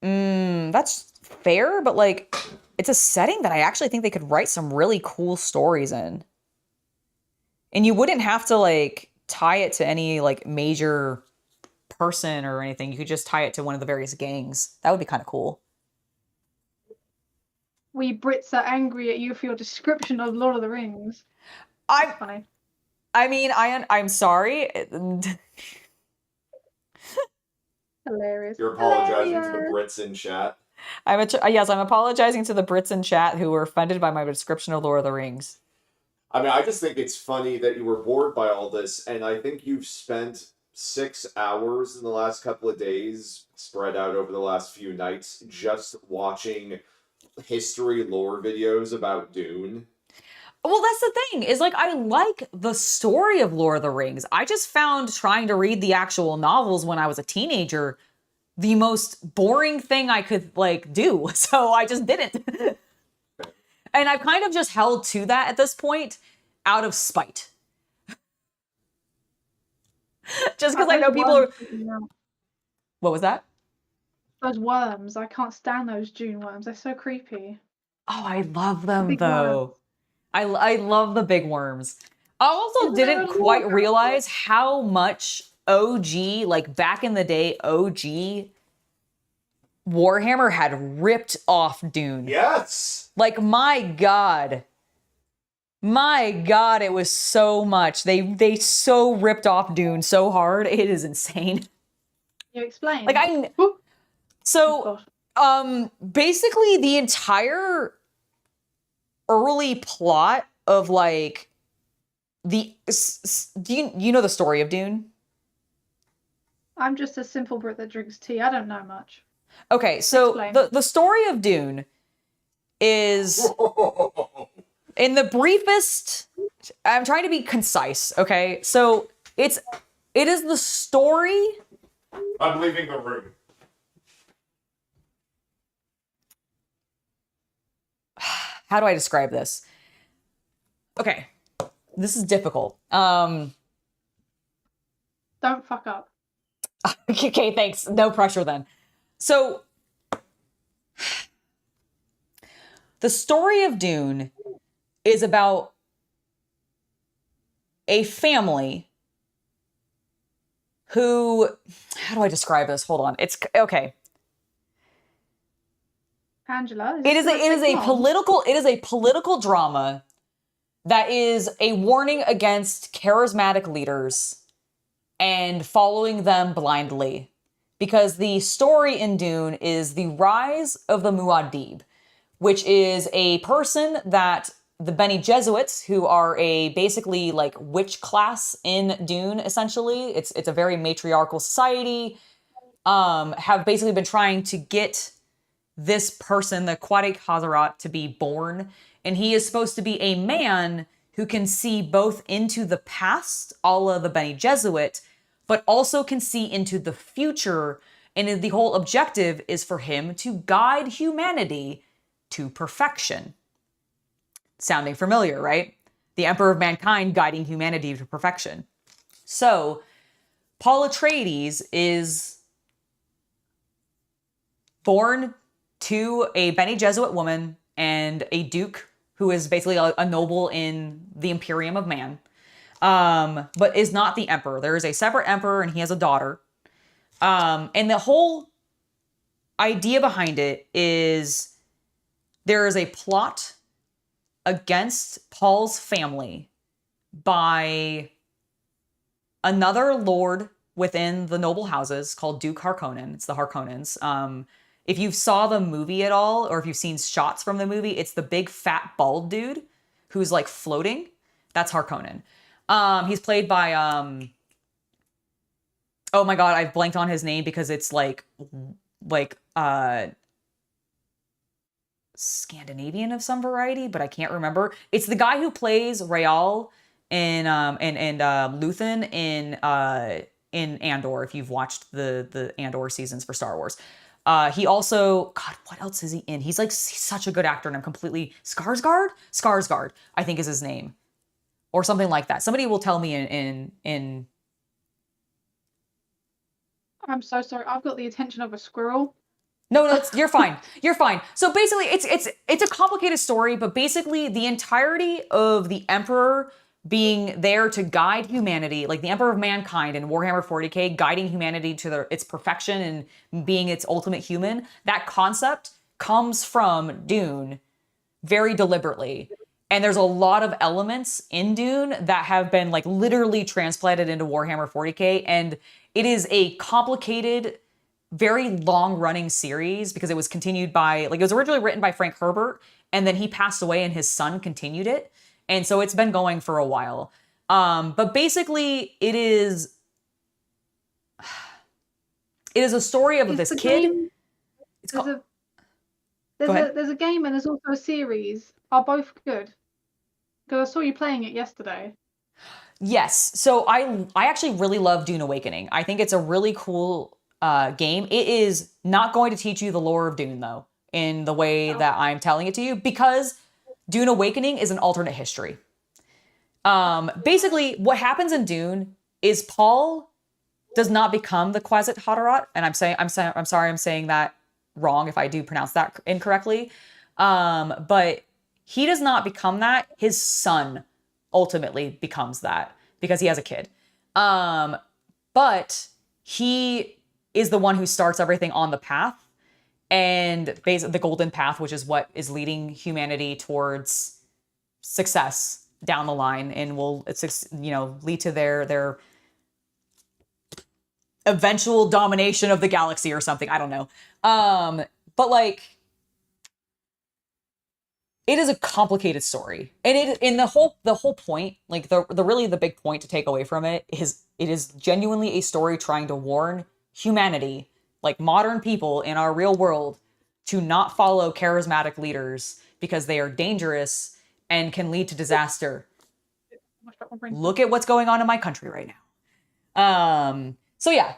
That's fair, but like, it's a setting that I actually think they could write some really cool stories in. And you wouldn't have to like tie it to any like major person or anything. You could just tie it to one of the various gangs. That would be kind of cool. We Brits are angry at you for your description of Lord of the Rings. That's funny. I mean, I'm sorry. Hilarious. You're apologizing to the Brits in chat. Yes, I'm apologizing to the Brits in chat who were offended by my description of Lord of the Rings. I mean, I just think it's funny that you were bored by all this, and I think you've spent 6 hours in the last couple of days, spread out over the last few nights, just watching history lore videos about Dune. Well, that's the thing, is like, I like the story of Lord of the Rings. I just found trying to read the actual novels when I was a teenager the most boring thing I could like do. So I just didn't. And I've kind of just held to that at this point out of spite. Just because I know people are... What was that? Those worms. I can't stand those Dune worms. They're so creepy. Oh, I love them Big though. worms. I love the big worms. I also didn't quite realize how much OG, like back in the day, OG Warhammer had ripped off Dune. Yes! Like, my God. My God, it was so much. They so ripped off Dune so hard. It is insane. You explain. Like, basically the entire early plot of like do you know the story of Dune? I'm just a simple Brit that drinks tea. I don't know much. Okay, so Explain. the story of Dune is in the briefest. I'm trying to be concise, okay? So it is the story. I'm leaving the room. How do I describe this? Okay, this is difficult. Don't fuck up. Okay, thanks. No pressure then. So the story of Dune is about a family who, how do I describe this? Hold on. It's okay. Angela, It is a political drama that is a warning against charismatic leaders and following them blindly. Because the story in Dune is the rise of the Muad'Dib, which is a person that the Bene Gesserit, who are a basically like witch class in Dune, essentially. It's a very matriarchal society, have basically been trying to get this person, the Quaddic Hazarat, to be born. And he is supposed to be a man who can see both into the past, a la the Bene Gesserit, but also can see into the future. And the whole objective is for him to guide humanity to perfection. Sounding familiar, right? The Emperor of Mankind guiding humanity to perfection. So, Paul Atreides is born to a Bene Gesserit woman and a duke who is basically a noble in the Imperium of Man, but is not the emperor. There is a separate emperor and he has a daughter. And the whole idea behind it is there is a plot against Paul's family by another lord within the noble houses called Duke Harkonnen. It's the Harkonnens. If you saw the movie at all, or if you've seen shots from the movie, it's the big fat bald dude who's like floating. That's Harkonnen. He's played by, oh my God, I've blanked on his name because it's like Scandinavian of some variety, but I can't remember. It's the guy who plays Rael in Luthen in Andor, if you've watched the Andor seasons for Star Wars. He also, God, what else is he in? He's such a good actor, and I'm completely Skarsgård, I think is his name, or something like that. Somebody will tell me in. I'm so sorry. I've got the attention of a squirrel. No, you're fine. You're fine. So basically, it's a complicated story, but basically the entirety of the Emperor being there to guide humanity, like the Emperor of Mankind in Warhammer 40k, guiding humanity to its perfection and being its ultimate human, that concept comes from Dune very deliberately. And there's a lot of elements in Dune that have been like literally transplanted into Warhammer 40k, and it is a complicated, very long-running series because it was continued by, like, it was originally written by Frank Herbert, and then he passed away and his son continued it. And so it's been going for a while. But basically, it is a story of this kid. There's a game and there's also a series. Are both good? Because I saw you playing it yesterday. Yes. So I actually really love Dune Awakening. I think it's a really cool game. It is not going to teach you the lore of Dune, though, in the way that I'm telling it to you, because Dune Awakening is an alternate history. Basically, what happens in Dune is Paul does not become the Quasit Haderach, and I'm sorry, I'm saying that wrong if I do pronounce that incorrectly. But he does not become that. His son ultimately becomes that because he has a kid. But he is the one who starts everything on the path, and basically the golden path, which is what is leading humanity towards success down the line, and will, lead to their eventual domination of the galaxy or something. I don't know. But like, it is a complicated story. And the whole point, like the big point to take away from it is genuinely a story trying to warn humanity, like modern people in our real world, to not follow charismatic leaders because they are dangerous and can lead to disaster. Look at what's going on in my country right now. So yeah.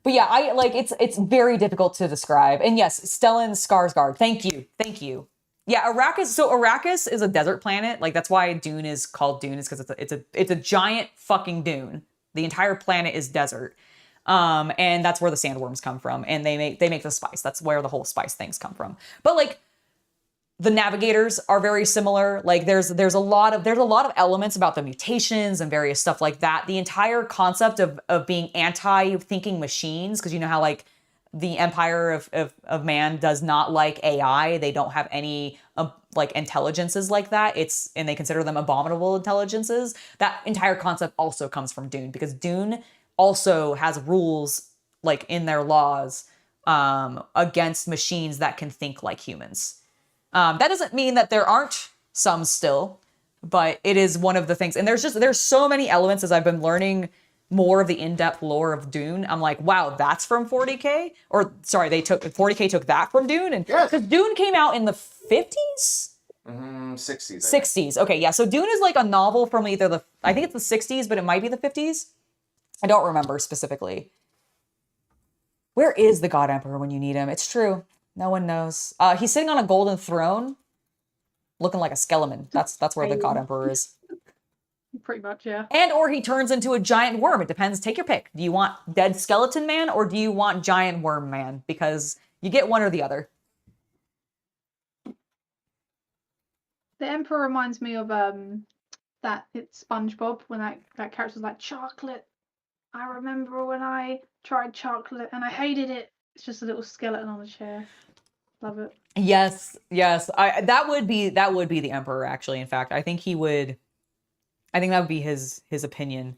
But yeah, I like it's very difficult to describe. And yes, Stellan Skarsgård. Thank you. Yeah, Arrakis is a desert planet. Like that's why Dune is called Dune, is because it's a giant fucking dune. The entire planet is desert. And that's where the sandworms come from. And they make the spice. That's where the whole spice things come from. But like the navigators are very similar. Like there's a lot of elements about the mutations and various stuff like that. The entire concept of being anti-thinking machines, because you know how like the empire of man does not like AI. They don't have any like intelligences like that. And they consider them abominable intelligences. That entire concept also comes from Dune, because Dune also has rules like in their laws against machines that can think like humans. That doesn't mean that there aren't some still, but it is one of the things. And there's so many elements as I've been learning more of the in-depth lore of Dune. I'm like, wow, that's from 40K? Or sorry, 40K took that from Dune? And because Dune came out in the 50s? 60s. 60s. Okay, yeah. So Dune is like a novel from either I think it's the 60s, but it might be the 50s. I don't remember specifically. Where is the God Emperor when you need him? It's true. No one knows. He's sitting on a golden throne, looking like a skeleton. That's where the God Emperor is. Pretty much, yeah. And or he turns into a giant worm. It depends. Take your pick. Do you want dead skeleton man or do you want giant worm man? Because you get one or the other. The Emperor reminds me of that it's SpongeBob when that character's like chocolate. I remember when I tried chocolate and I hated it. It's just a little skeleton on a chair. Love it. Yes. That would be the Emperor, actually. In fact, I think that would be his opinion.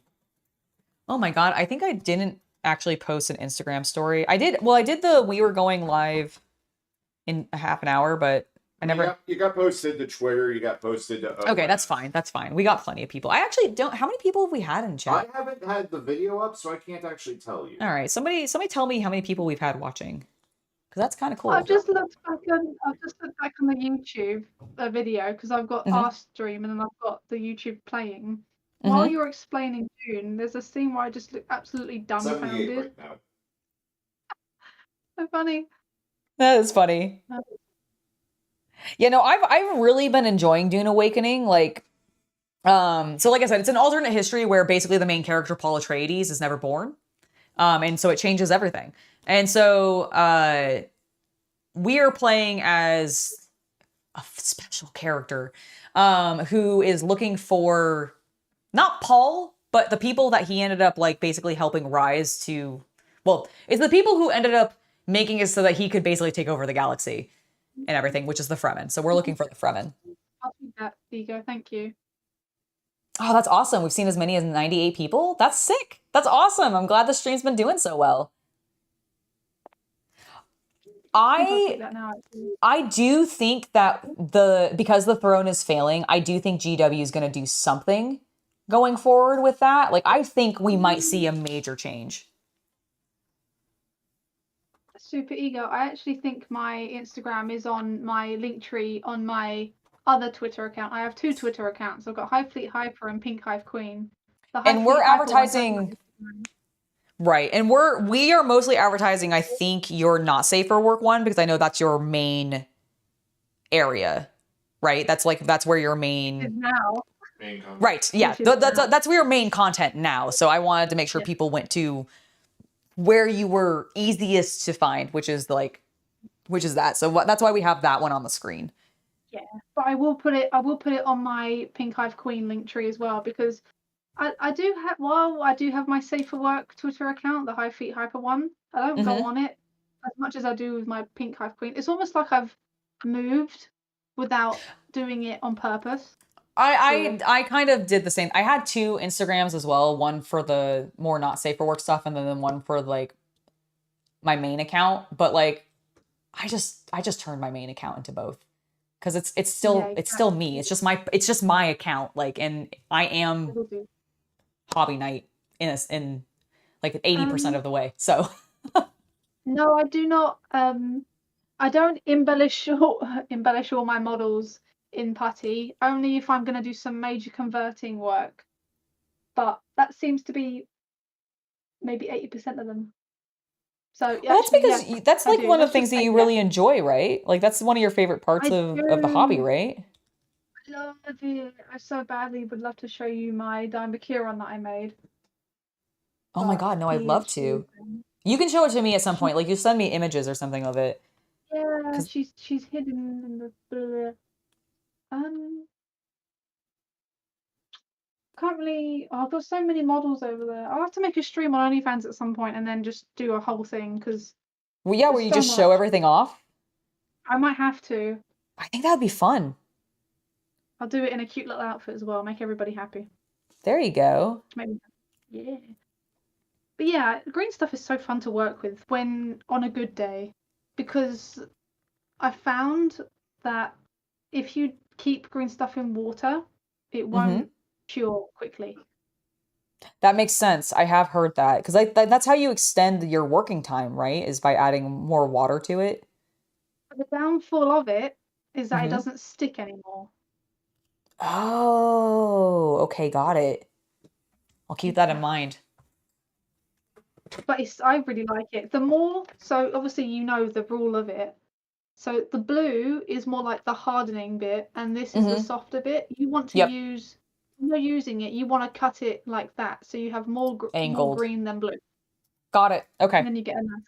Oh my God. I think I didn't actually post an Instagram story. I did we were going live in a half an hour, but I never. You got posted to Twitter. You got posted to. Okay, that's fine. That's fine. We got plenty of people. I actually don't. How many people have we had in chat? I haven't had the video up, so I can't actually tell you. All right, somebody tell me how many people we've had watching, because that's kind of cool. I've just looked back on the YouTube video because I've got our stream and then I've got the YouTube playing. While you're explaining Dune, there's a scene where I just look absolutely dumbfounded. Right now. So funny. That is funny. Yeah, no, I've really been enjoying Dune Awakening. Like, so like I said, it's an alternate history where basically the main character, Paul Atreides, is never born. And so it changes everything. And so we are playing as a special character who is looking for not Paul, but the people that he ended up like basically helping rise to. Well, it's the people who ended up making it so that he could basically take over the galaxy and everything, which is the Fremen. So we're looking for the Fremen. I'll take that, Vigo. Thank you. Oh, that's awesome. We've seen as many as 98 people. That's sick. That's awesome. I'm glad the stream's been doing so well. I do think that because the throne is failing, I do think GW is going to do something going forward with that. Like, I think we might see a major change. Super Ego. I actually think my Instagram is on my link tree on my other Twitter account. I have two Twitter accounts. I've got HighFleetHyper and PinkHiveQueen. And we're advertising, right? And we are mostly advertising, I think, your Not Safe for Work one, because I know that's your main area, right? That's where your main now. Right? Yeah, that's where your main content now. So I wanted to make sure people went to where you were easiest to find, which is that. So that's why we have that one on the screen. Yeah, but I will put it on my PinkHiveQueen link tree as well, because I do have my Safe for Work Twitter account, the HighFleetHyper one. I don't go on it as much as I do with my PinkHiveQueen. It's almost like I've moved without doing it on purpose. I kind of did the same. I had two Instagrams as well, one for the more Not Safe for Work stuff, and then one for like my main account. But like, I just turned my main account into both. because it's Yeah, still exactly. me. It's just my account. Like, and I am Will do. hobby night in like 80% Um, of the way. So no, I do not. I don't embellish embellish all my models in Putty, only if I'm going to do some major converting work. But that seems to be maybe 80% of them. So well, that's actually, because yes, that's I like do. one of the Let's things just that say you yes. really enjoy, right? Like that's one of your favorite parts I of the hobby, do. right? I love it. I so badly would love to show you my Diamond that I made, Oh my but God, no, I'd he love is to. You can show it to me at some she point. Like you send me images or something of it. yeah, Cause she's hidden in the um can't really. Oh, I've got so many models over there. I'll have to make a stream on OnlyFans at some point and then just do a whole thing because well, yeah, where there's you so just show much. everything off. I might have to. I think that would be fun. I'll do it in a cute little outfit as well. Make everybody happy. There you go. Maybe. Yeah. But yeah, green stuff is so fun to work with when on a good day because I found that if you keep green stuff in water, it Mm-hmm. won't cure quickly. That makes sense. I have heard that because that's how you extend your working time, right? Is by adding more water to it. But the downfall of it is that it Mm-hmm. doesn't stick anymore. Oh, okay, got it. I'll keep that in Yeah. mind. But I really like it. The more, so obviously you know the rule of it. So the blue is more like the hardening bit, and this is the Mm-hmm. softer bit. You want to Yep. use, when you're using it, you want to cut it like that, so you have more Angled. green than blue, Got it. and Okay. then you get a nice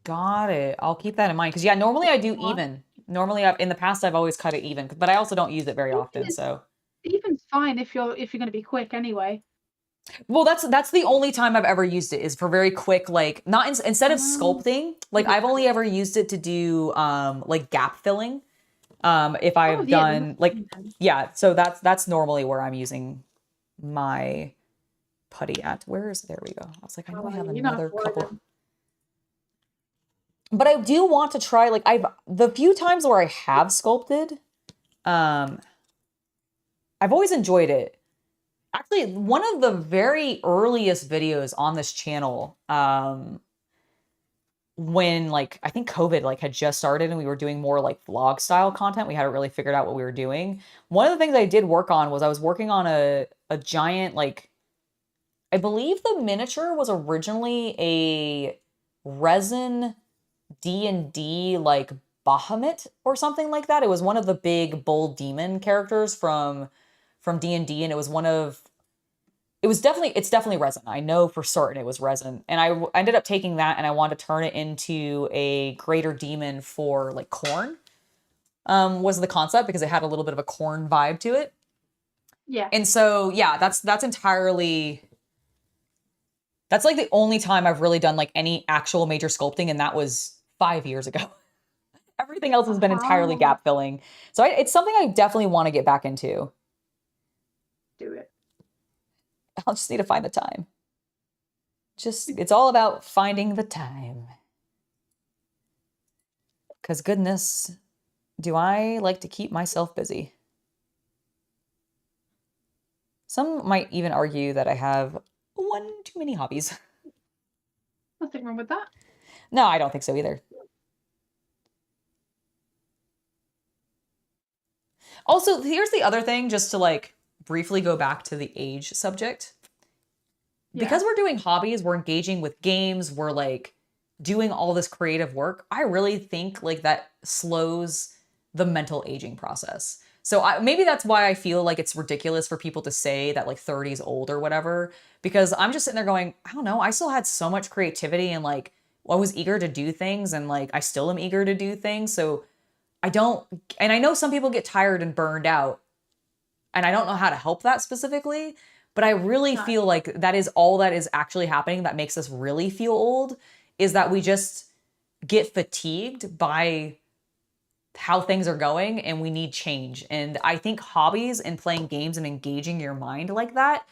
Got it. I'll keep that in mind. Because yeah, normally I do one. even. Normally in the past I've always cut it even, but I also don't use it very often. So Even's fine if you're going to be quick anyway. well, that's the only time I've ever used it is for very quick, like not instead of sculpting, like I've only ever used it to do like gap filling. If Oh I've yeah, then done that's like fine then. yeah, so that's normally where I'm using my putty at. Where is there we go. I was like, I know I have You don't have another to worry couple. then. But I do want to try like the few times where I have sculpted, um, I've always enjoyed it. Actually, one of the very earliest videos on this channel, when like I think COVID like had just started and we were doing more like vlog style content, we hadn't really figured out what we were doing. One of the things I did work on was I was working on a giant like I believe the miniature was originally a resin D&D like Bahamut or something like that. It was one of the big bold demon characters from D&D, and it was one of it's definitely resin. I know for certain it was resin. And I ended up taking that and I wanted to turn it into a greater demon for like corn. Was the concept because it had a little bit of a corn vibe to it. Yeah. And so yeah, that's entirely that's like the only time I've really done like any actual major sculpting, and that was 5 years ago. Everything else has been entirely Uh-huh. gap filling. So it's something I definitely want to get back into. Do it. I'll just need to find the time. It's all about finding the time. Because goodness, do I like to keep myself busy. Some might even argue that I have one too many hobbies. Nothing wrong with that. No, I don't think so either. Also, here's the other thing, just to like briefly go back to the age subject. Because Yeah. we're doing hobbies, we're engaging with games, we're like doing all this creative work. I really think like that slows the mental aging process. So maybe that's why I feel like it's ridiculous for people to say that like 30 is old or whatever, because I'm just sitting there going, I don't know, I still had so much creativity and like I was eager to do things, and like I still am eager to do things. So I don't, and I know some people get tired and burned out, and I don't know how to help that specifically, but I really No. feel like that is all that is actually happening that makes us really feel old, is that we just get fatigued by how things are going and we need change. And I think hobbies and playing games and engaging your mind like that,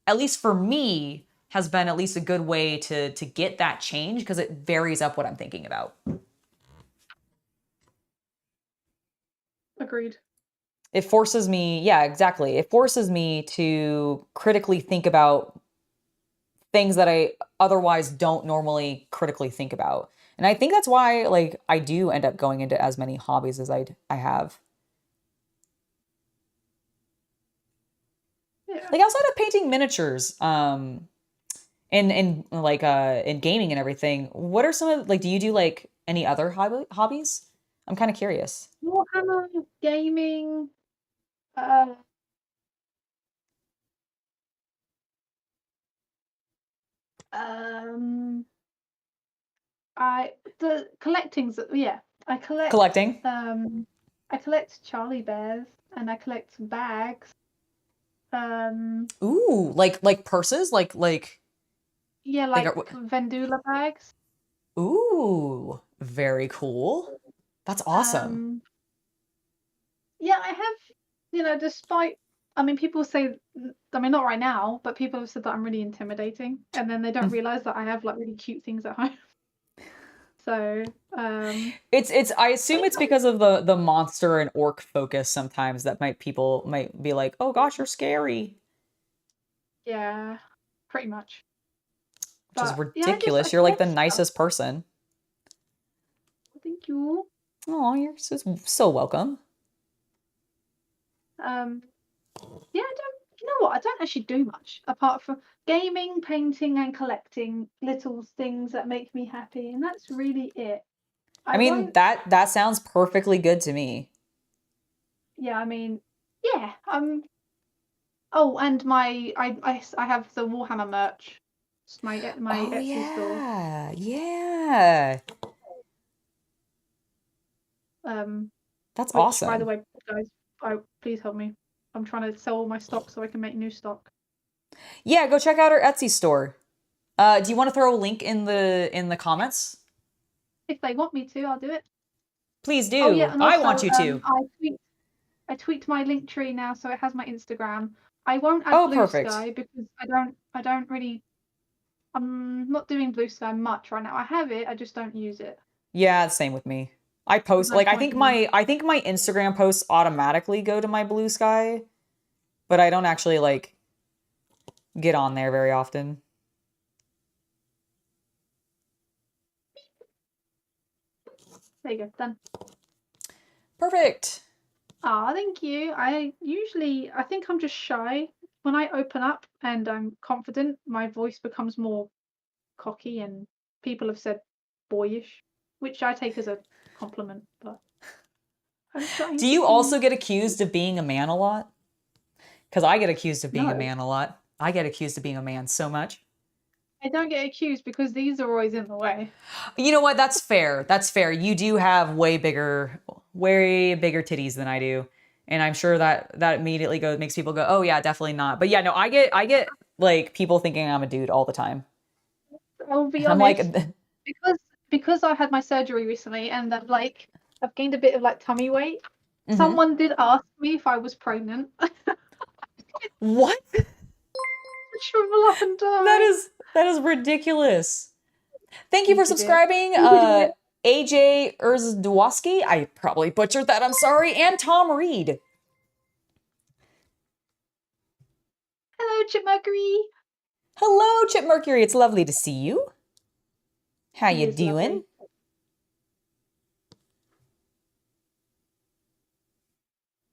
at least for me, has been at least a good way to get that change, because it varies up what I'm thinking about. Agreed. It forces me, yeah, exactly. It forces me to critically think about things that I otherwise don't normally critically think about. And I think that's why, like, I do end up going into as many hobbies as I have. Yeah. Like, outside of painting miniatures, in gaming and everything, what are some of, like, do you do like any other hobbies? I'm kind of curious. Warhammer, gaming, the collecting's, yeah, I Collecting. I collect Charlie Bears and I collect bags. Ooh, like purses, Yeah, like like Vendula bags. ooh, very cool. That's awesome. Yeah, I have, despite, I mean, people say, I mean, not right now, but people have said that I'm really intimidating, and then they don't realize that I have like really cute things at home. So, it's I assume it's because of the monster and orc focus sometimes that people might be like, "Oh gosh, you're scary." yeah, pretty much. Which is But yeah, I ridiculous. You're like the collect stuff. nicest person. Thank you. Oh, you're so welcome. Yeah, you know what? I don't actually do much apart from gaming, painting, and collecting little things that make me happy, and that's really it. I mean, that sounds perfectly good to me. Yeah, I mean, yeah. Oh, and I have the Warhammer merch. It's my Etsy store. Yeah. That's Which, awesome. by the way, guys, please help me. I'm trying to sell all my stock so I can make new stock. Yeah, go check out our Etsy store. Do you want to throw a link in the comments? If they want me to, I'll do it. Please do. Oh yeah, and also, I want you to. I tweaked my link tree now, so it has my Instagram. I won't add Blue perfect. Sky because I don't really. I'm not doing Blue Sky much right now. I have it, I just don't use it. Yeah, same with me. I post like I think my Instagram posts automatically go to my Blue Sky, but I don't actually like get on there very often. There you go, done. Perfect. Ah, thank you. I think I'm just shy. When I open up and I'm confident, my voice becomes more cocky, and people have said boyish, which I take as a compliment, but I'm trying. Do you also get accused of being a man a lot? Because I get accused of being a No. man a lot. I get accused of being a man so much. I don't get accused because these are always in the way. You know what? That's fair. That's fair. You do have way bigger titties than I do. And I'm sure that immediately makes people go, "Oh yeah, definitely not." But yeah, no, I get like people thinking I'm a dude all the time. I'll be I'm honest, like because I had my surgery recently and I've gained a bit of like tummy weight. Mm-hmm. Someone did ask me if I was pregnant. What? Shrivel up and die. That is ridiculous. Thank you for subscribing, AJ Urzdwoski. I probably butchered that. I'm sorry. And Tom Reed. Hello, Chip Mercury. Hello, Chip Mercury. It's lovely to see you. How you doing? Lovely.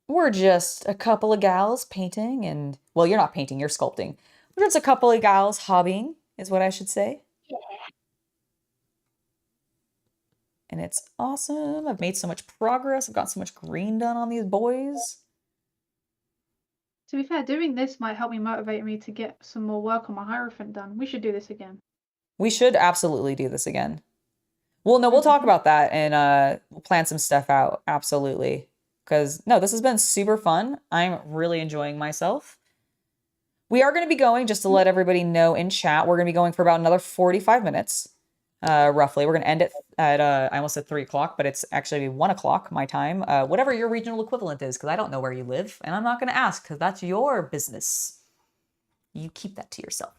We're just a couple of gals painting and, well, you're not painting, you're sculpting. We're just a couple of gals hobbying, is what I should say. Yeah. And it's awesome. I've made so much progress. I've got so much green done on these boys. To be fair, doing this might help me motivate me to get some more work on my Hierophant done. We should do this again. We should absolutely do this again. Well, no, we'll talk about that and we'll plan some stuff out. Absolutely. Because, no, this has been super fun. I'm really enjoying myself. We are going to be going, just to let everybody know in chat, we're going to be going for about another 45 minutes, roughly. We're going to end it at, I almost said 3 o'clock, but it's actually 1 o'clock my time. Whatever your regional equivalent is, because I don't know where you live, and I'm not going to ask, because that's your business. You keep that to yourself.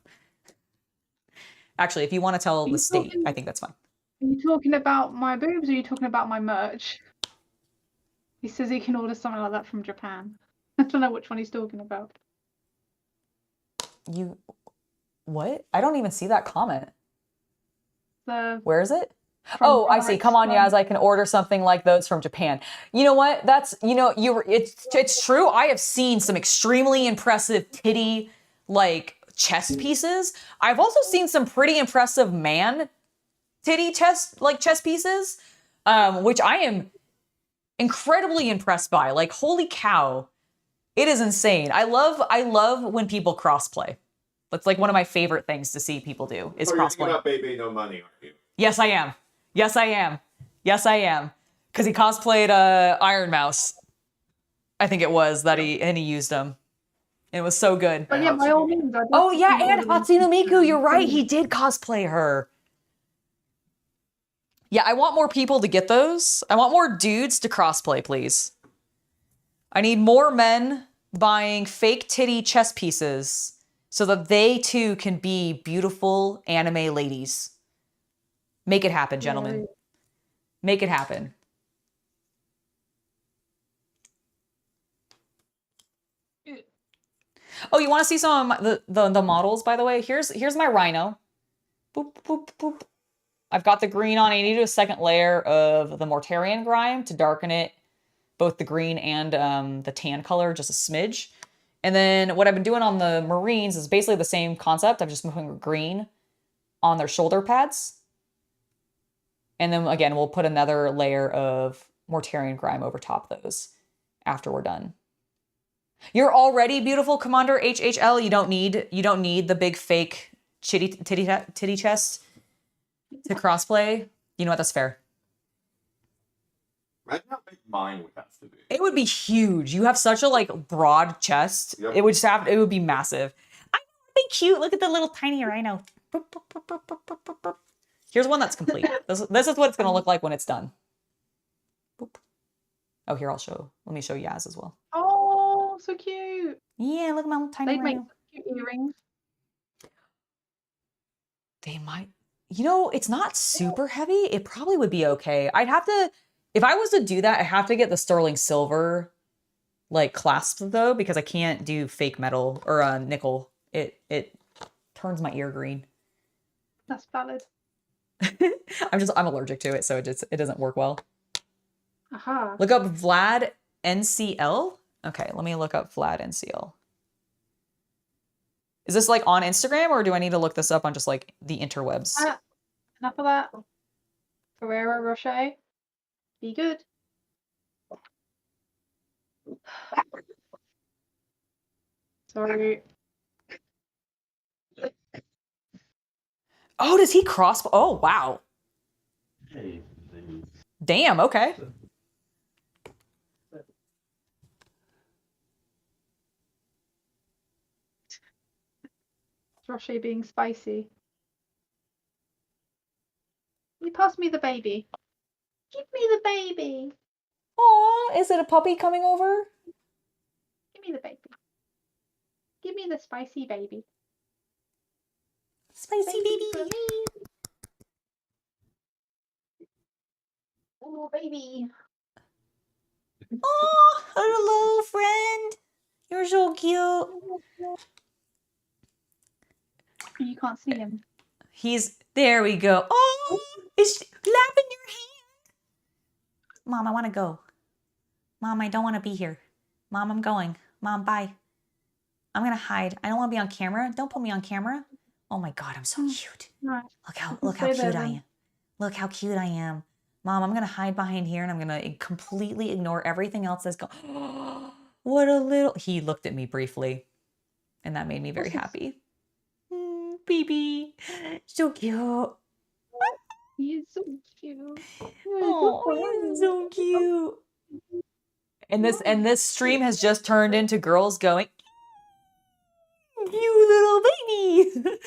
Actually, if you want to tell the state, I think that's fine. Are you talking about my boobs or are you talking about my merch? He says he can order something like that from Japan. I don't know which one he's talking about. What? I don't even see that comment. Where is it? From Oh, I see. Come on, Yazz, I can order something like those from Japan. You know what? That's, it's true. I have seen some extremely impressive titty, like, chest pieces. I've also seen some pretty impressive man titty chest pieces, which I am incredibly impressed by. Like, holy cow. It is insane. I love when people crossplay. That's like one of my favorite things to see people do is crossplay. You're thinking about Baby No Money, aren't you? Yes, I am. Yes, I am. Yes, I am. Because he cosplayed Iron Mouse. I think it was that he used him. And it was so good. But yeah, by all means. Oh yeah, and Hatsune Miku, you're right. He did cosplay her. Yeah, I want more people to get those. I want more dudes to crossplay, please. I need more men buying fake titty chest pieces so that they too can be beautiful anime ladies. Make it happen, gentlemen. Make it happen. Oh, you want to see some of the models, by the way? Here's my rhino. Boop, boop, boop. I've got the green on. I need to do a second layer of the Mortarian Grind to darken it, both the green and the tan color, just a smidge. And then what I've been doing on the Marines is basically the same concept. I'm just moving green on their shoulder pads. And then again, we'll put another layer of Mortarian Grime over top those after we're done. You're already beautiful, Commander HHL. You don't need the big fake titty chest to crossplay. You know what? That's fair. Imagine how big mine would have to be. It would be huge. You have such a like broad chest. Yep. It would be massive. I would be cute. Look at the little tiny rhino. Boop, boop, boop, boop, boop, boop, boop. Here's one that's complete. This is what it's gonna look like when it's done. Boop. Oh, here let me show Yazz as well. Oh, so cute. Yeah, look at my little tiny rhino. They'd make cute earrings. They might. It's not super heavy. It probably would be okay. I'd have to, if I was to do that, I have to get the sterling silver like clasp though, because I can't do fake metal or nickel. It turns my ear green. That's valid. I'm allergic to it, so it doesn't work well. Aha. Look up Vlad NCL. Okay, let me look up Vlad NCL. Is this like on Instagram, or do I need to look this up on just like the interwebs? Enough of that. Ferrero Rocher. Be good. Sorry. Oh, does he cross? Oh, wow. Damn, okay. Rocher being spicy. You pass me the baby. Give me the baby. Aw, is it a puppy coming over? Give me the baby. Give me the spicy baby. Spicy baby. Oh, baby. Oh, hello, friend. You're so cute. You can't see him. There we go. Oh, it's lapping your hand. Mom, I want to go. Mom, I don't want to be here. Mom, I'm going. Mom, bye. I'm going to hide. I don't want to be on camera. Don't put me on camera. Oh my God, I'm so cute. Right. Look how cute I am. Look how cute I am. Mom, I'm going to hide behind here and I'm going to completely ignore everything else that's going. What a little. He looked at me briefly and that made me very happy. Baby, so cute. He's so cute. Oh, he's so cute. And this stream has just turned into girls going, "You little baby."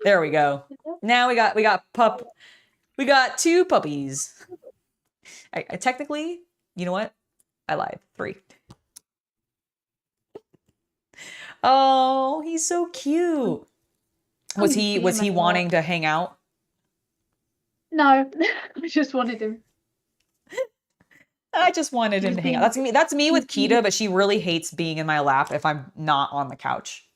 There we go. Now we got two puppies. I technically, you know what? I lied. 3. Oh, he's so cute. Was he wanting to hang out? No, I just wanted him. I just wanted him to hang out. That's me. That's me with Kita, but she really hates being in my lap if I'm not on the couch.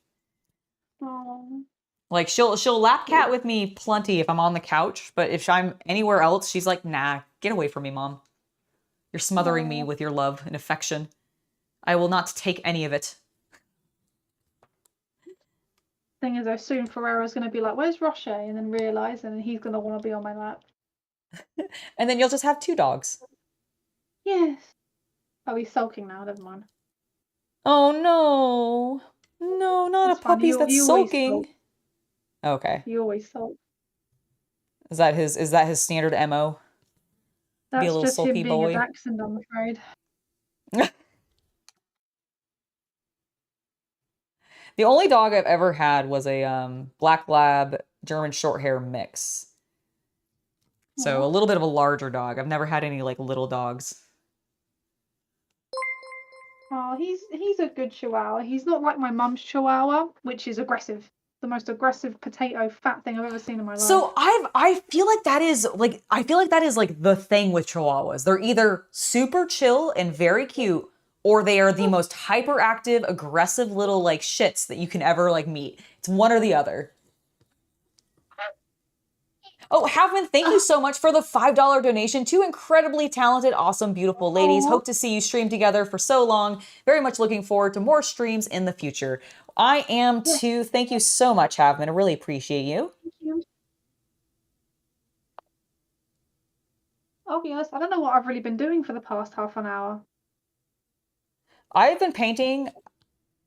Oh. Like she'll lap cat with me plenty if I'm on the couch, but if I'm anywhere else, she's like, nah, get away from me, Mom. You're smothering me with your love and affection. I will not take any of it. Thing is, though, soon Ferrero's going to be like, "Where's Roche?" and then realise, and then he's going to want to be on my lap. And then you'll just have 2 dogs. Yes. Oh, he's sulking now. Never mind. Oh no, no, not It's a fine. puppy that's You always sulking. sulk. Okay, You always sulk. is that his standard MO? Be a That's little just him sulky being boy. a dachshund, I'm afraid. The only dog I've ever had was a black lab German short hair mix. So a little bit of a larger dog. I've never had any like little dogs. Oh, he's a good chihuahua. He's not like my mum's chihuahua, which is aggressive. The most aggressive potato fat thing I've ever seen in my life. So I feel like that is like the thing with chihuahuas. They're either super chill and very cute, or they are the most hyperactive, aggressive little like shits that you can ever like meet. It's one or the other. Oh, Havman, thank you so much for the $5 donation. 2 incredibly talented, awesome, beautiful ladies. Hope to see you stream together for so long. Very much looking forward to more streams in the future. I am too. Thank you so much, Havman. I really appreciate you. Thank you. I'll be honest, I don't know what I've really been doing for the past half an hour. I've been painting.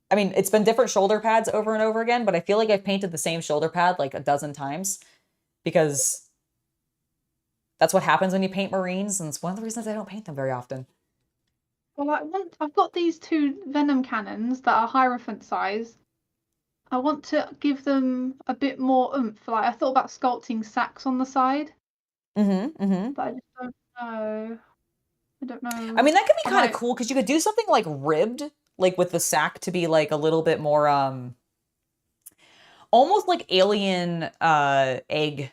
I mean, it's been different shoulder pads over and over again, but I feel like I've painted the same shoulder pad like a dozen times because that's what happens when you paint Marines, and it's one of the reasons I don't paint them very often. Well, I've got these 2 venom cannons that are Hierophant size. I want to give them a bit more oomph. Like, I thought about sculpting sacks on the side. But I just don't know. I don't know. I mean, that could be kind of cool because you could do something like ribbed, like with the sack to be like a little bit more, almost like alien egg,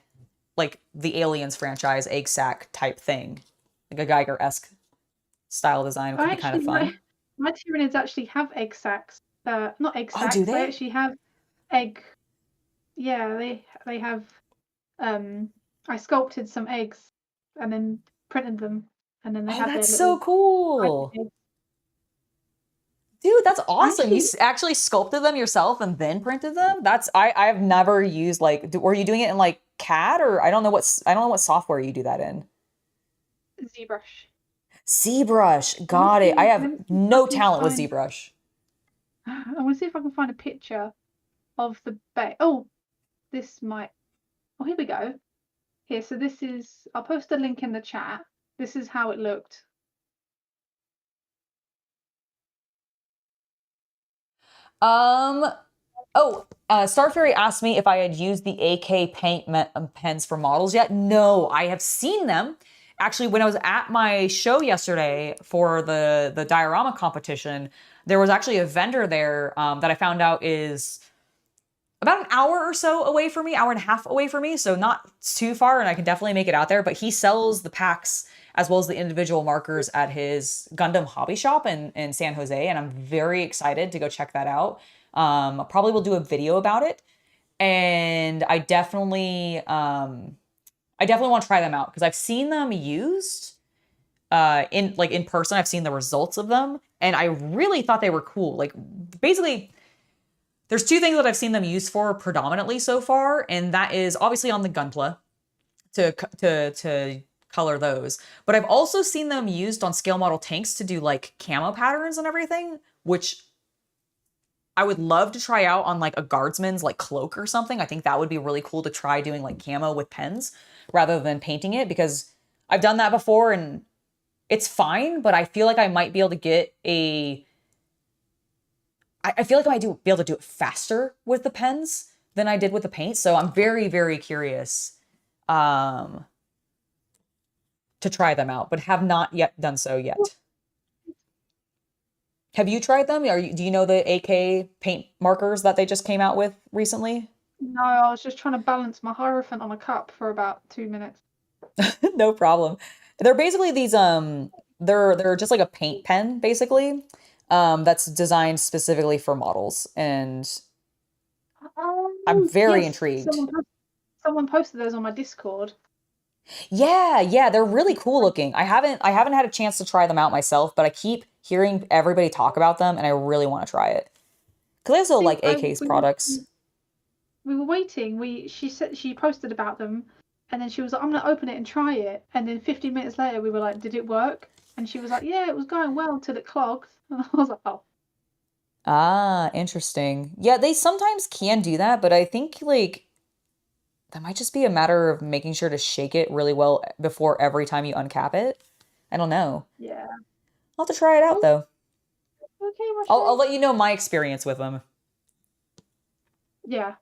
like the Aliens franchise egg sack type thing, like a Geiger-esque style design, which would be kind of fun. My Tyranids actually have egg sacs. Not egg sacs. Oh, do they? They actually have egg. Yeah, they have. I sculpted some eggs and then printed them, and then they have. That's so cool. Dude, that's awesome. You actually sculpted them yourself and then printed them? I've never used like, were you doing it in like CAD or I don't know what software you do that in. ZBrush. ZBrush. Got it. I have no talent with ZBrush. I want to see if I can find a picture of the bay. Oh, this might. Oh, here we go. Here, so this is. I'll post a link in the chat. This is how it looked. Star Fairy asked me if I had used the AK paint pens for models yet. No, I have seen them. Actually, when I was at my show yesterday for the diorama competition, there was actually a vendor there that I found out is about an hour or so away from me, hour and a half away from me, so not too far, and I can definitely make it out there. But he sells the packs as well as the individual markers at his Gundam hobby shop in San Jose, and I'm very excited to go check that out. Probably will do a video about it, and I definitely want to try them out because I've seen them used in person. I've seen the results of them, and I really thought they were cool. Like basically, there's 2 things that I've seen them used for predominantly so far, and that is obviously on the Gunpla to color those. But I've also seen them used on scale model tanks to do like camo patterns and everything, which I would love to try out on like a guardsman's like cloak or something. I think that would be really cool to try doing like camo with pens rather than painting it, because I've done that before and it's fine, but I feel like I might be able to get I feel like I might be able to do it faster with the pens than I did with the paint. So I'm very, very curious to try them out, but have not yet done so yet. Have you tried them? Do you know the AK paint markers that they just came out with recently? No, I was just trying to balance my Hierophant on a cup for about 2 minutes. No problem. They're basically these they're just like a paint pen basically. That's designed specifically for models, and I'm very intrigued. Someone posted those on my Discord. Yeah, they're really cool looking. I haven't had a chance to try them out myself, but I keep hearing everybody talk about them, and I really want to try it. Because I also like AK's products. We were waiting. She said she posted about them, and then she was like, "I'm gonna open it and try it." And then 15 minutes later, we were like, "Did it work?" And she was like, "Yeah, it was going well till it clogged." And I was like, "Oh." Ah, interesting. Yeah, they sometimes can do that, but I think like that might just be a matter of making sure to shake it really well before every time you uncap it. I don't know. Yeah. I'll have to try it out though. Okay, I'll let you know my experience with them. Yeah.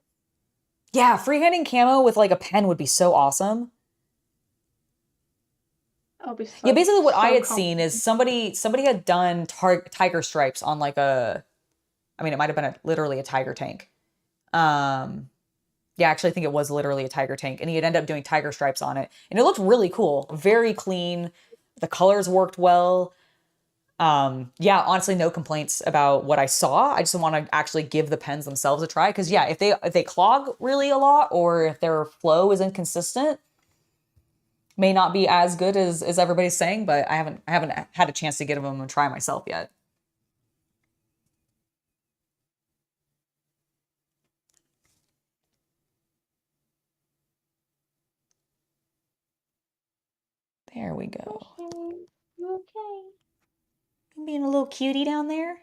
Yeah, freehanding camo with like a pen would be so awesome. I'll be so, yeah, basically what so I had seen is somebody had done tiger stripes on like a, I mean, it might have been literally a tiger tank. Yeah, actually, I think it was literally a tiger tank, and he had ended up doing tiger stripes on it, and it looked really cool, very clean. The colors worked well. Yeah, honestly, no complaints about what I saw. I just want to actually give the pens themselves a try, because yeah, if they clog really a lot, or if their flow is inconsistent, may not be as good as everybody's saying. But I haven't had a chance to get them and try myself yet. There we go. You okay? You being a little cutie down there?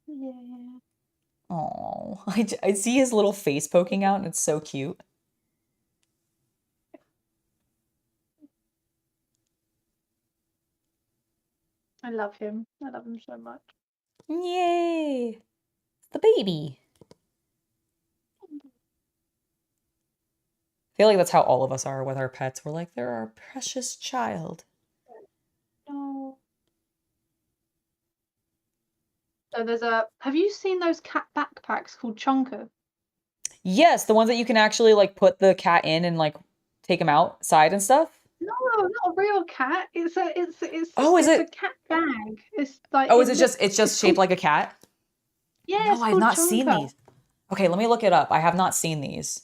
Yeah. Oh, I see his little face poking out, and it's so cute. I love him. I love him so much. Yay! The baby. I feel like that's how all of us are with our pets. We're like, they're our precious child. No. So have you seen those cat backpacks called Chonker? Yes, the ones that you can actually like put the cat in and like take him outside and stuff. No, not a real cat. It's a cat bag. It's like it's just shaped like a cat? Yeah, no, I've not seen these. Okay, let me look it up. I have not seen these.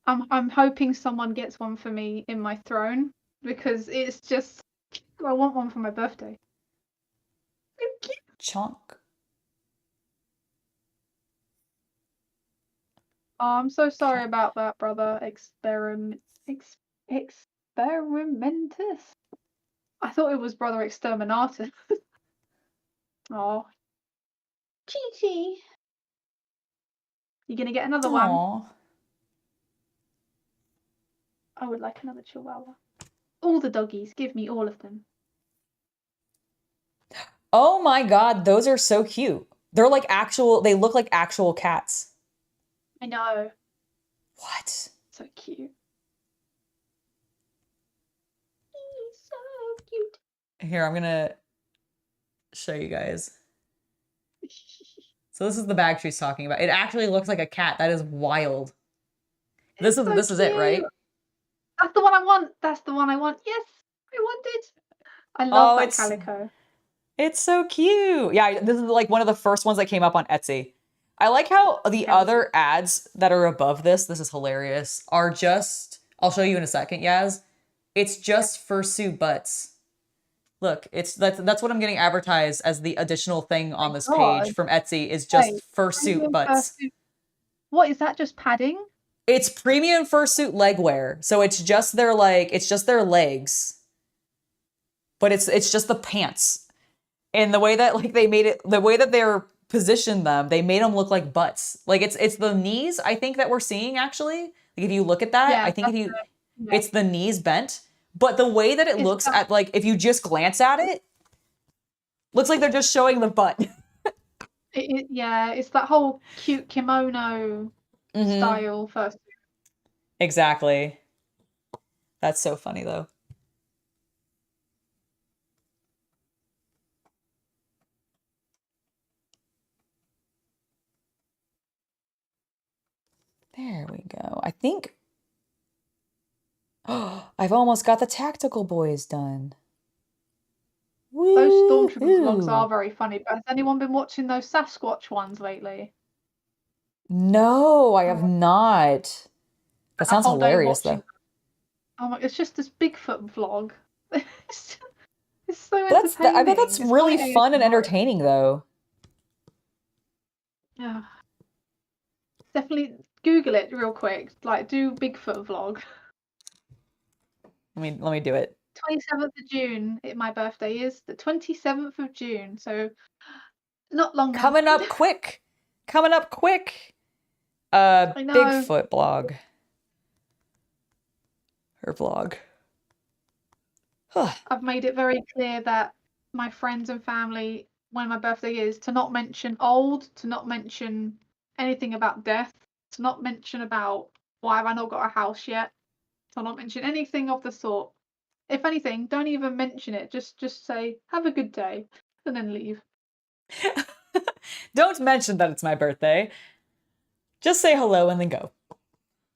I'm hoping someone gets one for me in my throne, because it's just, I want one for my birthday. Chunk. Oh, I'm so sorry about that, brother. Experimentus. I thought it was brother exterminatus. Oh, Chi. You gonna get another one? I would like another chihuahua. All the doggies, give me all of them. Oh my god, those are so cute. They're like they look like actual cats. I know. What? So cute. He's so cute. Here, I'm gonna show you guys. So this is the bag she's talking about. It actually looks like a cat. That is wild. This is it, right? That's the one I want. That's the one I want. Yes, I want it. I love that calico. It's so cute. Yeah, this is like one of the first ones that came up on Etsy. I like how the other ads that are above this is hilarious, are just, I'll show you in a second, Yazz. It's just fursuit butts. Look, that's what I'm getting advertised as the additional thing on this page from Etsy is just fursuit butts. What is that? Just padding? It's premium fursuit leg wear. So it's just their legs. But it's just the pants. And the way that like they made it, the way that they're positioned them, they made them look like butts. Like it's the knees, I think, that we're seeing actually. Like if you look at that, I think it's the knees bent. But the way that it looks at, like, if you just glance at it, looks like they're just showing the butt. Yeah, it's that whole cute kimono style first. Exactly. That's so funny, though. There we go. I think... Oh, I've almost got the tactical boys done. Those Stormtrooper vlogs are very funny, but has anyone been watching those Sasquatch ones lately? No, I have not. That sounds hilarious, though. Oh my, it's just this Bigfoot vlog. It's so That's entertaining. I bet that's really fun and entertaining, though. Yeah. Definitely Google it real quick. Like, do Bigfoot vlog. Let me do it. 27th of June. My birthday is the 27th of June, so not long now. Coming up quick. Coming up quick. Bigfoot blog. Her vlog. I've made it very clear that my friends and family, when my birthday is, to not mention old, to not mention anything about death, to not mention about why have I not got a house yet, to not mention anything of the sort. If anything, don't even mention it. Just say, have a good day, and then leave. Don't mention that it's my birthday. Just say hello and then go.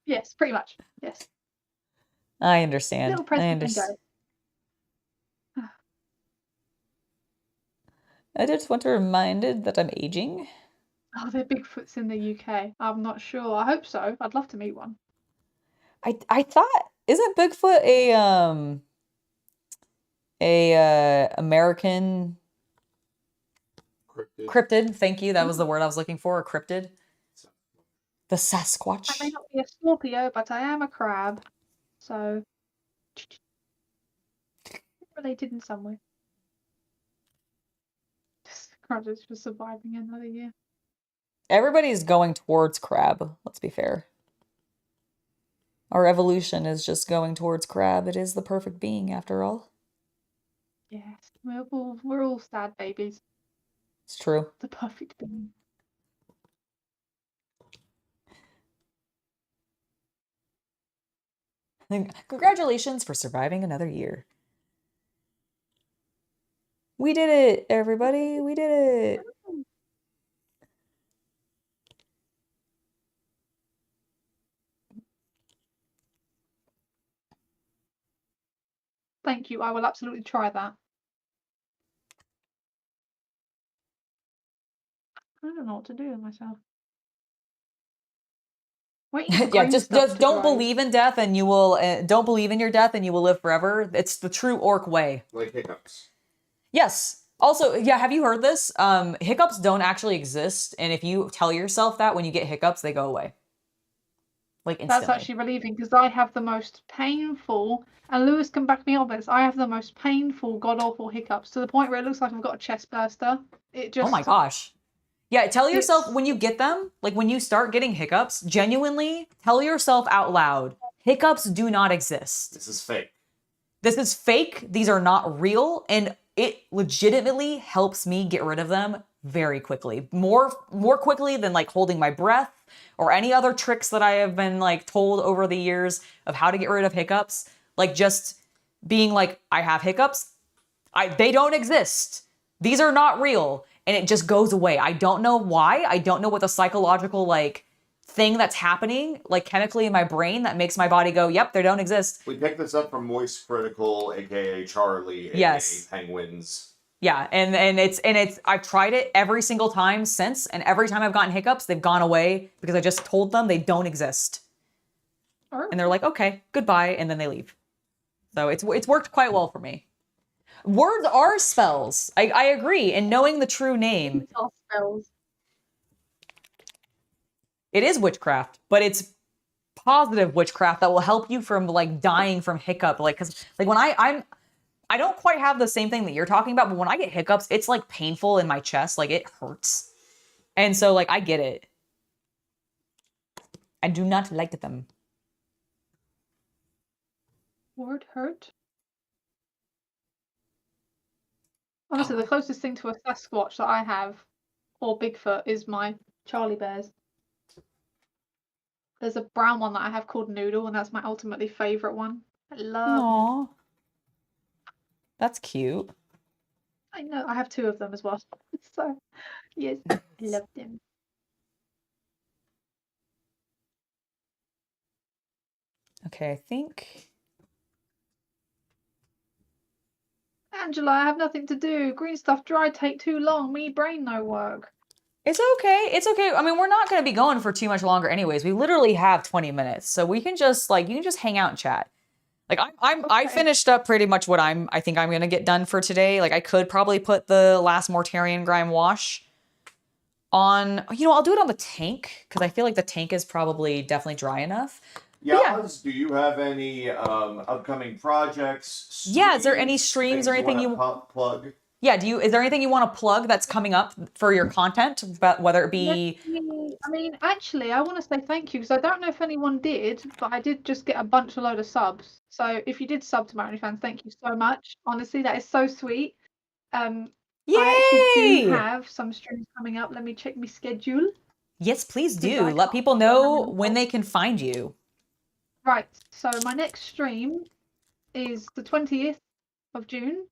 Yes, pretty much. Yes. I understand. Little present and go. I just want to be reminded that I'm aging. Oh, they're Bigfoots in the UK. I'm not sure. I hope so. I'd love to meet one. I thought, isn't Bigfoot a American cryptid? Thank you. That was the word I was looking for. A cryptid. The Sasquatch. I may not be a Scorpio, but I am a crab. So related in some way. Crabs for surviving another year. Everybody's going towards crab, let's be fair. Our evolution is just going towards crab. It is the perfect being, after all. Yes, we're all sad babies. It's true. The perfect being. Congratulations for surviving another year. We did it, everybody. We did it. Thank you. I will absolutely try that. I don't know what to do with myself. Yeah, just don't believe in death, and you will. Don't believe in your death, and you will live forever. It's the true orc way. Like hiccups. Yes. Also, yeah, have you heard this? Hiccups don't actually exist, and if you tell yourself that when you get hiccups, they go away. Like instantly. That's actually relieving because I have the most painful, and Lewis can back me up on this. I have the most painful, god awful hiccups to the point where it looks like I've got a chest burster. It just. Oh my gosh. Yeah, tell yourself when you get them, like when you start getting hiccups, genuinely tell yourself out loud, hiccups do not exist. This is fake. This is fake. These are not real. And it legitimately helps me get rid of them very quickly. More quickly than like holding my breath or any other tricks that I have been like told over the years of how to get rid of hiccups. Like just being like, I have hiccups. They don't exist. These are not real. And it just goes away. I don't know why. I don't know what the psychological like thing that's happening like chemically in my brain that makes my body go, yep, they don't exist. We picked this up from Moist Critical, aka Charlie, aka yes. Penguins. Yeah, and it's I've tried it every single time since, and every time I've gotten hiccups, they've gone away because I just told them they don't exist. And they're like, okay, goodbye, and then they leave. So it's worked quite well for me. Words are spells. I agree. And knowing the true name. It's all spells. It is witchcraft, but it's positive witchcraft that will help you from like dying from hiccup. Like, cause like when I don't quite have the same thing that you're talking about, but when I get hiccups, it's like painful in my chest. Like it hurts. And so like, I get it. I do not like them. Word hurt? Honestly, the closest thing to a Sasquatch that I have, or Bigfoot, is my Charlie bears. There's a brown one that I have called Noodle, and that's my ultimately favourite one. I love him. That's cute. I know, I have two of them as well. So, yes, I love them. Okay, I think... Angela, I have nothing to do. Green stuff dry take too long. Me brain no work. It's okay. It's okay. I mean, we're not going to be going for too much longer anyways. We literally have 20 minutes. So we can just like, you can just hang out and chat. Like I finished up pretty much what I think I'm going to get done for today. Like I could probably put the last Mortarian Grind wash on, I'll do it on the tank because I feel like the tank is probably definitely dry enough. Yazz, do you have any upcoming projects? Yeah, is there any streams or anything you plug? Yeah, is there anything you want to plug that's coming up for your content, but whether it be... I mean, actually, I want to say thank you because I don't know if anyone did, but I did just get a load of subs. So if you did sub to my OnlyFans, thank you so much. Honestly, that is so sweet. Yay! I actually do have some streams coming up. Let me check my schedule. Yes, please do. Let people know when they can find you. Right. So my next stream is the 20th of June.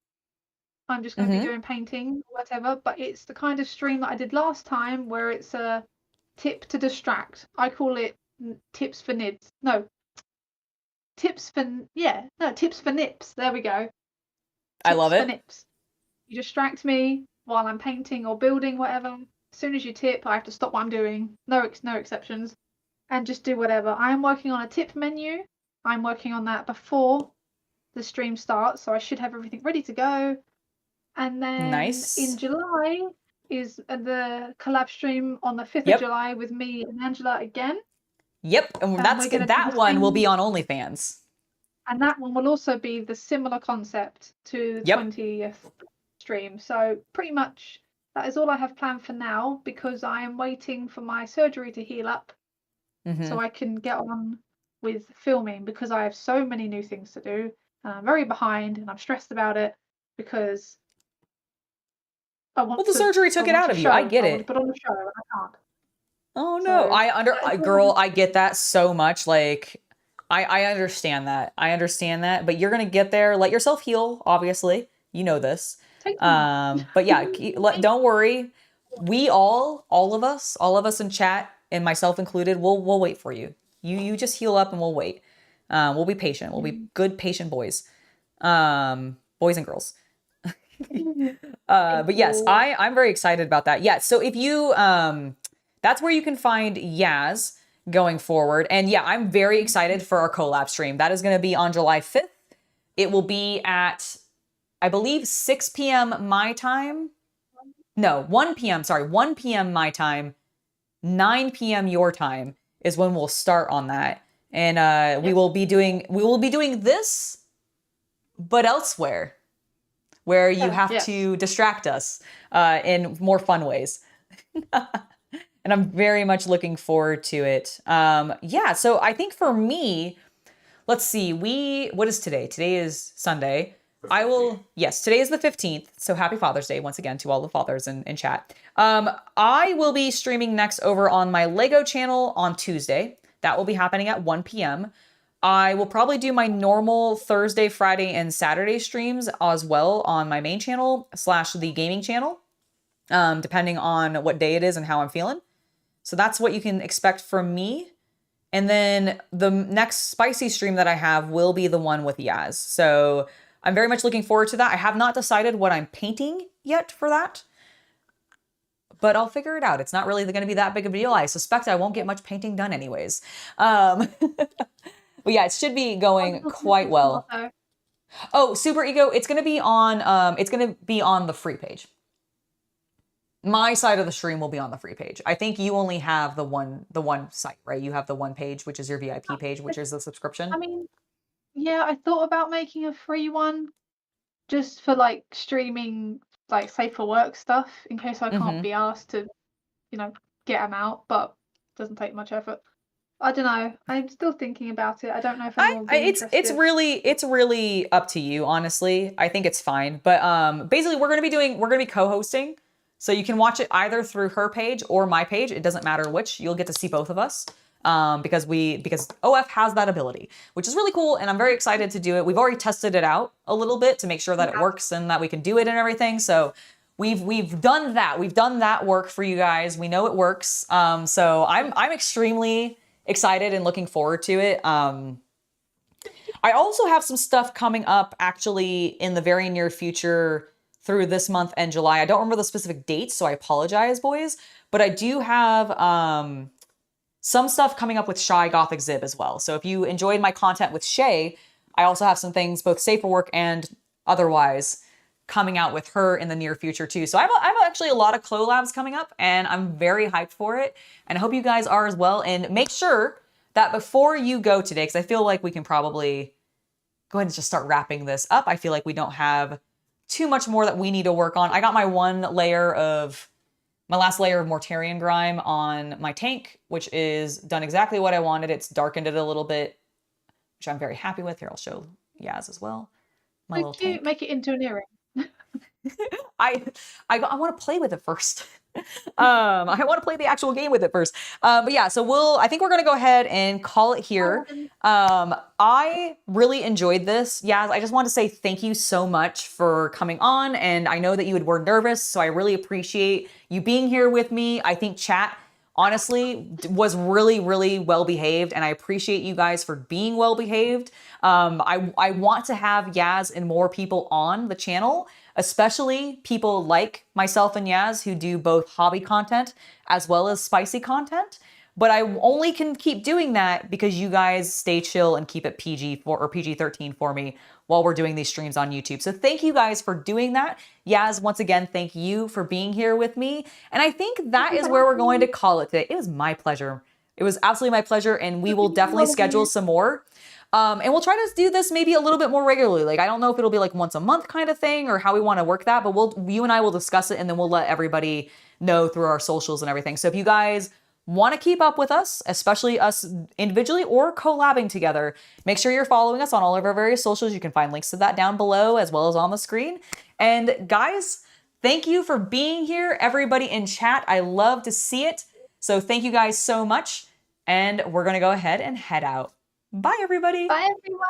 I'm just going to be doing painting, whatever, but it's the kind of stream that I did last time where it's a tip to distract. I call it tips for nibs. No. Tips for nips. There we go. I love it. For nips. You distract me while I'm painting or building, whatever. As soon as you tip, I have to stop what I'm doing. No exceptions. And just do whatever. I am working on a tip menu. I'm working on that before the stream starts, so I should have everything ready to go. And then in July is the collab stream on the 5th of July with me and Angela again. Yep, and that one will be on OnlyFans. And that one will also be the similar concept to the 20th stream. So pretty much that is all I have planned for now because I am waiting for my surgery to heal up so I can get on with filming because I have so many new things to do. And I'm very behind and I'm stressed about it because the surgery took it out of you. I get it. But on the show, and I can't. Oh no, girl, I get that so much. Like, I understand that. But you're gonna get there. Let yourself heal. Obviously, you know this. But yeah, don't worry. We all of us in chat, and myself included, we'll wait for you. You just heal up, and we'll wait. We'll be patient. We'll be good, patient boys, boys and girls. But yes, I'm very excited about that. Yeah. So if you, that's where you can find Yazz going forward. And yeah, I'm very excited for our collab stream. That is going to be on July 5th. It will be at, I believe 6 p.m. my time. No, 1 p.m. Sorry, 1 p.m. my time, 9 p.m. your time is when we'll start on that. And we will be doing this, but elsewhere, where you have to distract us in more fun ways. And I'm very much looking forward to it. Yeah, so I think for me, let's see, what is today? Today is Sunday. Today is the 15th. So happy Father's Day once again to all the fathers in chat. I will be streaming next over on my Lego channel on Tuesday. That will be happening at 1 p.m. I will probably do my normal Thursday, Friday, and Saturday streams as well on my main channel / the gaming channel, depending on what day it is and how I'm feeling. So that's what you can expect from me. And then the next spicy stream that I have will be the one with Yazz. So I'm very much looking forward to that. I have not decided what I'm painting yet for that, but I'll figure it out. It's not really going to be that big of a deal. I suspect I won't get much painting done anyways. But yeah, it should be going quite well. Oh, Super Ego, it's going to be on the free page. My side of the stream will be on the free page. I think you only have the one site, right? You have the one page, which is your VIP page, which is the subscription. I mean, yeah, I thought about making a free one just for like streaming, like safe for work stuff in case I can't be asked to, get them out, but it doesn't take much effort. I don't know. I'm still thinking about it. I don't know if it's really up to you, honestly. I think it's fine. But basically we're gonna be co-hosting. So you can watch it either through her page or my page. It doesn't matter which. You'll get to see both of us. Because OF has that ability, which is really cool, and I'm very excited to do it. We've already tested it out a little bit to make sure that it works and that we can do it and everything. So we've done that. We've done that work for you guys. We know it works. So I'm extremely excited and looking forward to it. I also have some stuff coming up actually in the very near future through this month and July. I don't remember the specific dates, so I apologize, boys. But I do have some stuff coming up with Shy Gothic Zib as well. So if you enjoyed my content with Shay, I also have some things both safe for work and otherwise coming out with her in the near future too. So I have actually a lot of collabs coming up, and I'm very hyped for it. And I hope you guys are as well. And make sure that before you go today, because I feel like we can probably go ahead and just start wrapping this up. I feel like we don't have too much more that we need to work on. I got my last layer of Mortarian Grind on my tank, which is done exactly what I wanted. It's darkened it a little bit, which I'm very happy with. Here, I'll show Yazz as well. My little tank. Make it into an earring. I want to play with it first. I want to play the actual game with it first. But yeah, so I think we're going to go ahead and call it here. I really enjoyed this. Yazz, I just want to say thank you so much for coming on. And I know that you were nervous, so I really appreciate you being here with me. I think chat, honestly, was really, really well behaved. And I appreciate you guys for being well behaved. I want to have Yazz and more people on the channel, especially people like myself and Yazz who do both hobby content as well as spicy content. But I only can keep doing that because you guys stay chill and keep it PG-13 for me while we're doing these streams on YouTube. So thank you guys for doing that. Yazz, once again, thank you for being here with me. And I think that is where we're going to call it today. It was my pleasure. It was absolutely my pleasure. And we will definitely schedule some more. And we'll try to do this maybe a little bit more regularly. Like, I don't know if it'll be like once a month kind of thing or how we want to work that, but you and I will discuss it, and then we'll let everybody know through our socials and everything. So if you guys want to keep up with us, especially us individually or collabing together, make sure you're following us on all of our various socials. You can find links to that down below as well as on the screen. And guys, thank you for being here. Everybody in chat, I love to see it. So thank you guys so much. And we're going to go ahead and head out. Bye, everybody. Bye, everyone.